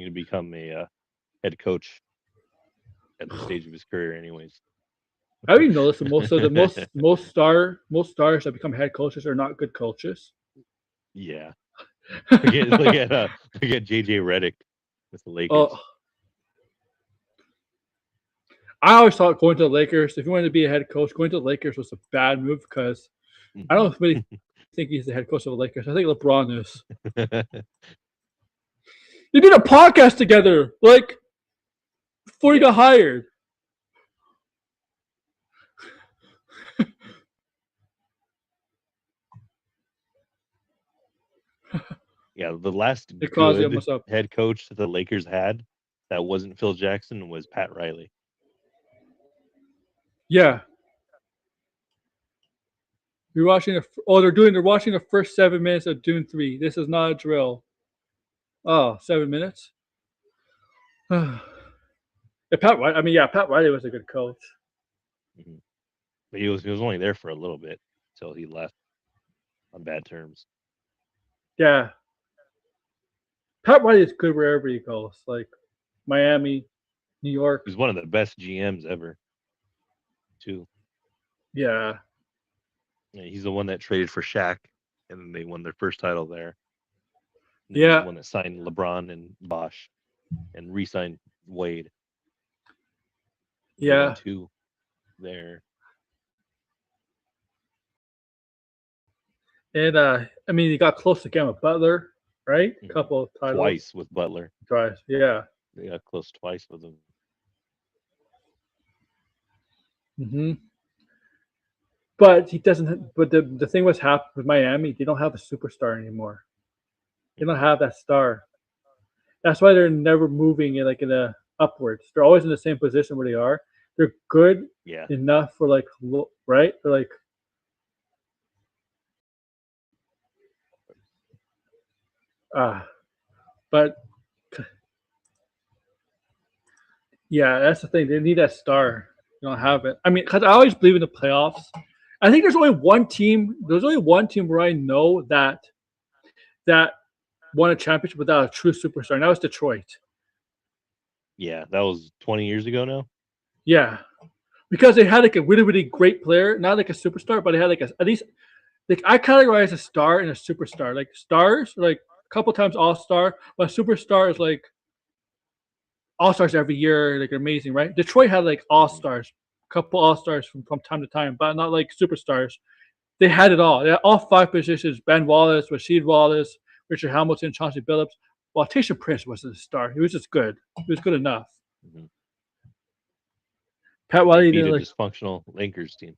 to become a head coach at the stage of his career, anyways. I already noticed that most stars that become head coaches are not good coaches. Yeah, look at JJ Redick with the Lakers. I always thought going to the Lakers, if you wanted to be a head coach, going to the Lakers was a bad move because I don't really think he's the head coach of the Lakers. I think LeBron is. They did a podcast together, like before he got hired. Yeah, the last Hey, Crosby, good what's up? head coach that the Lakers had that wasn't Phil Jackson was Pat Riley. Yeah. You're watching they're watching the first 7 minutes of Dune 3. This is not a drill. Oh, 7 minutes? Pat Riley was a good coach. Mm-hmm. But he was only there for a little bit until he left on bad terms. Yeah. Pat Riley is good wherever he goes, like Miami, New York. He's one of the best GMs ever, too. Yeah. Yeah, he's the one that traded for Shaq, and they won their first title there. And Yeah. he's the one that signed LeBron and Bosh, and re-signed Wade. Yeah. He won 2 there. And he got close again with Butler, right? A couple of titles. Twice with Butler. Twice, yeah. They got close twice with him. Mm-hmm. But he doesn't. But the thing was happening with Miami. They don't have a superstar anymore. They don't have that star. That's why they're never moving in the upwards. They're always in the same position where they are. They're good enough for right. They're like. But yeah, that's the thing. They need that star. They don't have it. I mean, because I always believe in the playoffs. I think there's only one team. There's only one team where I know that won a championship without a true superstar, and that was Detroit. Yeah, that was 20 years ago now. Yeah, because they had like a really, really great player, not like a superstar, but they had at least I categorize a star and a superstar. Like stars, like a couple times all-star, but a superstar is like all-stars every year, like amazing, right? Detroit had like all-stars, a couple all-stars from time to time, but not like superstars. They had it all. They had all 5 positions: Ben Wallace, Rasheed Wallace, Richard Hamilton, Chauncey Billups. Well, Tayshaun Prince wasn't a star. He was just good. He was good enough. Mm-hmm. Pat Riley beat a dysfunctional Lakers team.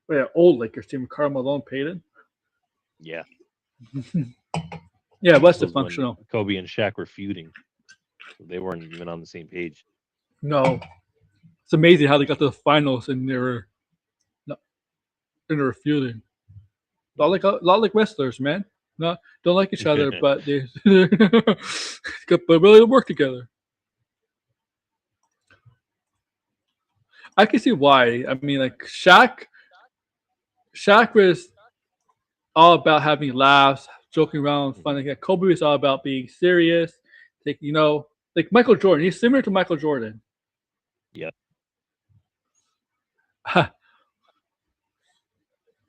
Yeah, old Lakers team. Karl Malone, Payton. Yeah. Yeah, it was dysfunctional. Kobe and Shaq were feuding. So they weren't even on the same page. No. It's amazing how they got to the finals and they were feuding. A lot like wrestlers, man. Don't like each other, but they but really work together. I can see why. I mean, like Shaq was all about having laughs, joking around, fun. Like Kobe was all about being serious. Like like Michael Jordan. He's similar to Michael Jordan. Yeah.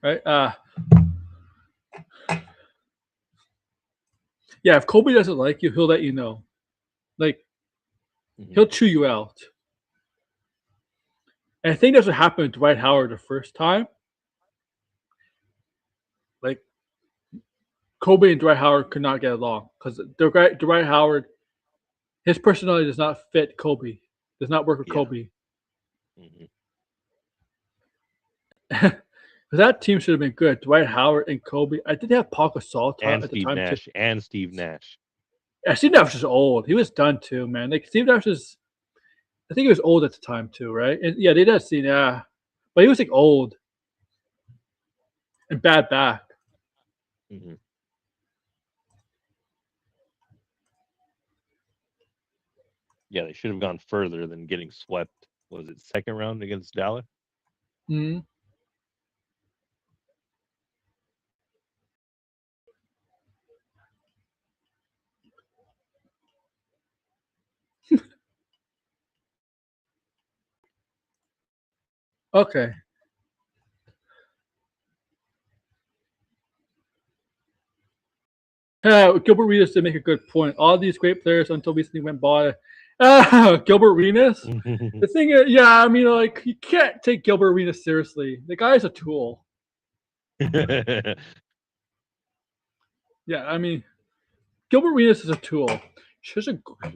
Right. Yeah. If Kobe doesn't like you, he'll let you know. Like he'll chew you out. And I think that's what happened to Dwight Howard the first time. Like Kobe and Dwight Howard could not get along because Dwight Howard, his personality does not fit Kobe. Does not work with Kobe. Mm-hmm. That team should have been good. Dwight Howard and Kobe. I did have Paul Gasol at the time. And Steve Nash. Yeah, Steve Nash was just old. He was done too, man. Like Steve Nash was, I think he was old at the time too, right? And yeah, they did see but he was like old. and bad back. Mhm. Yeah, they should have gone further than getting swept. Was it second round against Dallas? Mm-hmm. Okay. Gilbert Arenas did make a good point. All these great players until recently went by. Gilbert Arenas. The thing is, yeah, I mean, like you can't take Gilbert Arenas seriously. The guy's a tool. Yeah, I mean, Gilbert Arenas is a tool.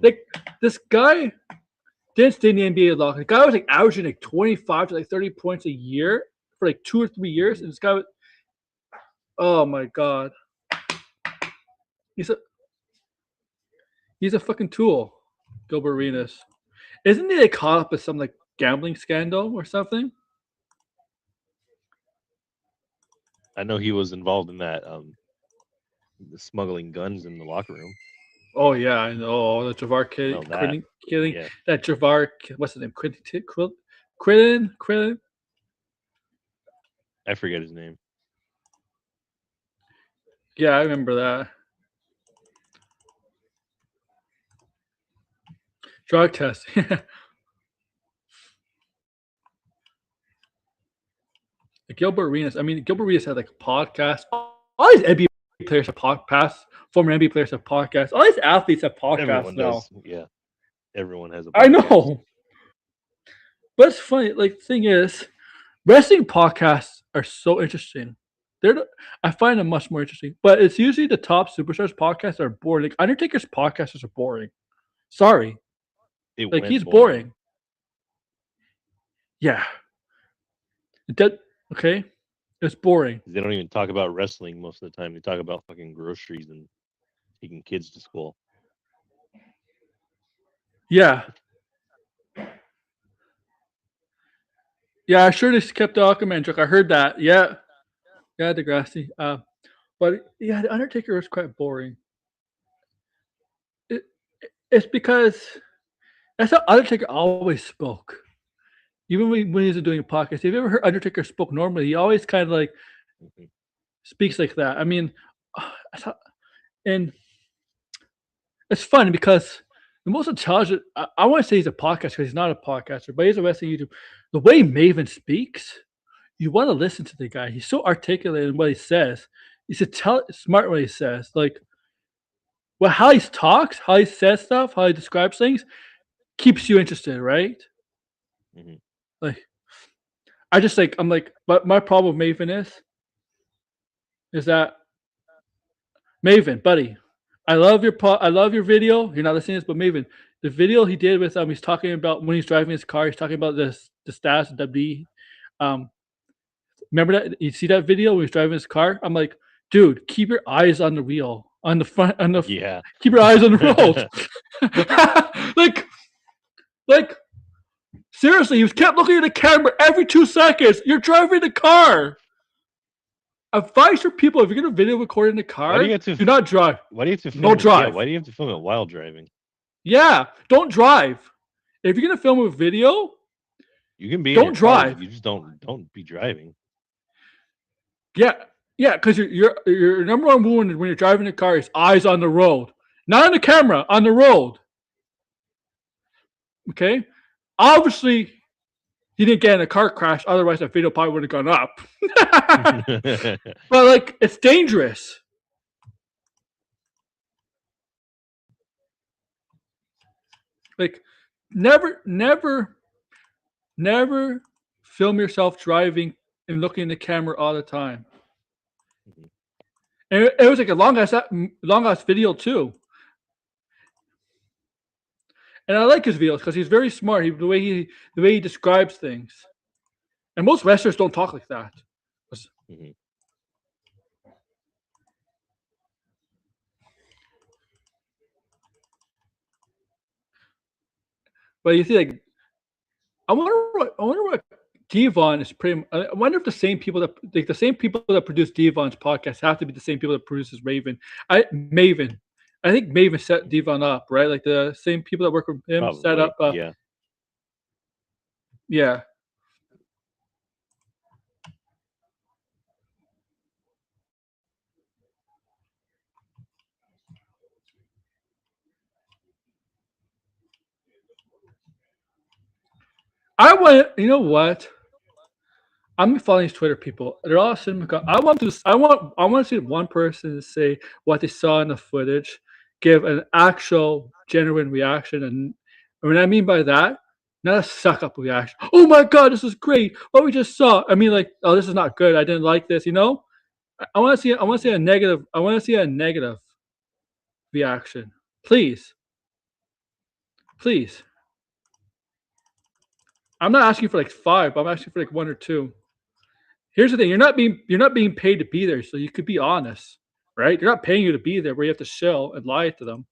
Like this guy didn't stay in the NBA long. The guy was like averaging like 25 to like 30 points a year for like 2 or 3 years, and this guy was, oh my god, he's a he's a fucking tool, Gilbert Arenas. Isn't he like caught up with some like gambling scandal or something? I know he was involved in that, smuggling guns in the locker room. Oh yeah, I know the Javar No, that. killing Yeah, that Javar. What's his name? Quillen. I forget his name. Yeah, I remember that. Drug test. Gilbert Arenas. I mean, Gilbert Arenas had like a podcast. All these NBA players have podcasts. Former NBA players have podcasts. All these athletes have podcasts Everyone now. does. Yeah, everyone has a podcast. I know, but it's funny. Like, the thing is, wrestling podcasts are so interesting. I find them much more interesting. But it's usually the top superstars podcasts are boring. Like Undertaker's podcasts are boring. Sorry, It like went he's boring. Yeah. Okay. It's boring. They don't even talk about wrestling most of the time. They talk about fucking groceries and taking kids to school. Yeah. Yeah, I sure just kept the Aquaman joke. I heard that. Yeah. Yeah, Degrassi. But yeah, the Undertaker was quite boring. It, it's because that's how Undertaker always spoke. Even when he was doing a podcast. If you ever heard Undertaker spoke normally, he always kind of like speaks like that. I mean, and it's fun because the most intelligent, I want to say he's a podcaster because he's not a podcaster, but he's a wrestling YouTube. The way Maven speaks, you want to listen to the guy. He's so articulate in what he says. He's smart what he says. Like, well, how he talks, how he says stuff, how he describes things keeps you interested, right? Mm-hmm. Like, I'm like, but my problem with Maven is that Maven, buddy, I love your video. You're not listening to this, but Maven, the video he did with he's talking about when he's driving his car. He's talking about the stats of WD. Remember that? You see that video when he's driving his car? I'm like, dude, keep your eyes on the wheel, on the front, Yeah. Keep your eyes on the road. like, seriously, he kept looking at the camera every 2 seconds. You're driving the car. Advice for people: if you're gonna video record in the car, do not drive. Why do you have to film Don't drive. Yeah, why do you have to film it while driving? Yeah, don't drive. If you're gonna film a video, you can be. Don't drive. Car, you just don't be driving. Yeah, because your number one rule when you're driving a car is eyes on the road, not on the camera, on the road. Okay, obviously he didn't get in a car crash, otherwise that video probably would have gone up. But like, it's dangerous. Like, never film yourself driving and looking in the camera all the time. And it was like a long ass video too. And I like his videos because he's very smart. The way he describes things. And most wrestlers don't talk like that. Mm-hmm. But you see, like, I wonder what Devon is pretty. I wonder if the same people that produce Devon's podcast have to be the same people that produces Raven. Maven. I think Maven set Devon up, right? Like the same people that work with him set Probably. up. Yeah. Yeah. I want. You know what? I'm following these Twitter people. They're all CinemaCon. I want to see one person say what they saw in the footage, give an actual genuine reaction, and what I mean by that, not a suck up reaction. Oh my god, this is great. What we just saw. I mean, like, oh, this is not good. I didn't like this. You know, I want to see. I want to see a negative. I want to see a negative reaction. Please, please. I'm not asking for like 5. I'm asking for like 1 or 2. Here's the thing: you're not being paid to be there, so you could be honest, right? They're not paying you to be there, where you have to shill and lie to them.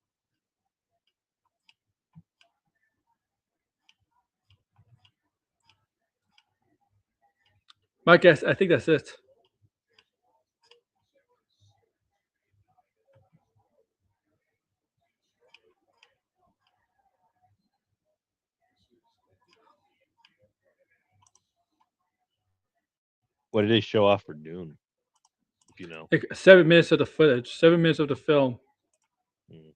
My guess, I think that's it. What did they show off for Dune? If you know. Like 7 minutes of the footage, 7 minutes of the film. Mm.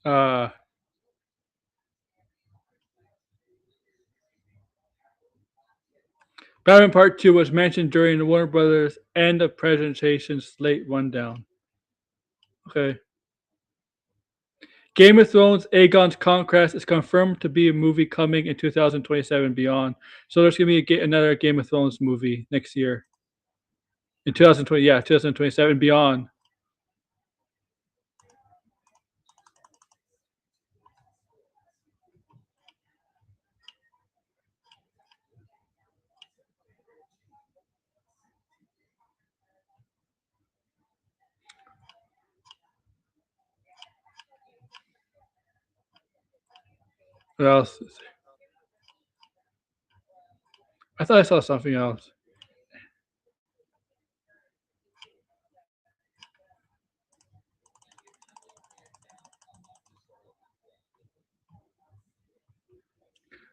Uh, Batman Part 2 was mentioned during the Warner Brothers end of presentation slate rundown. Okay. Game of Thrones Aegon's Conquest is confirmed to be a movie coming in 2027 beyond. So there's going to be another Game of Thrones movie next year. In 2020, yeah, 2027 beyond. What else? I thought I saw something else.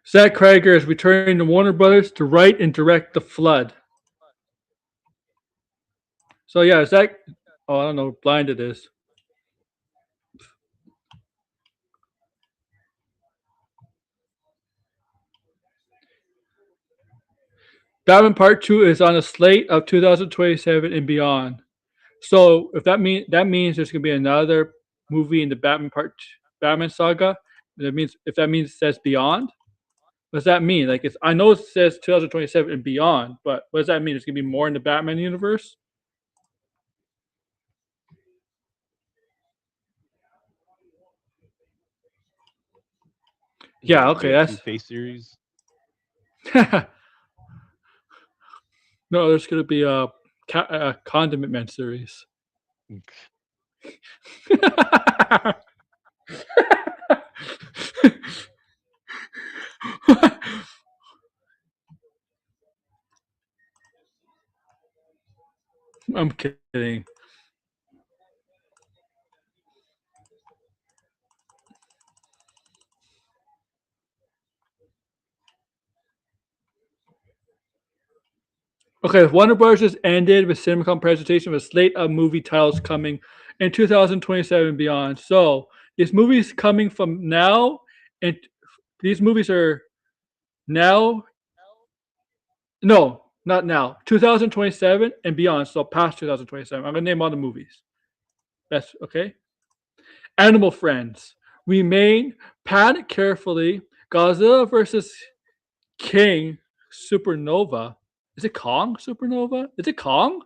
Zach Krager is returning to Warner Brothers to write and direct The Flood. So yeah, Zach. Oh, I don't know. Blind it is. Batman Part 2 is on a slate of 2027 and beyond. So if that means there's gonna be another movie in the Batman saga. That means if that means it says beyond. What does that mean? Like I know it says 2027 and beyond, but what does that mean? It's gonna be more in the Batman universe. Yeah. Gonna Okay. be a That's Two-Face series. no. There's gonna be a Condiment Man series. I'm kidding. Okay, Warner Bros. Just ended with CinemaCon presentation with a slate of movie titles coming in 2027 and beyond. So these movies coming from now, and these movies are now. No, not now. 2027 and beyond. So past 2027. I'm gonna name all the movies. That's okay. Animal Friends. Remain. Panic carefully. Godzilla versus King. Supernova. Is it Kong Supernova? Is it Kong?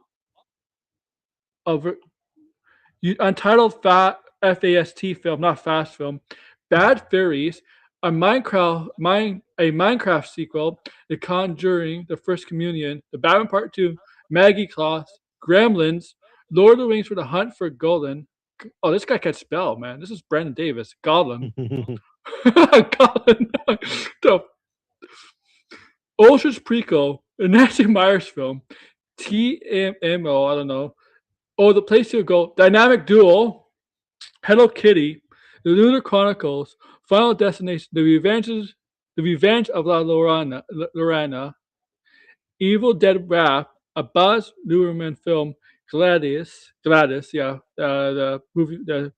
Untitled FAST film, not fast film. Bad Fairies, a Minecraft sequel, The Conjuring, The First Communion, The Batman Part 2, Maggie Claus, Gremlins, Lord of the Rings for the Hunt for Golden. Oh, this guy can't spell, man. This is Brandon Davis. Goblin. Goblin. The Ocean's Prequel, a Nancy Myers film, TMO, I don't know. Oh, The Place to Go, Dynamic Duo, Hello Kitty, The Lunar Chronicles, Final Destination, The Revenge of La Lorana, Evil Dead Wrath, a Baz Luhrmann film, Gladys, yeah, the movie, the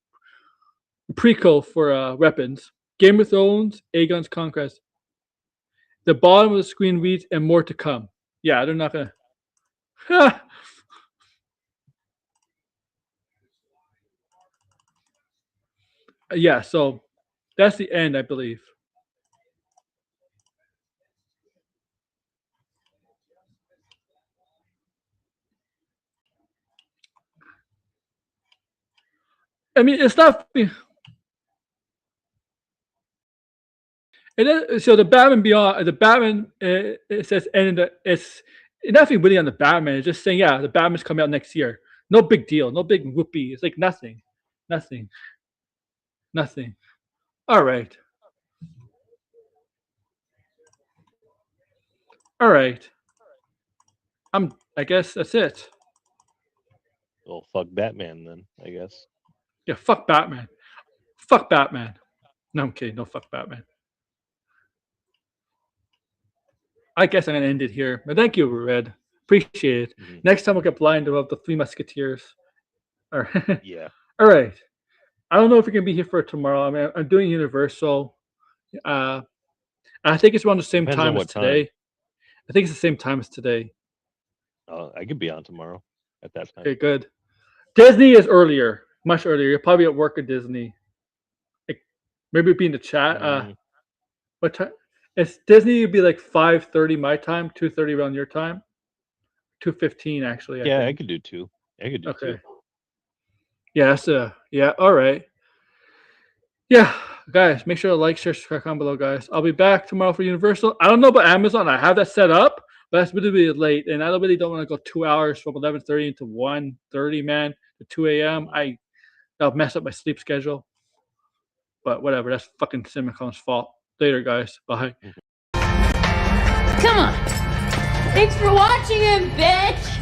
prequel for Weapons, Game of Thrones, Aegon's Conquest. The bottom of the screen reads, and more to come. Yeah, they're not gonna. Yeah, so that's the end, I believe. I mean, it's not. It is, so the Batman Beyond, the Batman, it says, and it's nothing really on the Batman. It's just saying, yeah, the Batman's coming out next year. No big deal. No big whoopee. It's like nothing. All right. I guess that's it. Well, fuck Batman then, I guess. Yeah, fuck Batman. No, I'm kidding. No, fuck Batman. I guess I'm gonna end it here. But thank you, Red. Appreciate it. Mm-hmm. Next time we'll get blind about the Three Musketeers. All right. Yeah. All right. I don't know if we can be here for tomorrow. I mean, I'm doing Universal. I think it's around the same time as today. I think it's the same time as today. I could be on tomorrow at that time. Okay, good. Disney is earlier, much earlier. You're probably at work at Disney. Like, maybe it'd be in the chat. What time? It's Disney would be like 5:30 my time, 2:30 around your time. 2:15 actually. I could do 2. I could do 2. Yeah, all right. Yeah, guys, make sure to like, share, subscribe, comment below, guys. I'll be back tomorrow for Universal. I don't know about Amazon. I have that set up, but that's really late, and I really don't want to go 2 hours from 11:30 to 1:30, man, to 2 a.m. That'll mess up my sleep schedule. But whatever, that's fucking CinemaCon's fault. Later, guys. Bye. Come on. Thanks for watching him, bitch.